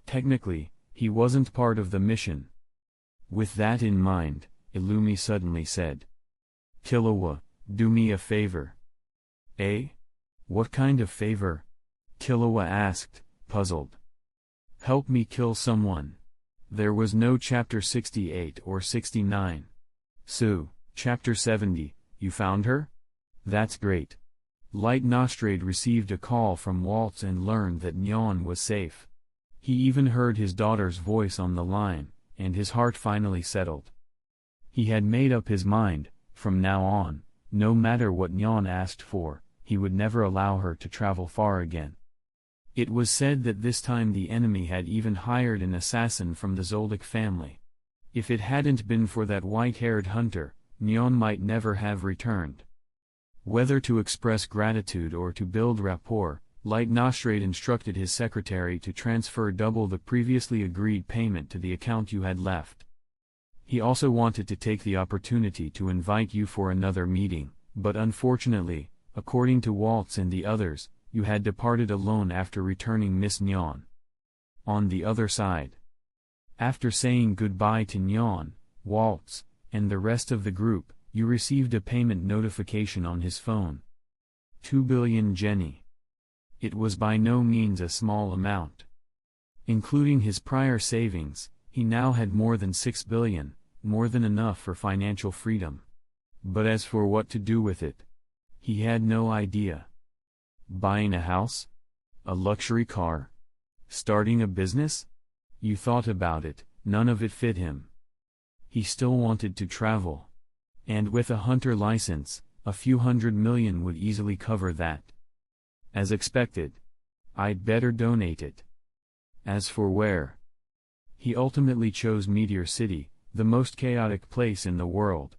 Speaker 1: Technically, he wasn't part of the mission. With that in mind, Illumi suddenly said, "Killua, do me a favor." "Eh? What kind of favor?" Killua asked, puzzled. "Help me kill someone." There was no chapter 68 or 69. So, chapter 70, you found her? That's great. Light Nostrade received a call from Waltz and learned that Nyan was safe. He even heard his daughter's voice on the line, and his heart finally settled. He had made up his mind, from now on, no matter what Nyan asked for, he would never allow her to travel far again. It was said that this time the enemy had even hired an assassin from the Zoldyck family. If it hadn't been for that white-haired hunter, Nyan might never have returned. Whether to express gratitude or to build rapport, Light Nostrade instructed his secretary to transfer double the previously agreed payment to the account you had left. He also wanted to take the opportunity to invite you for another meeting, but unfortunately, according to Waltz and the others, you had departed alone after returning Miss Nyan. On the other side, after saying goodbye to Nyan, Waltz, and the rest of the group, you received a payment notification on his phone. 2 billion Jenny. It was by no means a small amount. Including his prior savings, he now had more than 6 billion, more than enough for financial freedom. But as for what to do with it, he had no idea. Buying a house? A luxury car? Starting a business? You thought about it, none of it fit him. He still wanted to travel. And with a hunter license, a few $100 million would easily cover that. As expected. I'd better donate it. As for where? He ultimately chose Meteor City, the most chaotic place in the world.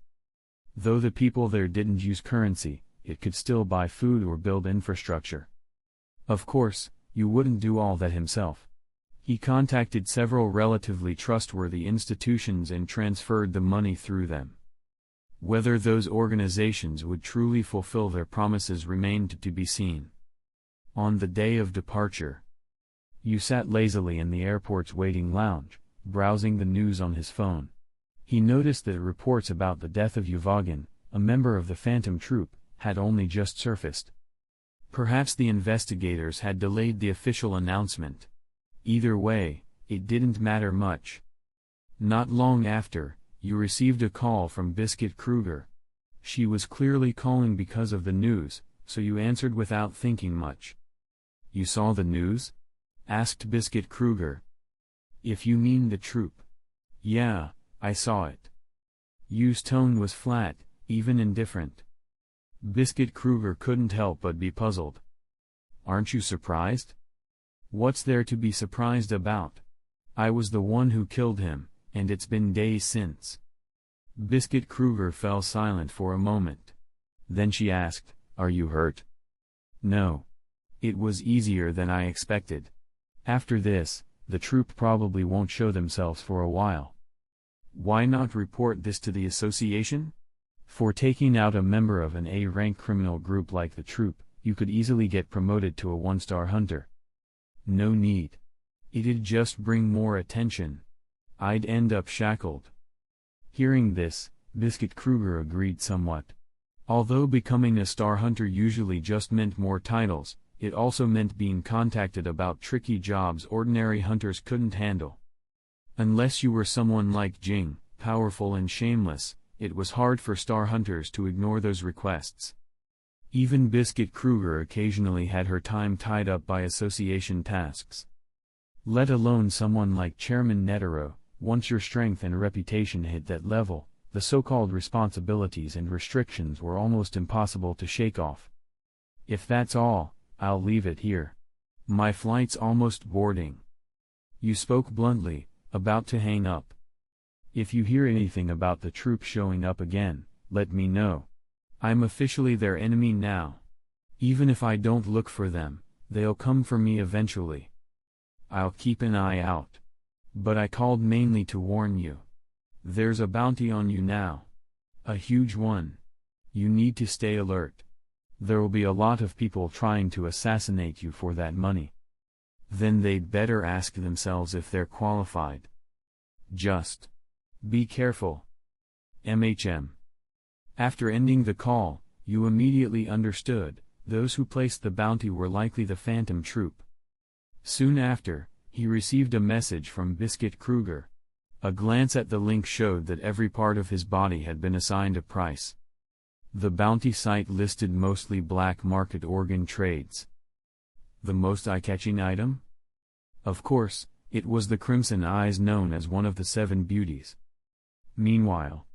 Speaker 1: Though the people there didn't use currency, it could still buy food or build infrastructure. Of course, you wouldn't do all that himself. He contacted several relatively trustworthy institutions and transferred the money through them. Whether those organizations would truly fulfill their promises remained to be seen. On the day of departure, Yu sat lazily in the airport's waiting lounge, browsing the news on his phone. He noticed that reports about the death of Yuvagin, a member of the Phantom Troupe, had only just surfaced. Perhaps the investigators had delayed the official announcement. Either way, it didn't matter much. Not long after, you received a call from Biscuit Kruger. She was clearly calling because of the news, so you answered without thinking much. "You saw the news?" asked Biscuit Kruger. "If you mean the troupe." "Yeah, I saw it." Yu's tone was flat, even indifferent. Biscuit Kruger couldn't help but be puzzled. "Aren't you surprised?" "What's there to be surprised about? I was the one who killed him, and it's been days since." Biscuit Kruger fell silent for a moment. Then she asked, "Are you hurt?" "No. It was easier than I expected. After this, the troupe probably won't show themselves for a while." "Why not report this to the association?" "For taking out a member of an A-rank criminal group like the troupe, you could easily get promoted to a one-star hunter." "No need. It'd just bring more attention. I'd end up shackled." Hearing this, Biscuit Kruger agreed somewhat. Although becoming a star hunter usually just meant more titles, it also meant being contacted about tricky jobs ordinary hunters couldn't handle. Unless you were someone like Jing, powerful and shameless, it was hard for star hunters to ignore those requests. Even Biscuit Kruger occasionally had her time tied up by association tasks. Let alone someone like Chairman Netero. Once your strength and reputation hit that level, the so-called responsibilities and restrictions were almost impossible to shake off. "If that's all, I'll leave it here. My flight's almost boarding." You spoke bluntly, about to hang up. "If you hear anything about the troupe showing up again, let me know. I'm officially their enemy now. Even if I don't look for them, they'll come for me eventually. I'll keep an eye out. But I called mainly to warn you. There's a bounty on you now. A huge one. You need to stay alert. There'll be a lot of people trying to assassinate you for that money. Then they'd better ask themselves if they're qualified. Just be careful. MHM." After ending the call, you immediately understood, those who placed the bounty were likely the Phantom Troupe. Soon after, he received a message from Biscuit Kruger. A glance at the link showed that every part of his body had been assigned a price. The bounty site listed mostly black market organ trades. The most eye-catching item? Of course, it was the Crimson Eyes, known as one of the 7 beauties. Meanwhile,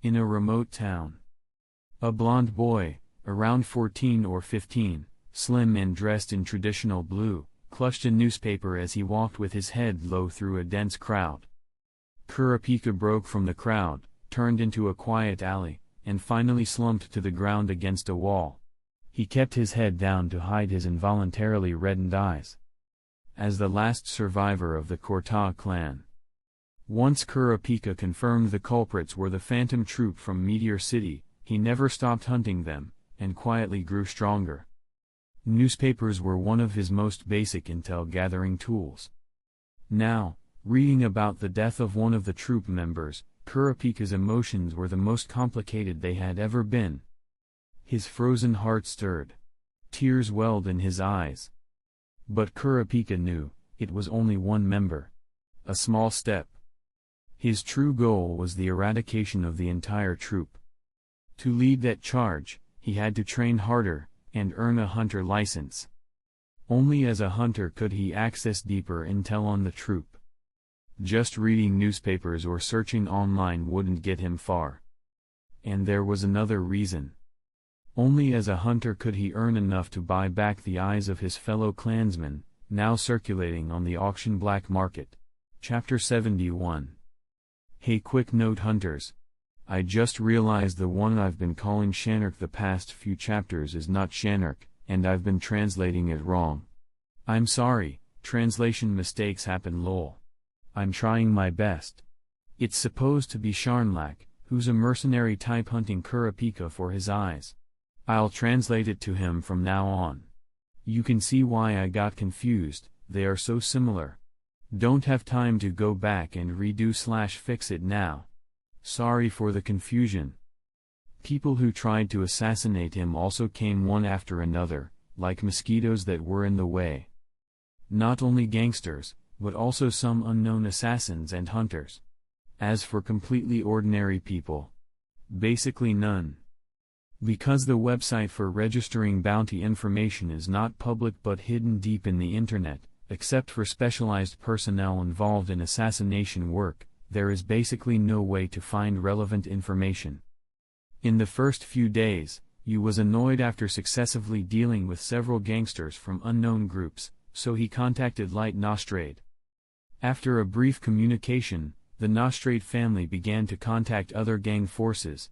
Speaker 1: in a remote town, a blond boy, around 14 or 15, slim and dressed in traditional blue, clutched a newspaper as he walked with his head low through a dense crowd. Kurapika broke from the crowd, turned into a quiet alley, and finally slumped to the ground against a wall. He kept his head down to hide his involuntarily reddened eyes. As the last survivor of the Korta clan, once Kurapika confirmed the culprits were the Phantom Troupe from Meteor City, he never stopped hunting them, and quietly grew stronger. Newspapers were one of his most basic intel-gathering tools. Now, reading about the death of one of the troupe members, Kurapika's emotions were the most complicated they had ever been. His frozen heart stirred. Tears welled in his eyes. But Kurapika knew, it was only one member. A small step. His true goal was the eradication of the entire troupe. To lead that charge, he had to train harder, and earn a hunter license. Only as a hunter could he access deeper intel on the troupe. Just reading newspapers or searching online wouldn't get him far. And there was another reason. Only as a hunter could he earn enough to buy back the eyes of his fellow clansmen, now circulating on the auction black market. Chapter 71. Hey, quick note, hunters. I just realized the one I've been calling Shanark the past few chapters is not Shanark, and I've been translating it wrong. I'm sorry, translation mistakes happen lol. I'm trying my best. It's supposed to be Sharnlak, who's a mercenary type hunting Kurapika for his eyes. I'll translate it to him from now on. You can see why I got confused, they are so similar. Don't have time to go back and redo/fix it now. Sorry for the confusion. People who tried to assassinate him also came one after another, like mosquitoes that were in the way. Not only gangsters, but also some unknown assassins and hunters. As for completely ordinary people, basically none. Because the website for registering bounty information is not public but hidden deep in the internet, except for specialized personnel involved in assassination work, there is basically no way to find relevant information. In the first few days, Yu was annoyed after successively dealing with several gangsters from unknown groups, so he contacted Light Nostrade. After a brief communication, the Nostrade family began to contact other gang forces.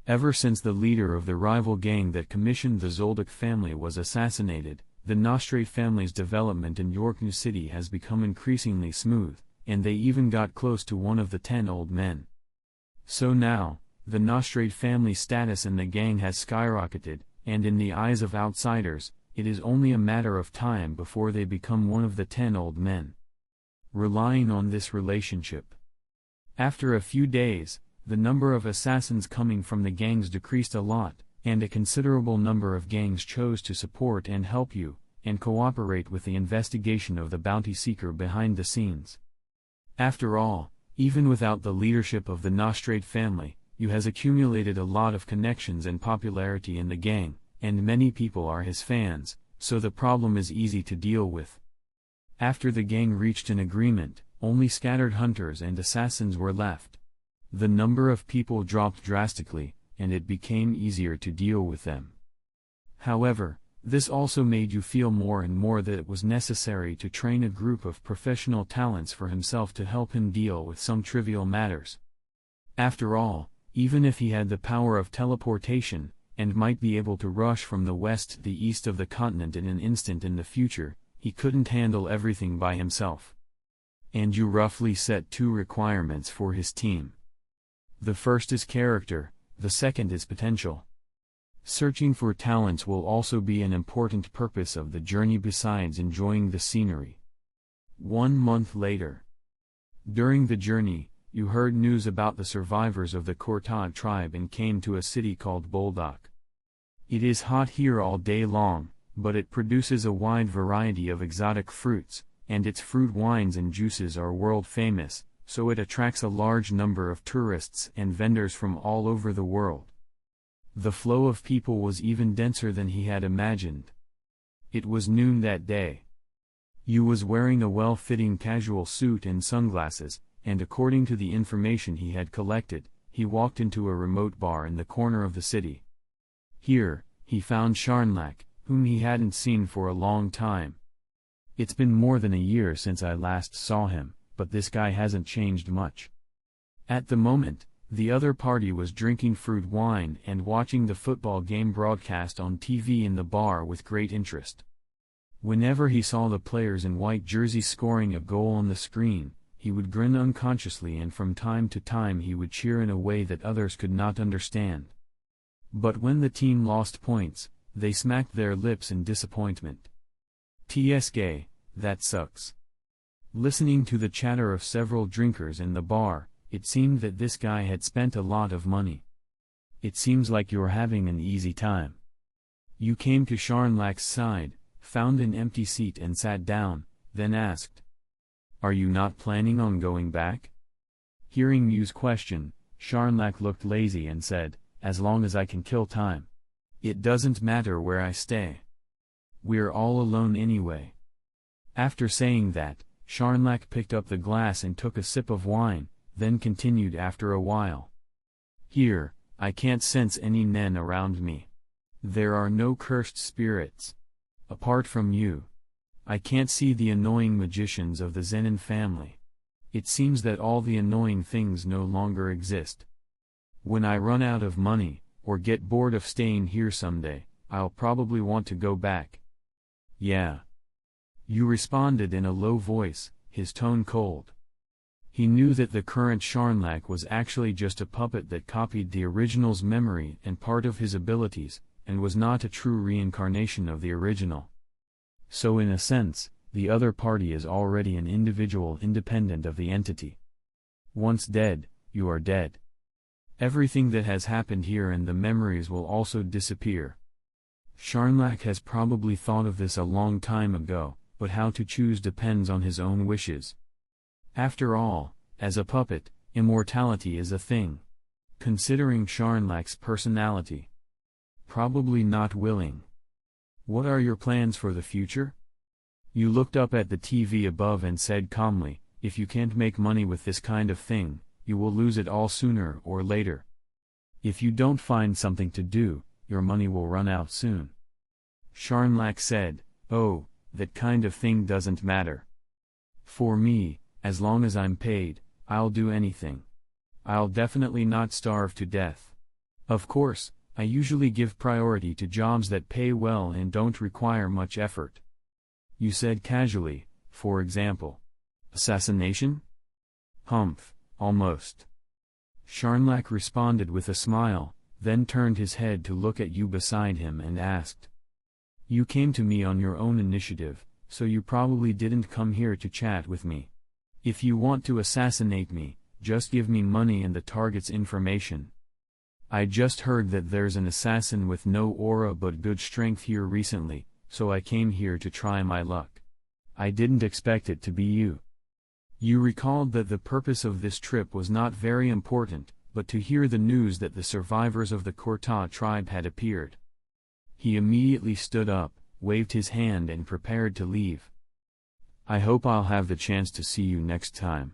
Speaker 1: Ever since the leader of the rival gang that commissioned the Zoldyck family was assassinated, the Nostrade family's development in York New City has become increasingly smooth, and they even got close to one of the 10 old men. So now, the Nostrade family's status in the gang has skyrocketed, and in the eyes of outsiders, it is only a matter of time before they become one of the 10 old men. Relying on this relationship. After a few days, the number of assassins coming from the gangs decreased a lot, and a considerable number of gangs chose to support and help you, and cooperate with the investigation of the bounty seeker behind the scenes. After all, even without the leadership of the Nostrade family, Yu has accumulated a lot of connections and popularity in the gang, and many people are his fans, so the problem is easy to deal with. After the gang reached an agreement, only scattered hunters and assassins were left. The number of people dropped drastically, and it became easier to deal with them. However, this also made Yu feel more and more that it was necessary to train a group of professional talents for himself to help him deal with some trivial matters. After all, even if he had the power of teleportation, and might be able to rush from the west to the east of the continent in an instant in the future, he couldn't handle everything by himself. And Yu roughly set 2 requirements for his team. The first is character, the second is potential. Searching for talents will also be an important purpose of the journey besides enjoying the scenery. 1 month later. During the journey, Yu heard news about the survivors of the Kortad tribe and came to a city called Boldak. It is hot here all day long, but it produces a wide variety of exotic fruits, and its fruit wines and juices are world famous, so it attracts a large number of tourists and vendors from all over the world. The flow of people was even denser than he had imagined. It was noon that day. Yu was wearing a well-fitting casual suit and sunglasses, and according to the information he had collected, he walked into a remote bar in the corner of the city. Here, he found Sharnlak, whom he hadn't seen for a long time. It's been more than a year since I last saw him, but this guy hasn't changed much. At the moment, the other party was drinking fruit wine and watching the football game broadcast on TV in the bar with great interest. Whenever he saw the players in white jerseys scoring a goal on the screen, he would grin unconsciously, and from time to time he would cheer in a way that others could not understand. But when the team lost points, they smacked their lips in disappointment. TSK, that sucks. Listening to the chatter of several drinkers in the bar, it seemed that this guy had spent a lot of money. It seems like you're having an easy time. You came to Sharnlak's side, found an empty seat and sat down, then asked, "Are you not planning on going back?" Hearing Yu's question, Sharnlak looked lazy and said, "As long as I can kill time. It doesn't matter where I stay. We're all alone anyway." After saying that, Sharnlak picked up the glass and took a sip of wine, then continued after a while. "Here, I can't sense any Nen around me. There are no cursed spirits. Apart from you. I can't see the annoying magicians of the Zenin family. It seems that all the annoying things no longer exist. When I run out of money, or get bored of staying here someday, I'll probably want to go back. Yeah. You responded in a low voice, his tone cold. He knew that the current Sharnlak was actually just a puppet that copied the original's memory and part of his abilities, and was not a true reincarnation of the original. So in a sense, the other party is already an individual independent of the entity. Once dead, you are dead. Everything that has happened here and the memories will also disappear. Sharnlak has probably thought of this a long time ago, but how to choose depends on his own wishes. After all, as a puppet, immortality is a thing. Considering Sharnlak's personality, probably not willing. What are your plans for the future? You looked up at the TV above and said calmly, if you can't make money with this kind of thing, you will lose it all sooner or later. If you don't find something to do, your money will run out soon. Sharnlak said, oh, that kind of thing doesn't matter. For me, as long as I'm paid, I'll do anything. I'll definitely not starve to death. Of course, I usually give priority to jobs that pay well and don't require much effort. You said casually, for example. Assassination? Humph, almost. Sharnlak responded with a smile, then turned his head to look at you beside him and asked. You came to me on your own initiative, so you probably didn't come here to chat with me. If you want to assassinate me, just give me money and the target's information. I just heard that there's an assassin with no aura but good strength here recently, so I came here to try my luck. I didn't expect it to be you. You recalled that the purpose of this trip was not very important, but to hear the news that the survivors of the Korta tribe had appeared. He immediately stood up, waved his hand and prepared to leave. I hope I'll have the chance to see you next time.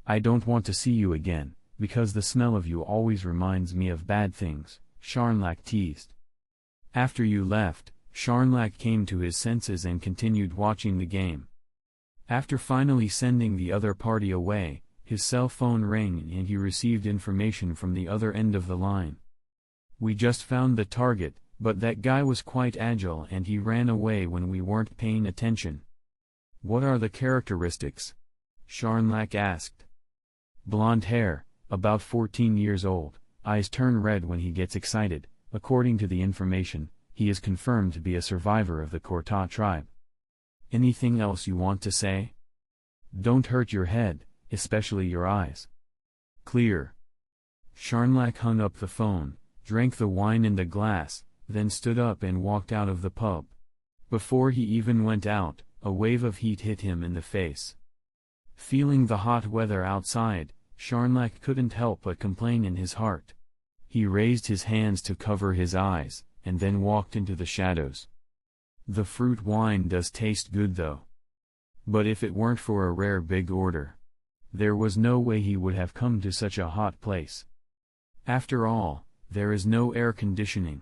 Speaker 1: I don't want to see you again, because the smell of you always reminds me of bad things, Sharnlak teased. After you left, Sharnlak came to his senses and continued watching the game. After finally sending the other party away, his cell phone rang and he received information from the other end of the line. We just found the target, but that guy was quite agile and he ran away when we weren't paying attention. What are the characteristics? Sharnlak asked. Blonde hair, about 14 years old, eyes turn red when he gets excited. According to the information, he is confirmed to be a survivor of the Korta tribe. Anything else you want to say? Don't hurt your head, especially your eyes. Clear. Sharnlak hung up the phone, drank the wine in the glass, then stood up and walked out of the pub. Before he even went out, a wave of heat hit him in the face. Feeling the hot weather outside, Sharnlak couldn't help but complain in his heart. He raised his hands to cover his eyes, and then walked into the shadows. The fruit wine does taste good though. But if it weren't for a rare big order, there was no way he would have come to such a hot place. After all, there is no air conditioning.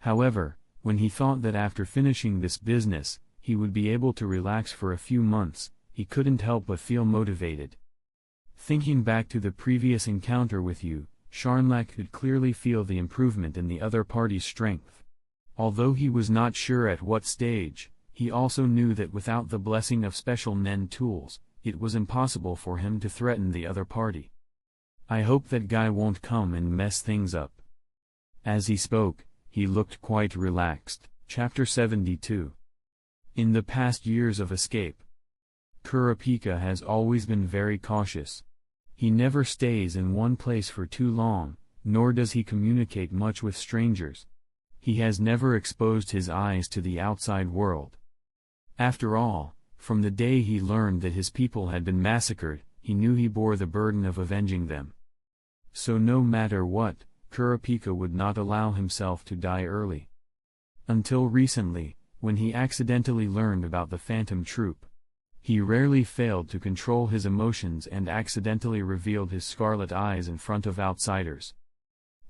Speaker 1: However, when he thought that after finishing this business, he would be able to relax for a few months, he couldn't help but feel motivated. Thinking back to the previous encounter with you, Sharnlak could clearly feel the improvement in the other party's strength. Although he was not sure at what stage, he also knew that without the blessing of special Nen tools, it was impossible for him to threaten the other party. I hope that guy won't come and mess things up. As he spoke, he looked quite relaxed. Chapter 72. In the past years of escape, Kurapika has always been very cautious. He never stays in one place for too long, nor does he communicate much with strangers. He has never exposed his eyes to the outside world. After all, from the day he learned that his people had been massacred, he knew he bore the burden of avenging them. So no matter what, Kurapika would not allow himself to die early. Until recently, when he accidentally learned about the Phantom Troop. He rarely failed to control his emotions and accidentally revealed his scarlet eyes in front of outsiders.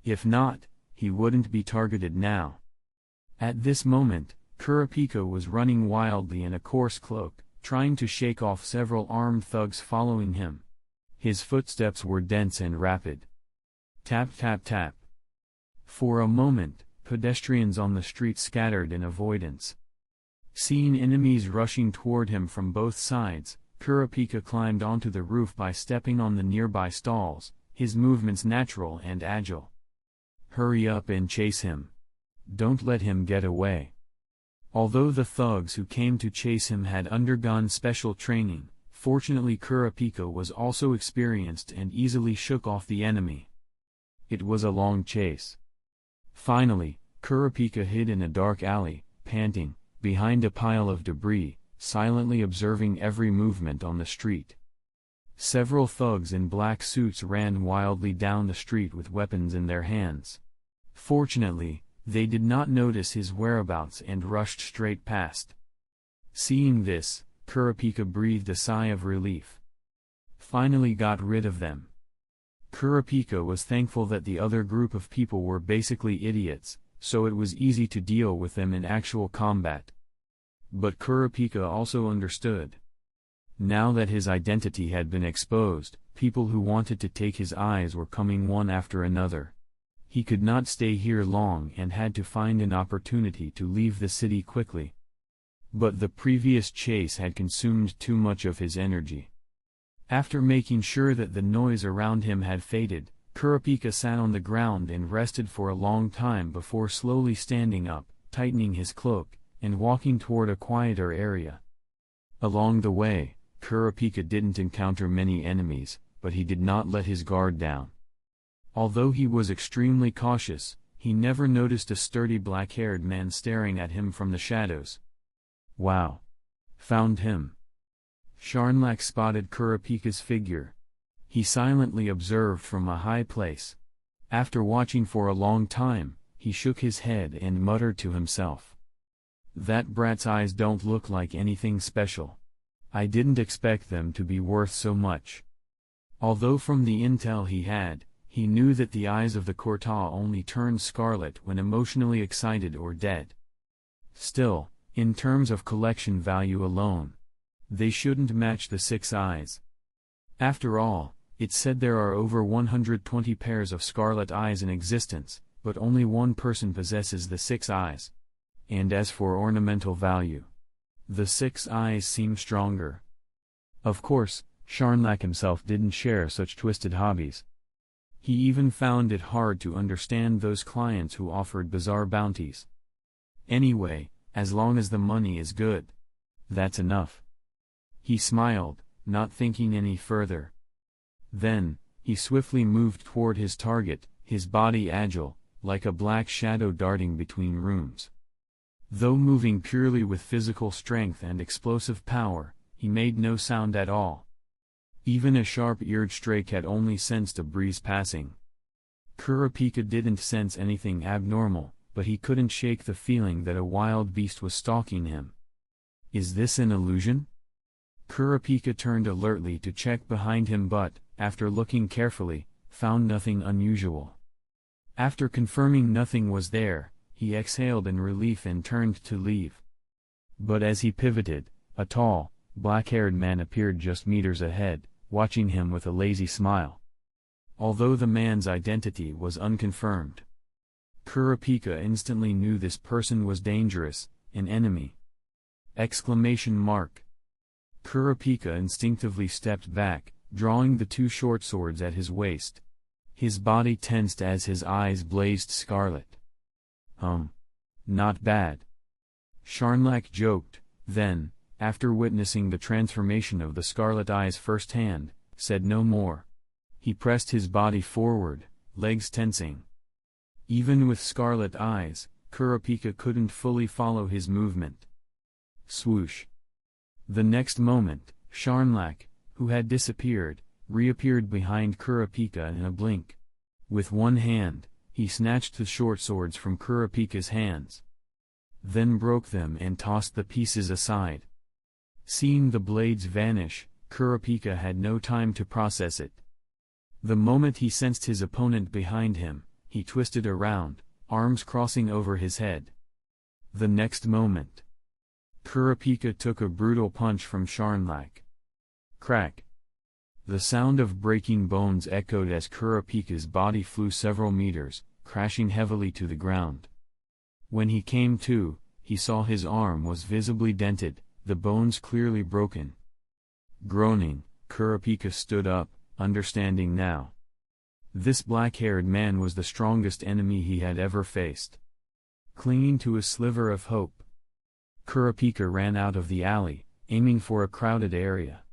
Speaker 1: If not, he wouldn't be targeted now. At this moment, Kurapika was running wildly in a coarse cloak, trying to shake off several armed thugs following him. His footsteps were dense and rapid. Tap tap tap. For a moment, pedestrians on the street scattered in avoidance. Seeing enemies rushing toward him from both sides, Kurapika climbed onto the roof by stepping on the nearby stalls, his movements natural and agile. Hurry up and chase him. Don't let him get away. Although the thugs who came to chase him had undergone special training, fortunately Kurapika was also experienced and easily shook off the enemy. It was a long chase. Finally, Kurapika hid in a dark alley, panting, behind a pile of debris, silently observing every movement on the street. Several thugs in black suits ran wildly down the street with weapons in their hands. Fortunately, they did not notice his whereabouts and rushed straight past. Seeing this, Kurapika breathed a sigh of relief. Finally got rid of them. Kurapika was thankful that the other group of people were basically idiots, so it was easy to deal with them in actual combat. But Kurapika also understood. Now that his identity had been exposed, people who wanted to take his eyes were coming one after another. He could not stay here long and had to find an opportunity to leave the city quickly. But the previous chase had consumed too much of his energy. After making sure that the noise around him had faded, Kurapika sat on the ground and rested for a long time before slowly standing up, tightening his cloak, and walking toward a quieter area. Along the way, Kurapika didn't encounter many enemies, but he did not let his guard down. Although he was extremely cautious, he never noticed a sturdy black-haired man staring at him from the shadows. Wow! Found him! Sharnlak spotted Kurapika's figure. He silently observed from a high place. After watching for a long time, he shook his head and muttered to himself. That brat's eyes don't look like anything special. I didn't expect them to be worth so much. Although from the intel he had, he knew that the eyes of the Korta only turned scarlet when emotionally excited or dead. Still, in terms of collection value alone, they shouldn't match the 6 eyes. After all, it's said there are over 120 pairs of scarlet eyes in existence, but only one person possesses the 6 eyes. And as for ornamental value, the 6 eyes seem stronger. Of course, Sharnlak himself didn't share such twisted hobbies. He even found it hard to understand those clients who offered bizarre bounties. Anyway, as long as the money is good, that's enough. He smiled, not thinking any further. Then, he swiftly moved toward his target, his body agile, like a black shadow darting between rooms. Though moving purely with physical strength and explosive power, he made no sound at all. Even a sharp-eared stray cat only sensed a breeze passing. Kurapika didn't sense anything abnormal, but he couldn't shake the feeling that a wild beast was stalking him. Is this an illusion? Kurapika turned alertly to check behind him but, after looking carefully, found nothing unusual. After confirming nothing was there, he exhaled in relief and turned to leave. But as he pivoted, a tall, black-haired man appeared just meters ahead, watching him with a lazy smile. Although the man's identity was unconfirmed, Kurapika instantly knew this person was dangerous, an enemy. Exclamation mark. Kurapika instinctively stepped back, drawing the 2 short swords at his waist. His body tensed as his eyes blazed scarlet. Not bad. Sharnlak joked, then, after witnessing the transformation of the scarlet eyes firsthand, said no more. He pressed his body forward, legs tensing. Even with scarlet eyes, Kurapika couldn't fully follow his movement. Swoosh. The next moment, Sharnlak, who had disappeared, reappeared behind Kurapika in a blink. With one hand, he snatched the short swords from Kurapika's hands. Then broke them and tossed the pieces aside. Seeing the blades vanish, Kurapika had no time to process it. The moment he sensed his opponent behind him, he twisted around, arms crossing over his head. The next moment, Kurapika took a brutal punch from Sharnlak. Crack! The sound of breaking bones echoed as Kurapika's body flew several meters, crashing heavily to the ground. When he came to, he saw his arm was visibly dented, the bones clearly broken. Groaning, Kurapika stood up, understanding now. This black-haired man was the strongest enemy he had ever faced. Clinging to a sliver of hope, Kurapika ran out of the alley, aiming for a crowded area.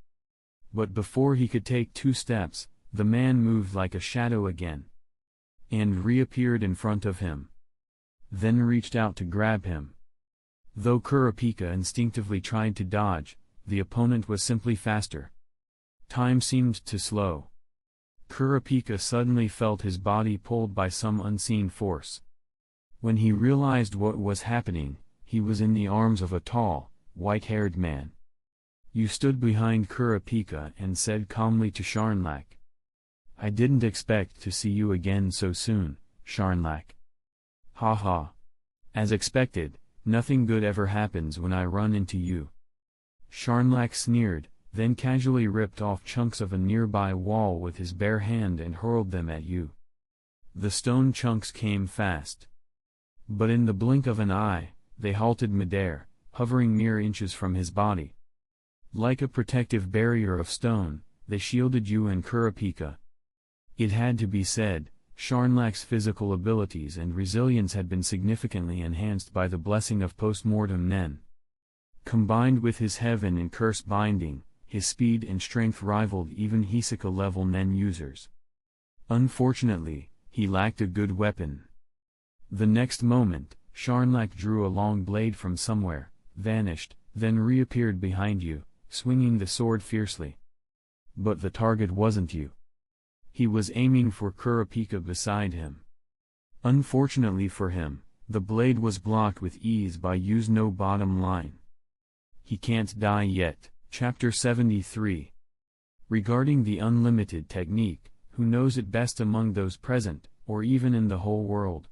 Speaker 1: But before he could take 2 steps, the man moved like a shadow again, and reappeared in front of him. Then reached out to grab him. Though Kurapika instinctively tried to dodge, the opponent was simply faster. Time seemed to slow. Kurapika suddenly felt his body pulled by some unseen force. When he realized what was happening, he was in the arms of a tall, white-haired man. You stood behind Kurapika and said calmly to Sharnlak, "I didn't expect to see you again so soon, Sharnlak." "Ha ha. As expected, nothing good ever happens when I run into you." Sharnlak sneered, then casually ripped off chunks of a nearby wall with his bare hand and hurled them at you. The stone chunks came fast. But in the blink of an eye, they halted midair, hovering mere inches from his body. Like a protective barrier of stone, they shielded you and Kurapika. It had to be said, Sharnlak's physical abilities and resilience had been significantly enhanced by the blessing of post-mortem Nen. Combined with his heaven and curse binding, his speed and strength rivaled even Hisoka-level Nen users. Unfortunately, he lacked a good weapon. The next moment, Sharnlak drew a long blade from somewhere, vanished, then reappeared behind you, swinging the sword fiercely. But the target wasn't you. He was aiming for Kurapika beside him. Unfortunately for him, the blade was blocked with ease by Yu's no bottom line. He can't die yet. Chapter 73. Regarding the unlimited technique, who knows it best among those present, or even in the whole world?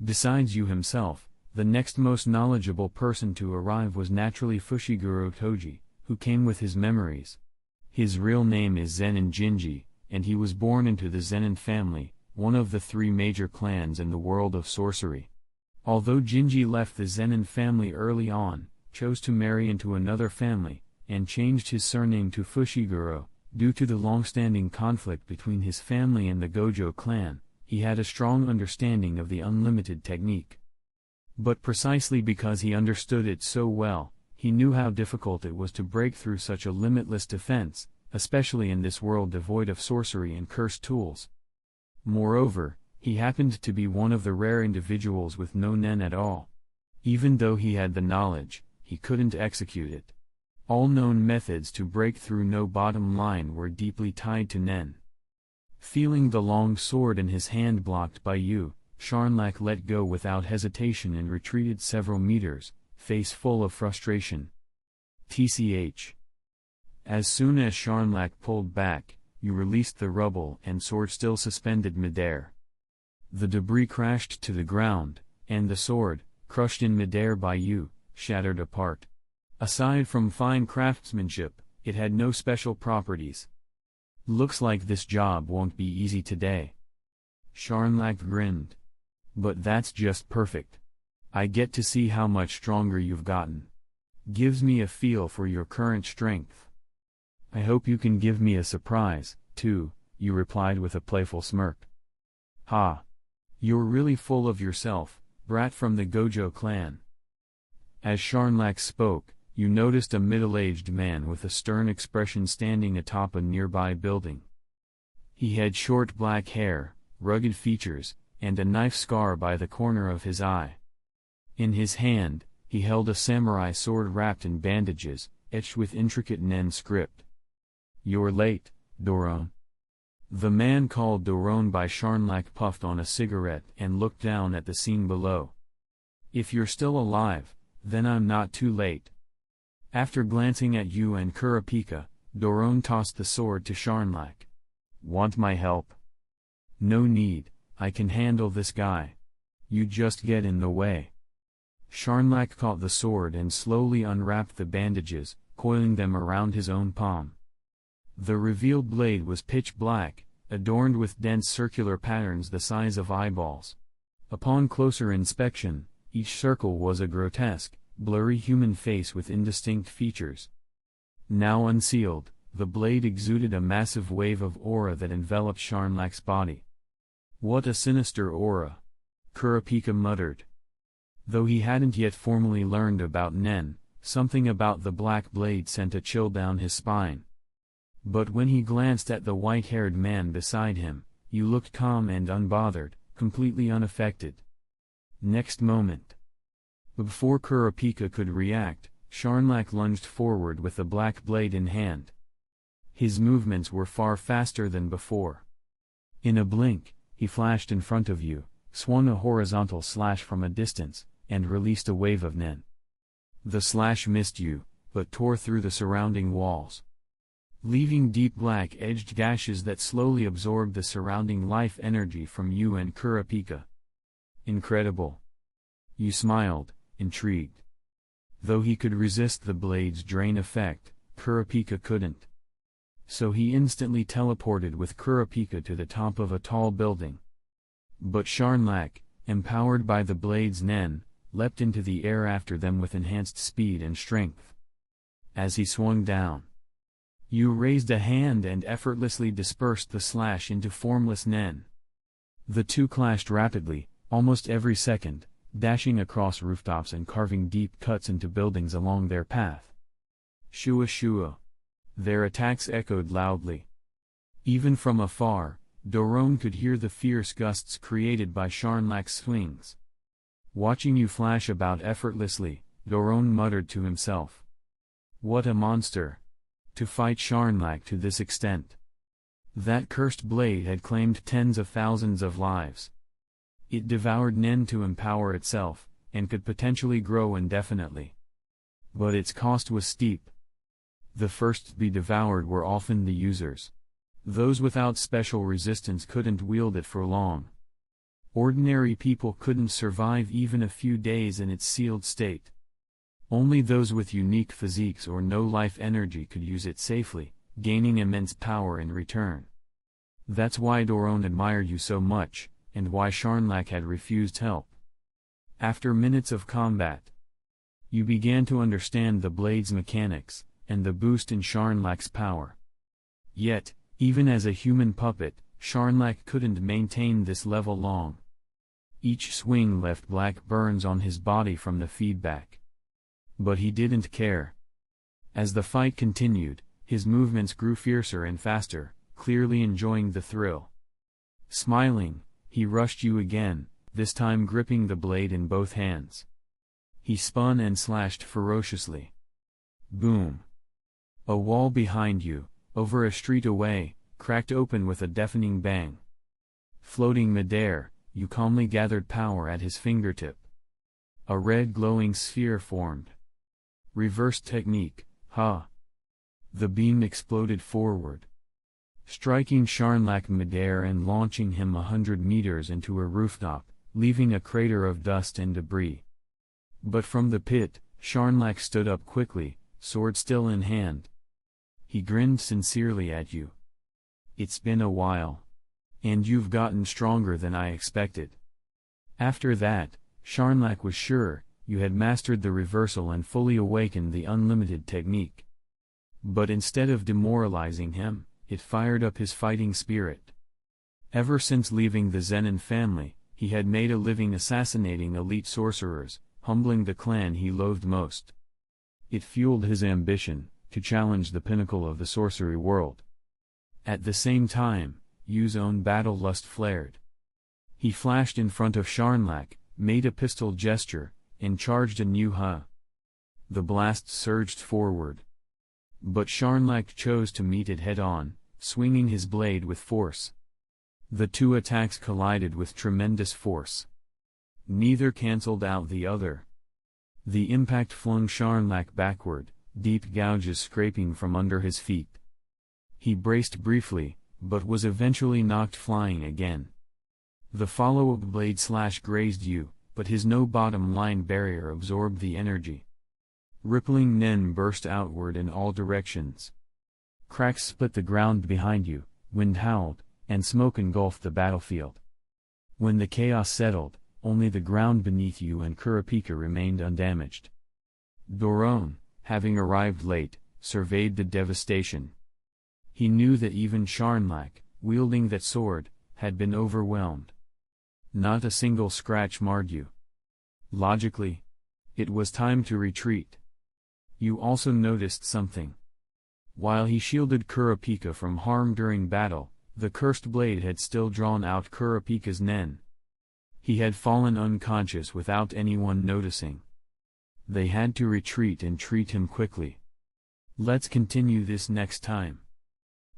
Speaker 1: Besides Yu himself, the next most knowledgeable person to arrive was naturally Fushiguro Toji, who came with his memories. His real name is Zenin Jinji, and he was born into the Zenin family, one of the 3 major clans in the world of sorcery. Although Jinji left the Zenin family early on, chose to marry into another family, and changed his surname to Fushiguro, due to the long-standing conflict between his family and the Gojo clan, he had a strong understanding of the unlimited technique. But precisely because he understood it so well, he knew how difficult it was to break through such a limitless defense, especially in this world devoid of sorcery and cursed tools. Moreover, he happened to be one of the rare individuals with no Nen at all. Even though he had the knowledge, he couldn't execute it. All known methods to break through no bottom line were deeply tied to Nen. Feeling the long sword in his hand blocked by Yu, Sharnlak let go without hesitation and retreated several meters, face full of frustration. Tch. As soon as Sharnlak pulled back, Yu released the rubble and sword still suspended midair. The debris crashed to the ground, and the sword, crushed in midair by Yu, shattered apart. Aside from fine craftsmanship, it had no special properties. "Looks like this job won't be easy today." Sharnlak grinned. "But that's just perfect. I get to see how much stronger you've gotten. Gives me a feel for your current strength." "I hope you can give me a surprise, too," Yu replied with a playful smirk. "Ha! You're really full of yourself, brat from the Gojo clan." As Sharnlak spoke, Yu noticed a middle-aged man with a stern expression standing atop a nearby building. He had short black hair, rugged features, and a knife scar by the corner of his eye. In his hand, he held a samurai sword wrapped in bandages, etched with intricate Nen script. "You're late, Doron." The man called Doron by Sharnlak puffed on a cigarette and looked down at the scene below. "If you're still alive, then I'm not too late." After glancing at Yu and Kurapika, Doron tossed the sword to Sharnlak. "Want my help?" "No need, I can handle this guy. You just get in the way." Sharnlak caught the sword and slowly unwrapped the bandages, coiling them around his own palm. The revealed blade was pitch black, adorned with dense circular patterns the size of eyeballs. Upon closer inspection, each circle was a grotesque, blurry human face with indistinct features. Now unsealed, the blade exuded a massive wave of aura that enveloped Sharnlak's body. "What a sinister aura," Kurapika muttered. Though he hadn't yet formally learned about Nen, something about the black blade sent a chill down his spine. But when he glanced at the white-haired man beside him, he looked calm and unbothered, completely unaffected. Next moment, before Kurapika could react, Sharnlak lunged forward with the black blade in hand. His movements were far faster than before. In a blink, he flashed in front of you, swung a horizontal slash from a distance, and released a wave of Nen. The slash missed you, but tore through the surrounding walls, leaving deep black-edged gashes that slowly absorbed the surrounding life energy from you and Kurapika. "Incredible." You smiled, intrigued. Though he could resist the blade's drain effect, Kurapika couldn't. So he instantly teleported with Kurapika to the top of a tall building. But Sharnlak, empowered by the blade's Nen, leapt into the air after them with enhanced speed and strength. As he swung down, you raised a hand and effortlessly dispersed the slash into formless Nen. The two clashed rapidly, almost every second, dashing across rooftops and carving deep cuts into buildings along their path. Shua shua. Their attacks echoed loudly. Even from afar, Doron could hear the fierce gusts created by Sharnlak's swings. Watching you flash about effortlessly, Doron muttered to himself. What a monster! To fight Sharnlak to this extent. That cursed blade had claimed tens of thousands of lives. It devoured Nen to empower itself, and could potentially grow indefinitely. But its cost was steep. The first to be devoured were often the users. Those without special resistance couldn't wield it for long. Ordinary people couldn't survive even a few days in its sealed state. Only those with unique physiques or no life energy could use it safely, gaining immense power in return. That's why Doron admired you so much, and why Sharnlak had refused help. After minutes of combat, you began to understand the blade's mechanics, and the boost in Sharnlak's power. Yet, even as a human puppet, Sharnlak couldn't maintain this level long. Each swing left black burns on his body from the feedback. But he didn't care. As the fight continued, his movements grew fiercer and faster, clearly enjoying the thrill. Smiling, he rushed you again, this time gripping the blade in both hands. He spun and slashed ferociously. Boom! A wall behind you, over a street away, cracked open with a deafening bang. Floating midair, you calmly gathered power at his fingertip. A red glowing sphere formed. Reverse technique, ha! The beam exploded forward, striking Sharnlak midair and launching him 100 meters into a rooftop, leaving a crater of dust and debris. But from the pit, Sharnlak stood up quickly, sword still in hand. He grinned sincerely at you. It's been a while. And you've gotten stronger than I expected. After that, Sharnlak was sure, you had mastered the reversal and fully awakened the unlimited technique. But instead of demoralizing him, it fired up his fighting spirit. Ever since leaving the Zenin family, he had made a living assassinating elite sorcerers, humbling the clan he loathed most. It fueled his ambition, to challenge the pinnacle of the sorcery world. At the same time, Yu's own battle lust flared. He flashed in front of Sharnlak, made a pistol gesture, and charged a new ha. The blast surged forward. But Sharnlak chose to meet it head-on, swinging his blade with force. The two attacks collided with tremendous force. Neither cancelled out the other. The impact flung Sharnlak backward, deep gouges scraping from under his feet. He braced briefly, but was eventually knocked flying again. The follow-up blade slash grazed you, but his no bottom line barrier absorbed the energy. Rippling nen burst outward in all directions. Cracks split the ground behind you, wind howled, and smoke engulfed the battlefield. When the chaos settled, only the ground beneath you and Kurapika remained undamaged. Doron, having arrived late, surveyed the devastation. He knew that even Sharnlak, wielding that sword, had been overwhelmed. Not a single scratch marred you. Logically, it was time to retreat. You also noticed something. While he shielded Kurapika from harm during battle, the cursed blade had still drawn out Kurapika's nen. He had fallen unconscious without anyone noticing. They had to retreat and treat him quickly. Let's continue this next time.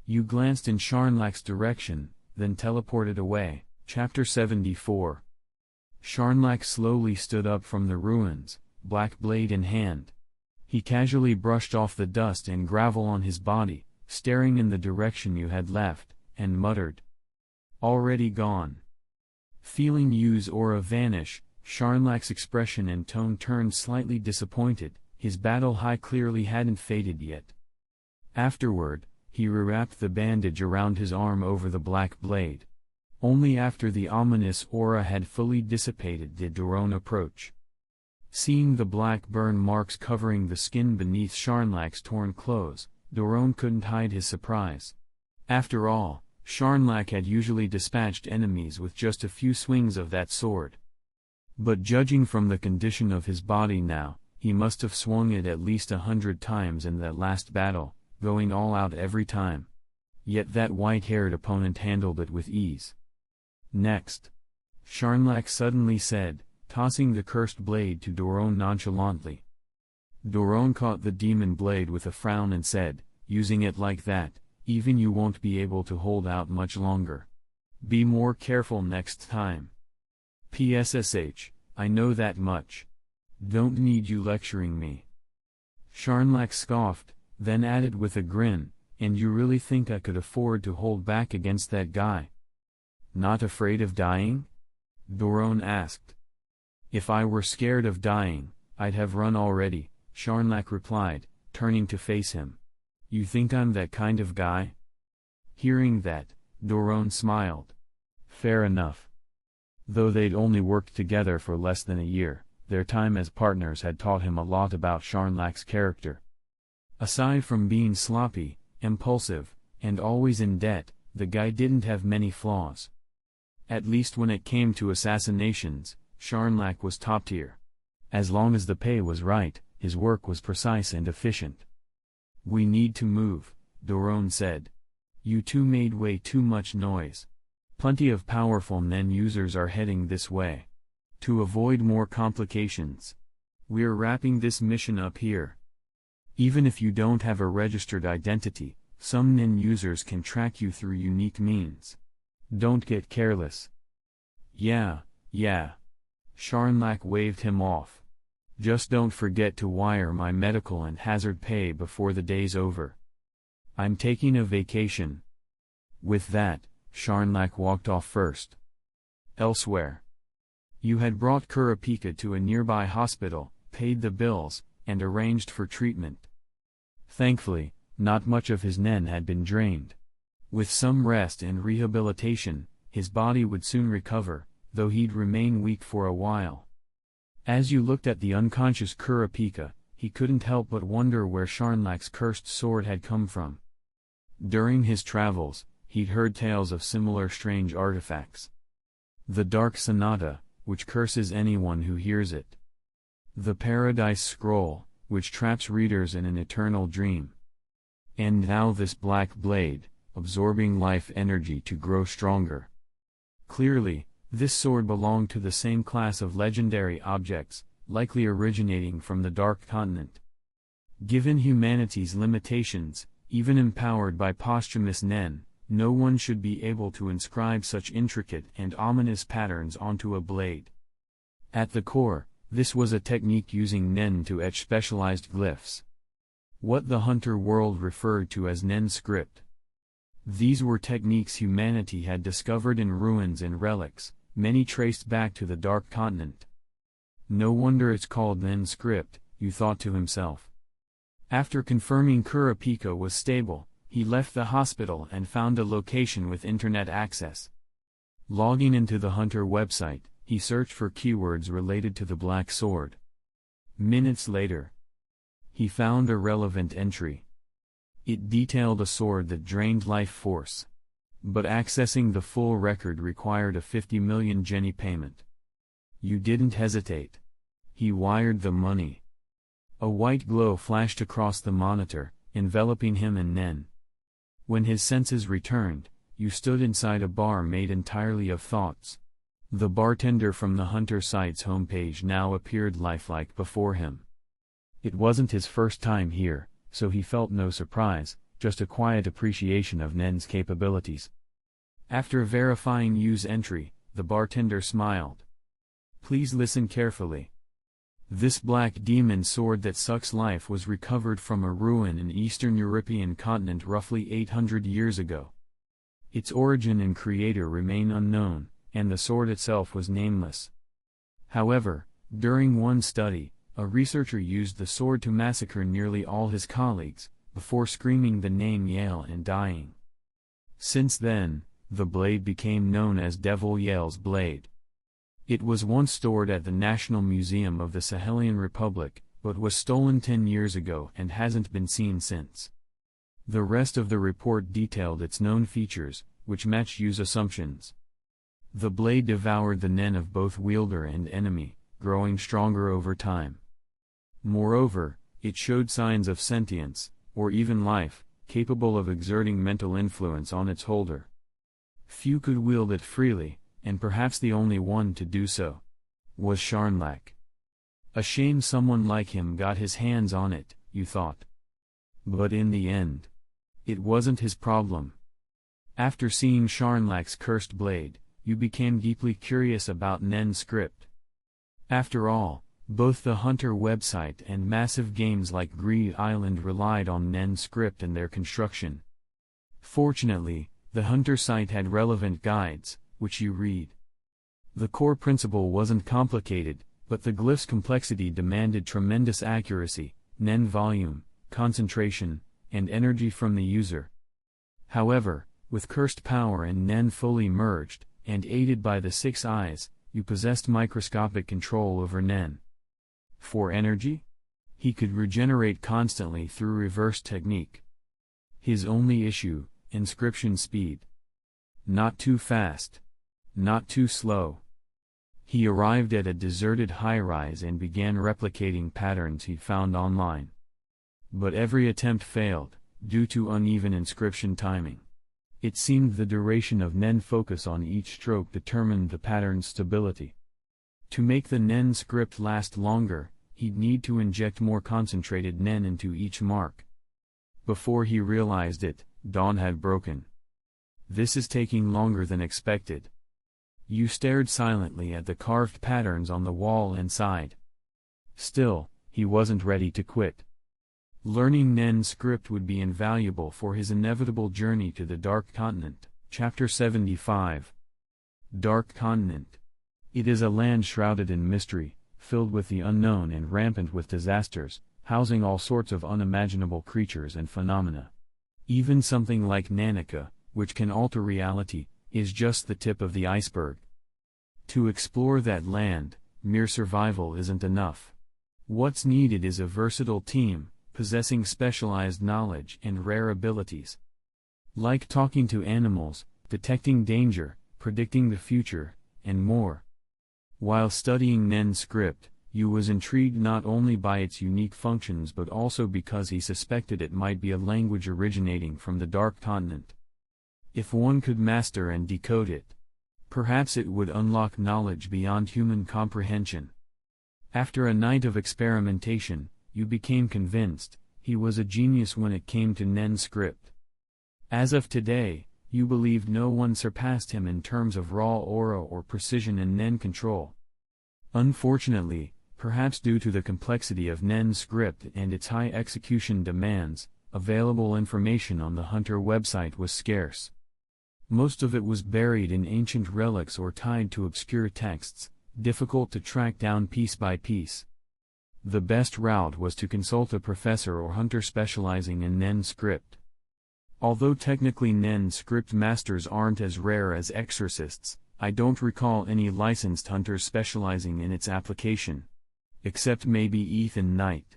Speaker 1: You glanced in Sharnlak's direction, then teleported away. Chapter 74. Sharnlak slowly stood up from the ruins, black blade in hand. He casually brushed off the dust and gravel on his body, staring in the direction you had left, and muttered, "Already gone." Feeling Yu's aura vanish, Sharnlak's expression and tone turned slightly disappointed. His battle high clearly hadn't faded yet. Afterward, he rewrapped the bandage around his arm over the black blade. Only after the ominous aura had fully dissipated did Doron approach. Seeing the black burn marks covering the skin beneath Sharnlak's torn clothes, Doron couldn't hide his surprise. After all, Sharnlak had usually dispatched enemies with just a few swings of that sword. But judging from the condition of his body now, he must have swung it at least 100 times in that last battle, going all out every time. Yet that white-haired opponent handled it with ease. "Next," Sharnlak suddenly said, tossing the cursed blade to Doron nonchalantly. Doron caught the demon blade with a frown and said, "Using it like that, even you won't be able to hold out much longer. Be more careful next time." "PSSH, I know that much. Don't need you lecturing me." Sharnlak scoffed, then added with a grin, "And you really think I could afford to hold back against that guy?" "Not afraid of dying?" Doron asked. "If I were scared of dying, I'd have run already," Sharnlak replied, turning to face him. "You think I'm that kind of guy?" Hearing that, Doron smiled. Fair enough. Though they'd only worked together for less than a year, their time as partners had taught him a lot about Sharnlak's character. Aside from being sloppy, impulsive, and always in debt, the guy didn't have many flaws. At least when it came to assassinations, Sharnlak was top tier. As long as the pay was right, his work was precise and efficient. "We need to move," Doron said. "You two made way too much noise. Plenty of powerful nen users are heading this way. To avoid more complications, we're wrapping this mission up here. Even if you don't have a registered identity, some nen users can track you through unique means. Don't get careless." Yeah. Sharnlak waved him off. "Just don't forget to wire my medical and hazard pay before the day's over. I'm taking a vacation." With that, Sharnlak walked off first. Elsewhere. You had brought Kurapika to a nearby hospital, paid the bills, and arranged for treatment. Thankfully, not much of his nen had been drained. With some rest and rehabilitation, his body would soon recover, though he'd remain weak for a while. As you looked at the unconscious Kurapika, he couldn't help but wonder where Sharnlak's cursed sword had come from. During his travels, he'd heard tales of similar strange artifacts. The Dark Sonata, which curses anyone who hears it. The Paradise Scroll, which traps readers in an eternal dream. And now this black blade, absorbing life energy to grow stronger. Clearly, this sword belonged to the same class of legendary objects, likely originating from the Dark Continent. Given humanity's limitations, even empowered by posthumous nen, no one should be able to inscribe such intricate and ominous patterns onto a blade. At the core, this was a technique using nen to etch specialized glyphs. What the Hunter world referred to as nen script. These were techniques humanity had discovered in ruins and relics, many traced back to the Dark Continent. No wonder it's called Nen script, you thought to himself. After confirming Kurapika was stable, he left the hospital and found a location with internet access. Logging into the Hunter website, he searched for keywords related to the Black Sword. Minutes later, he found a relevant entry. It detailed a sword that drained life force. But accessing the full record required a 50 million jenny payment. You didn't hesitate. He wired the money. A white glow flashed across the monitor, enveloping him in Nen. When his senses returned, you stood inside a bar made entirely of thoughts. The bartender from the Hunter site's homepage now appeared lifelike before him. It wasn't his first time here, so he felt no surprise, just a quiet appreciation of Nen's capabilities. After verifying Yu's entry, the bartender smiled. Please listen carefully. This black demon sword that sucks life was recovered from a ruin in Eastern European continent roughly 800 years ago. Its origin and creator remain unknown, and the sword itself was nameless. However, during one study, a researcher used the sword to massacre nearly all his colleagues, before screaming the name Yale and dying. Since then, the blade became known as Devil Yale's blade. It was once stored at the National Museum of the Sahelian Republic, but was stolen 10 years ago and hasn't been seen since. The rest of the report detailed its known features, which match Yu's assumptions. The blade devoured the Nen of both wielder and enemy, growing stronger over time. Moreover, it showed signs of sentience, or even life, capable of exerting mental influence on its holder. Few could wield it freely, and perhaps the only one to do so was Sharnlak. A shame someone like him got his hands on it, you thought. But in the end, it wasn't his problem. After seeing Sharnlak's cursed blade, you became deeply curious about Nen script. After all, both the Hunter website and massive games like Greed Island relied on Nen script in their construction. Fortunately, the Hunter site had relevant guides, which you read. The core principle wasn't complicated, but the glyph's complexity demanded tremendous accuracy, Nen volume, concentration, and energy from the user. However, with cursed power and Nen fully merged, and aided by the 6 eyes, you possessed microscopic control over Nen. For energy? He could regenerate constantly through reverse technique. His only issue, inscription speed. Not too fast. Not too slow. He arrived at a deserted high-rise and began replicating patterns he'd found online. But every attempt failed, due to uneven inscription timing. It seemed the duration of Nen focus on each stroke determined the pattern's stability. To make the Nen script last longer, he'd need to inject more concentrated Nen into each mark. Before he realized it, dawn had broken. This is taking longer than expected. You stared silently at the carved patterns on the wall inside. Still, he wasn't ready to quit. Learning Nen script would be invaluable for his inevitable journey to the Dark Continent. Chapter 75. Dark Continent. It is a land shrouded in mystery, filled with the unknown and rampant with disasters, housing all sorts of unimaginable creatures and phenomena. Even something like Nanika, which can alter reality, is just the tip of the iceberg. To explore that land, mere survival isn't enough. What's needed is a versatile team, possessing specialized knowledge and rare abilities. Like talking to animals, detecting danger, predicting the future, and more. While studying Nen script, Yu was intrigued not only by its unique functions but also because he suspected it might be a language originating from the Dark Continent. If one could master and decode it, perhaps it would unlock knowledge beyond human comprehension. After a night of experimentation, Yu became convinced he was a genius when it came to Nen script. As of today, Yu believed no one surpassed him in terms of raw aura or precision in Nen control. Unfortunately, perhaps due to the complexity of Nen script and its high execution demands, available information on the Hunter website was scarce. Most of it was buried in ancient relics or tied to obscure texts, difficult to track down piece by piece. The best route was to consult a professor or hunter specializing in Nen script. Although technically Nen script masters aren't as rare as exorcists, I don't recall any licensed hunters specializing in its application. Except maybe Ethan Knight.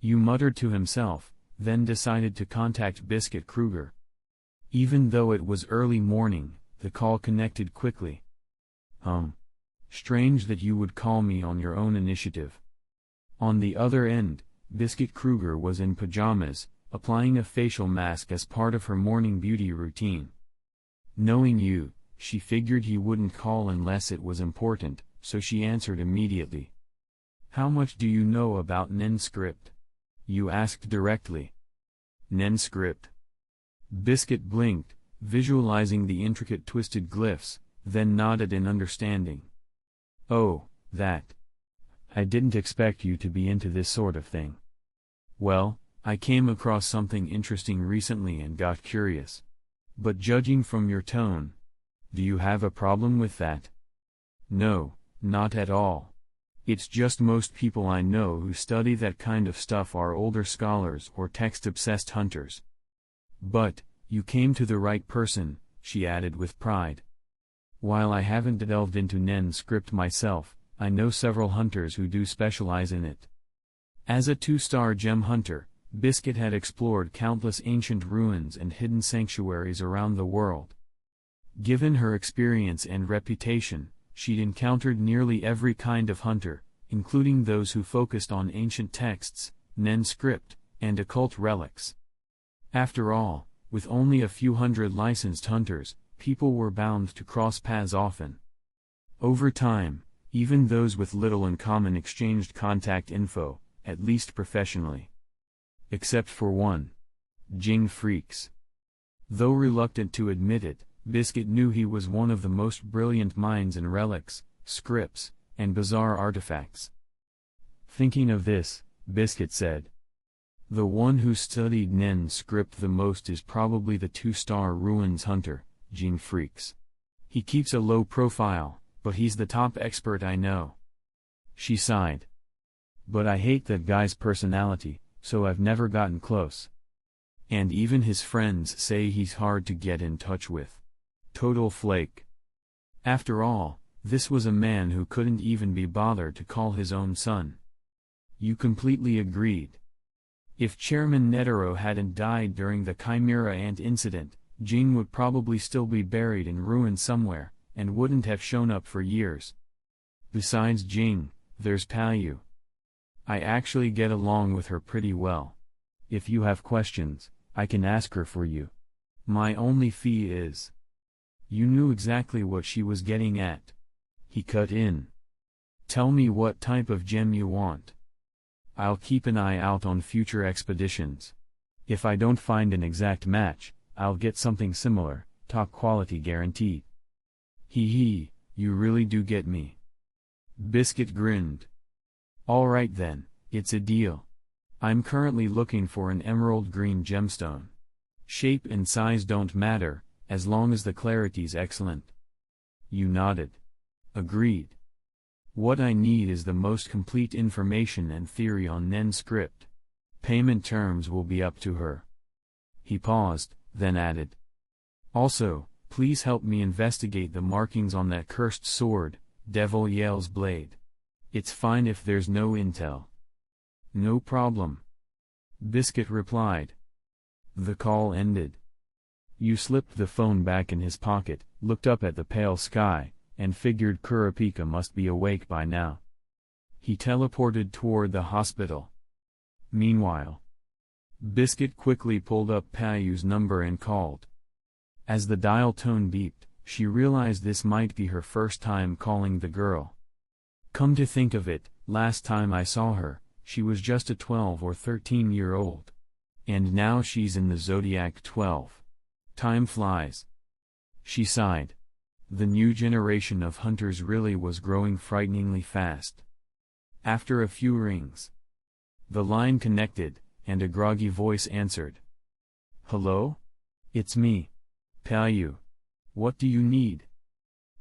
Speaker 1: You muttered to himself, then decided to contact Biscuit Kruger. Even though it was early morning, the call connected quickly. Strange that you would call me on your own initiative. On the other end, Biscuit Kruger was in pajamas, applying a facial mask as part of her morning beauty routine. Knowing you, she figured he wouldn't call unless it was important, so she answered immediately. How much do you know about Nen script? You asked directly. Nen script? Biscuit blinked, visualizing the intricate twisted glyphs, then nodded in understanding. Oh, that. I didn't expect you to be into this sort of thing. Well, I came across something interesting recently and got curious. But judging from your tone, do you have a problem with that? No, not at all. It's just most people I know who study that kind of stuff are older scholars or text-obsessed hunters. But, you came to the right person, she added with pride. While I haven't delved into Nen script myself, I know several hunters who do specialize in it. As a 2-star gem hunter, Biscuit had explored countless ancient ruins and hidden sanctuaries around the world. Given her experience and reputation, she'd encountered nearly every kind of hunter, including those who focused on ancient texts, Nen script, and occult relics. After all, with only a few hundred licensed hunters, people were bound to cross paths often. Over time, even those with little in common exchanged contact info, at least professionally. Except for one. Jing Freaks. Though reluctant to admit it, Biscuit knew he was one of the most brilliant minds in relics, scripts, and bizarre artifacts. Thinking of this, Biscuit said. The one who studied Nen script the most is probably the 2-star ruins hunter, Jing Freaks. He keeps a low profile, but he's the top expert I know. She sighed. But I hate that guy's personality, so I've never gotten close. And even his friends say he's hard to get in touch with. Total flake. After all, this was a man who couldn't even be bothered to call his own son. You completely agreed. If Chairman Netero hadn't died during the Chimera Ant incident, Jing would probably still be buried in ruins somewhere, and wouldn't have shown up for years. Besides Jing, there's Payu. I actually get along with her pretty well. If you have questions, I can ask her for you. My only fee is... You knew exactly what she was getting at. He cut in. Tell me what type of gem you want. I'll keep an eye out on future expeditions. If I don't find an exact match, I'll get something similar, top quality guaranteed. Hee, you really do get me. Biscuit grinned. Alright then, it's a deal. I'm currently looking for an emerald green gemstone. Shape and size don't matter, as long as the clarity's excellent. You nodded. Agreed. What I need is the most complete information and theory on Nen script. Payment terms will be up to her. He paused, then added. Also, please help me investigate the markings on that cursed sword, Devil Yell's blade. It's fine if there's no intel. No problem. Biscuit replied. The call ended. You slipped the phone back in his pocket, looked up at the pale sky, and figured Kurapika must be awake by now. He teleported toward the hospital. Meanwhile, Biscuit quickly pulled up Payu's number and called. As the dial tone beeped, she realized this might be her first time calling the girl. Come to think of it, last time I saw her, she was just a 12 or 13-year-old. And now she's in the Zodiac 12. Time flies. She sighed. The new generation of hunters really was growing frighteningly fast. After a few rings, the line connected, and a groggy voice answered. Hello? It's me. Payu. What do you need?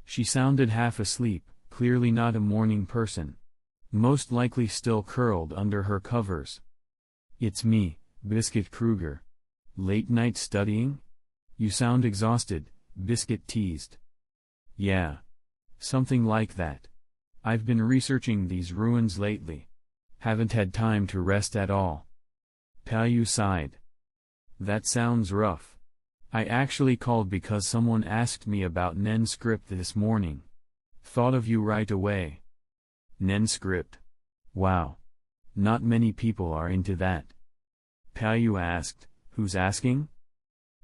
Speaker 1: She sounded half asleep, clearly not a morning person. Most likely still curled under her covers. "It's me, Biscuit Kruger. Late night studying? You sound exhausted," Biscuit teased. "Yeah. Something like that. I've been researching these ruins lately. Haven't had time to rest at all." Caillou sighed. "That sounds rough. I actually called because someone asked me about Nen script this morning. Thought of you right away." "Nen script? Wow. Not many people are into that." Caillou asked, "Who's asking?"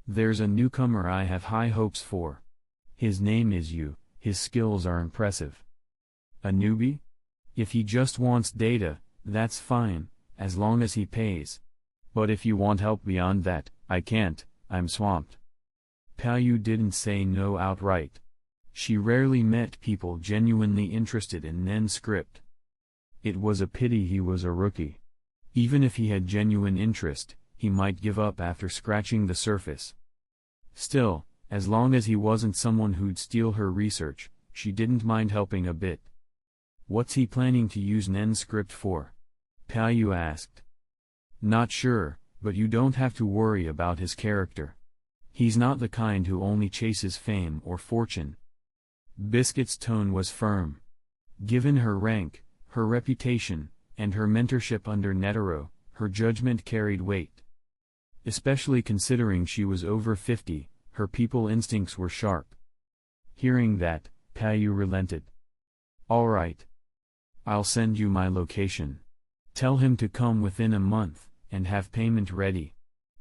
Speaker 1: "There's a newcomer I have high hopes for. His name is Yu, his skills are impressive." "A newbie? If he just wants data, that's fine, as long as he pays. But if you want help beyond that, I can't, I'm swamped." Caillou didn't say no outright. She rarely met people genuinely interested in Nen script. It was a pity he was a rookie. Even if he had genuine interest, he might give up after scratching the surface. Still, as long as he wasn't someone who'd steal her research, she didn't mind helping a bit. "What's he planning to use Nen script for?" Caillou asked. "Not sure, but you don't have to worry about his character. He's not the kind who only chases fame or fortune." Biscuit's tone was firm. Given her rank, her reputation, and her mentorship under Netero, her judgment carried weight. Especially considering she was over 50, her people instincts were sharp. Hearing that, Caillou relented. "All right. I'll send you my location. Tell him to come within a month, and have payment ready.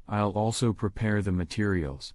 Speaker 1: I'll also prepare the materials."